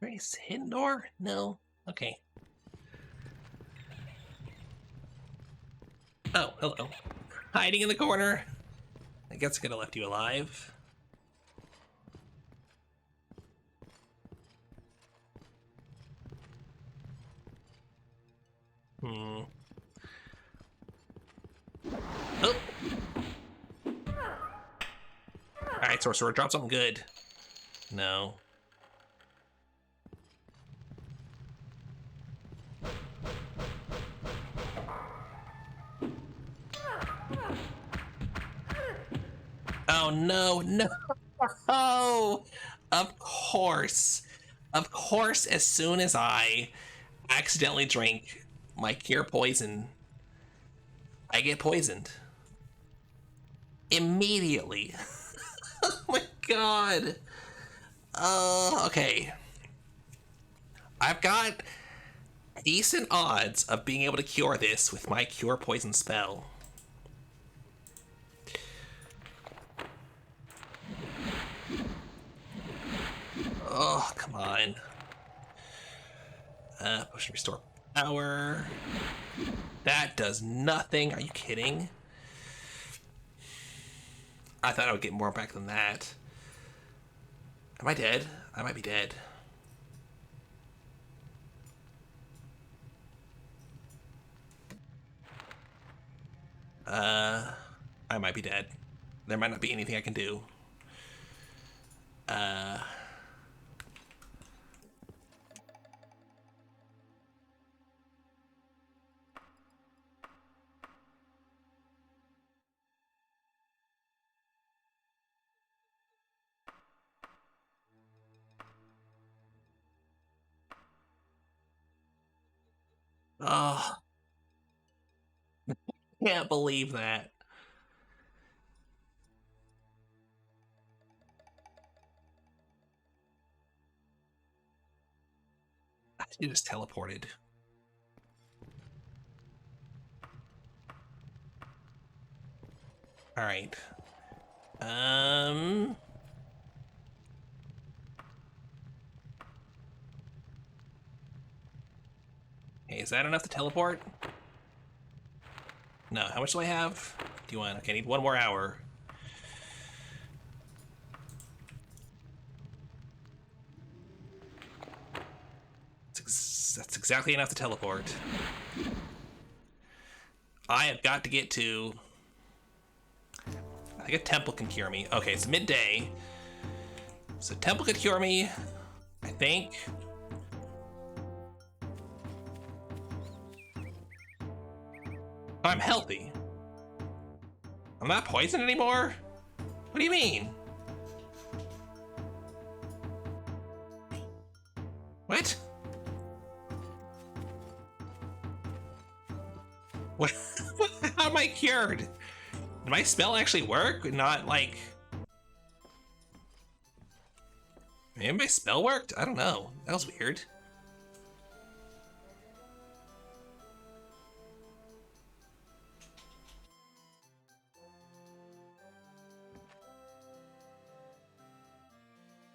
Race hidden door? No. Okay. Oh, hello. Hiding in the corner. I guess I could have left you alive. Hmm. Oh. Alright, sorcerer, drop something good. No. Oh no, no! Of course. Of course, as soon as I accidentally drink my cure poison, I get poisoned. Immediately. Oh my god. Okay. I've got decent odds of being able to cure this with my cure poison spell. Oh, come on. Potion restore power. That does nothing. Are you kidding? I thought I would get more back than that. Am I dead? I might be dead. I might be dead. There might not be anything I can do. Oh, can't believe that. You just teleported. All right. Hey, is that enough to teleport? No. How much do I have? Do you want? Okay, I need 1 more hour. That's exactly enough to teleport. I have got to get to... I think a temple can cure me. Okay, it's midday. So temple could cure me, I think. I'm healthy. I'm not poisoned anymore? What do you mean? What? What? How am I cured? Did my spell actually work? Not like... Maybe my spell worked? I don't know. That was weird.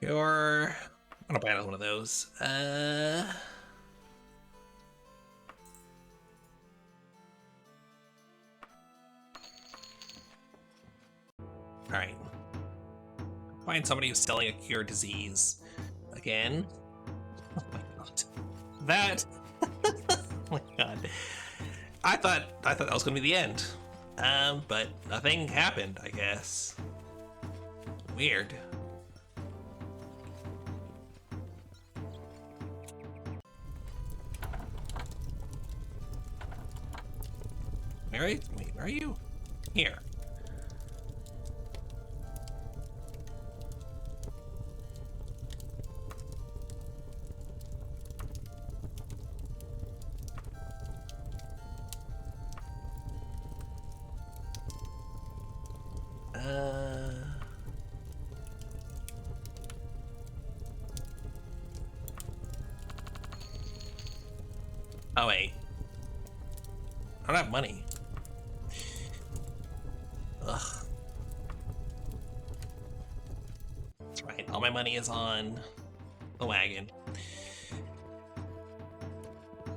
I'm gonna buy another one of those. Alright. Find somebody who's selling a cure disease. Again. Oh my god. That oh my god. I thought that was gonna be the end. But nothing happened, I guess. Weird. Wait, where are you? Here. Oh wait. I don't have money. Ugh. That's right. All my money is on the wagon.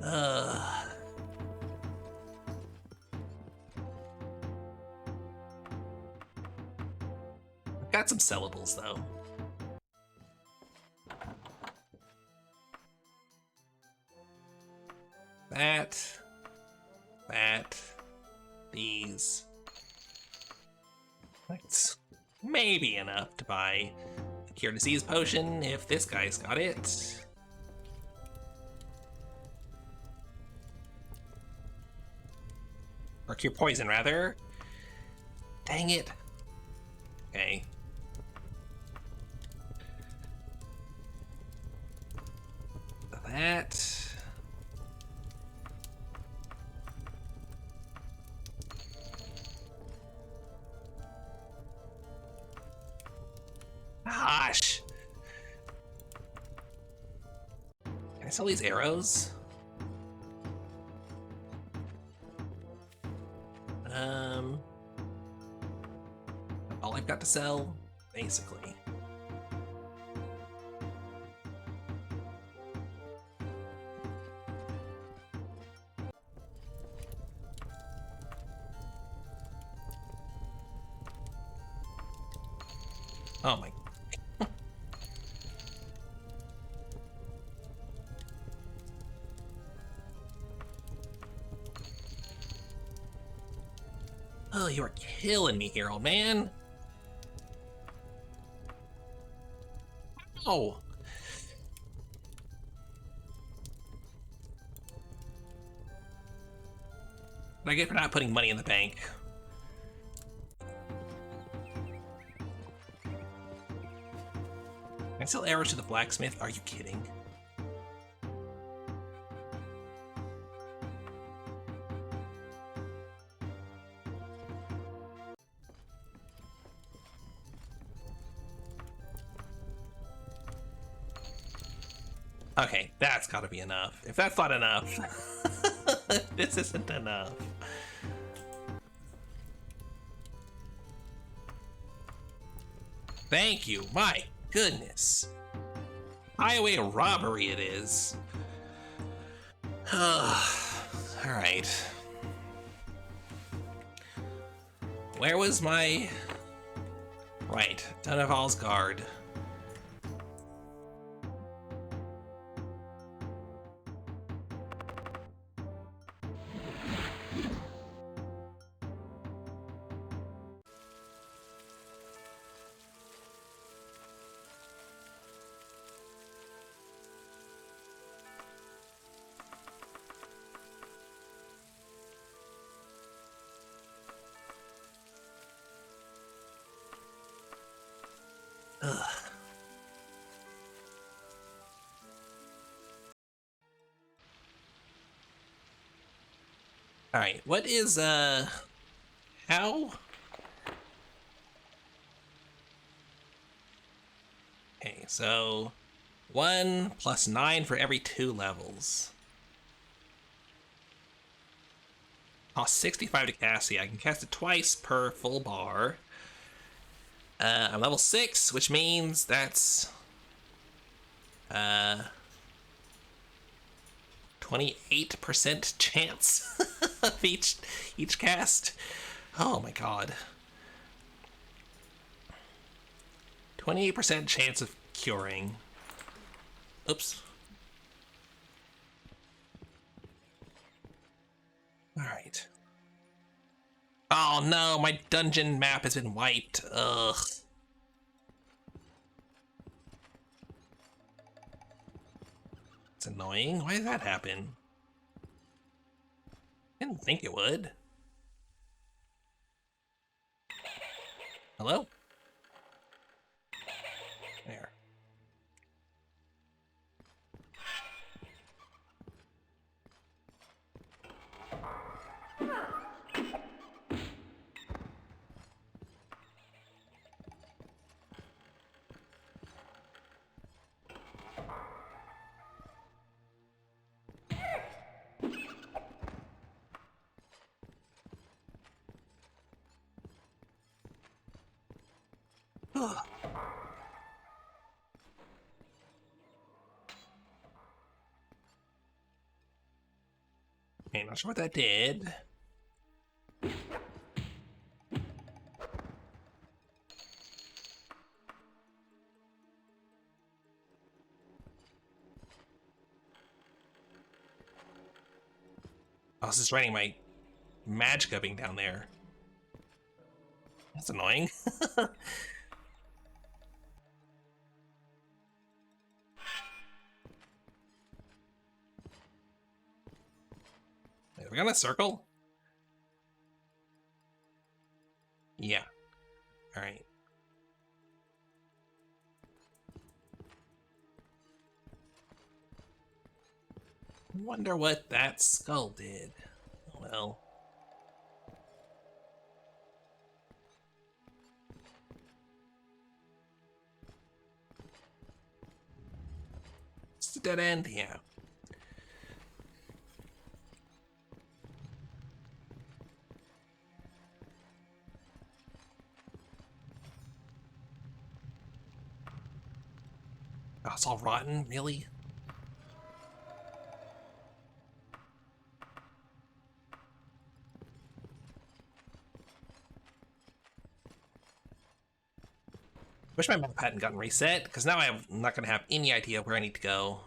I've got some sellables though. That, these. That's maybe enough to buy a cure disease potion if this guy's got it. Or cure poison, rather. Dang it. Okay. That. Gosh. Can I sell these arrows? All I've got to sell, basically. Oh my. Oh, you are killing me here, old man. Oh. What I get for not putting money in the bank? Can I sell arrows to the blacksmith? Are you kidding? Okay, that's gotta be enough. If that's not enough, this isn't enough. Thank you. My goodness. Highway robbery it is. Alright. Where was my... Right, Daggerfall's guard. Ugh. Alright, what is, how? Okay, so 1 plus 9 for every 2 levels. Costs 65 to cast, so I can cast it twice per full bar. I'm level 6, which means that's 28% chance of each cast. Oh my god. 28% chance of curing. Oops. Alright. Oh no, my dungeon map has been wiped. Ugh. It's annoying. Why did that happen? I didn't think it would. Hello? There. Ugh. Okay, not sure what that did. I was just writing my magicka being down there. That's annoying. Are we on a circle? Yeah. Alright. Wonder what that skull did. Well. It's a dead end, yeah. Oh, it's all rotten, really? Wish my map hadn't gotten reset, because now I'm not going to have any idea where I need to go.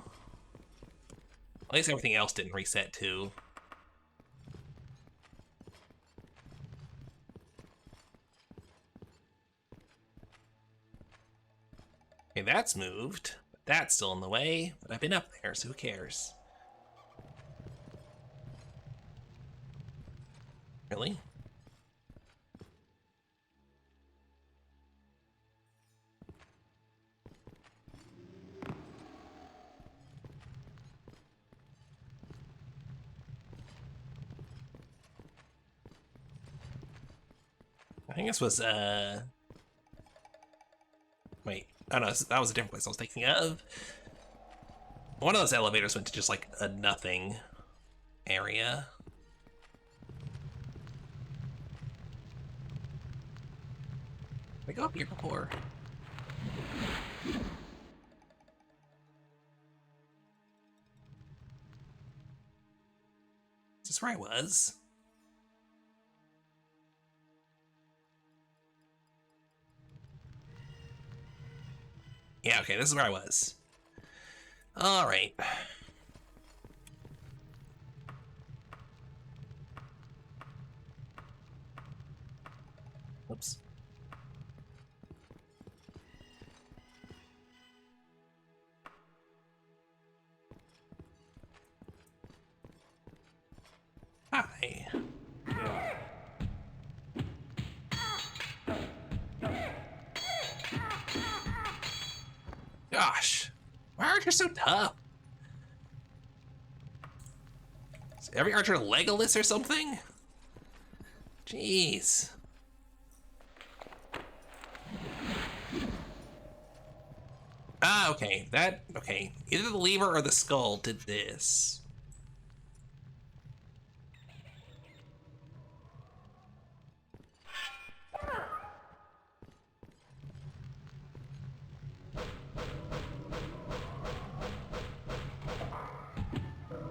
At least everything else didn't reset, too. Okay, that's moved. But that's still in the way, but I've been up there, so who cares? Really? I think this was, wait. Oh no, that was a different place I was thinking of. One of those elevators went to just like a nothing area. I go up here before. this where I was? Yeah, okay, this is where I was. Alright. Oops. Hi. Gosh, why are archers so tough? Is every archer Legolas or something? Jeez. Ah, okay. Okay. Either the lever or the skull did this.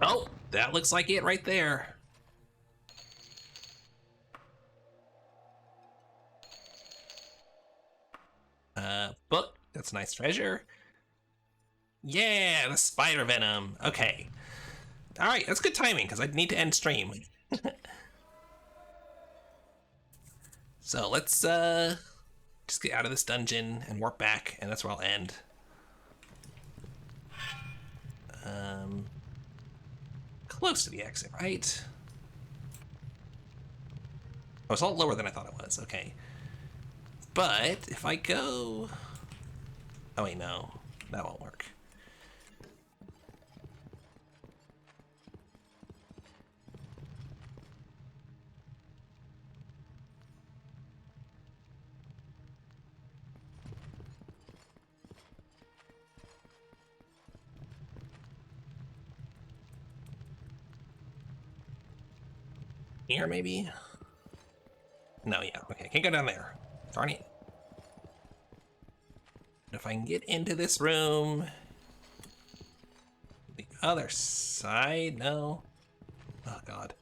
Oh, that looks like it right there. Book. That's a nice treasure. Yeah, the spider venom. Okay. Alright, that's good timing, because I need to end stream. So let's just get out of this dungeon and warp back, and that's where I'll end. Close to the exit, right? Oh, it's a lot lower than I thought it was. Okay. But if I go... Oh, wait, no. That won't work. Here, maybe? No, yeah. Okay, can't go down there. Darn it. If I can get into this room... The other side? No. Oh, God.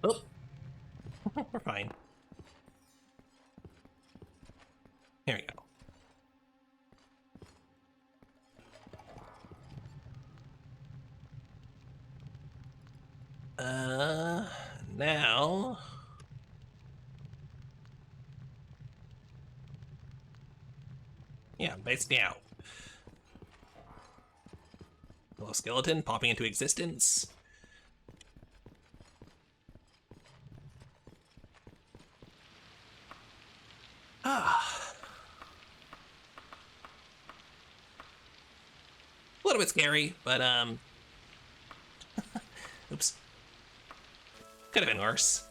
Oh. We're fine. Here we go. Now... Yeah, basically out. Hello, skeleton, popping into existence. Ah. A little bit scary, but, oops. Could have been worse.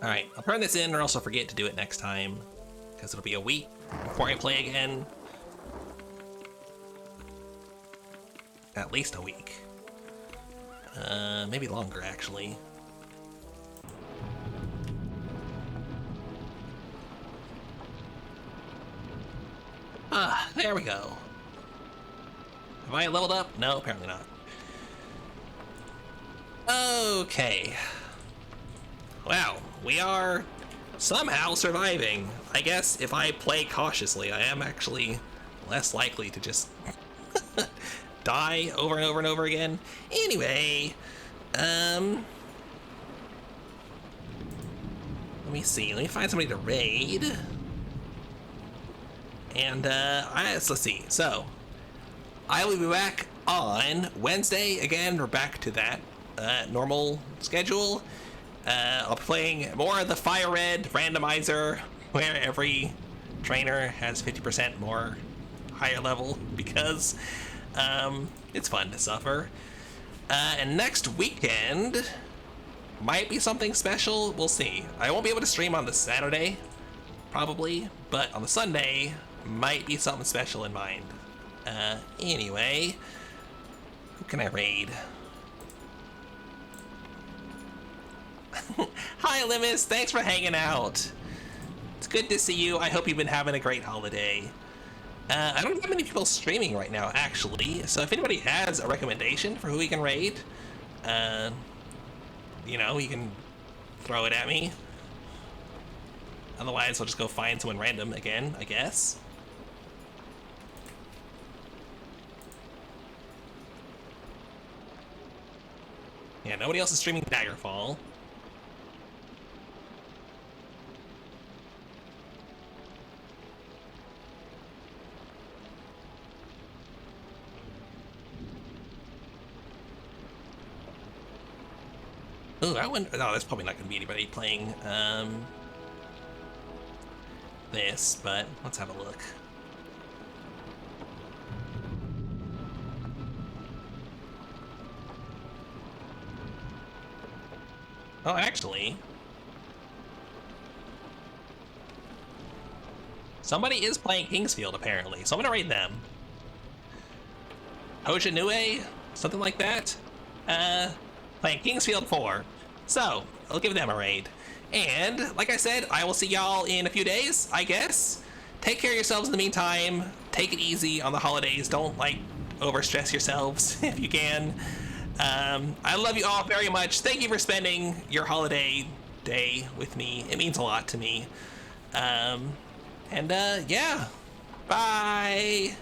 Alright, I'll turn this in or else I'll forget to do it next time, because it'll be a week before I play again. At least a week. Maybe longer, actually. Ah, there we go. Have I leveled up? No, apparently not. Okay. Wow, we are somehow surviving. I guess if I play cautiously, I am actually less likely to just die over and over and over again. Anyway, let me see. Let me find somebody to raid. And let's see. So I will be back on Wednesday. Again, we're back to that normal schedule. I'll be playing more of the Fire Red randomizer, where every trainer has 50% more higher level, because it's fun to suffer. And next weekend might be something special. We'll see. I won't be able to stream on the Saturday, probably, but on the Sunday might be something special in mind. Anyway, who can I raid? Hi, Limus. Thanks for hanging out. It's good to see you. I hope you've been having a great holiday. I don't have many people streaming right now, actually. So if anybody has a recommendation for who we can raid, you know, you can throw it at me. Otherwise, I'll just go find someone random again, I guess. Yeah, nobody else is streaming Daggerfall. Oh, that one. No, there's probably not going to be anybody playing this, but let's have a look. Oh, actually, somebody is playing Kingsfield apparently, so I'm gonna raid them. Hoja Nue, something like that. Playing Kingsfield 4. So, I'll give them a raid. And, like I said, I will see y'all in a few days, I guess. Take care of yourselves in the meantime. Take it easy on the holidays. Don't, like, overstress yourselves if you can. I love you all very much. Thank you for spending your holiday day with me. It means a lot to me. Yeah. Bye.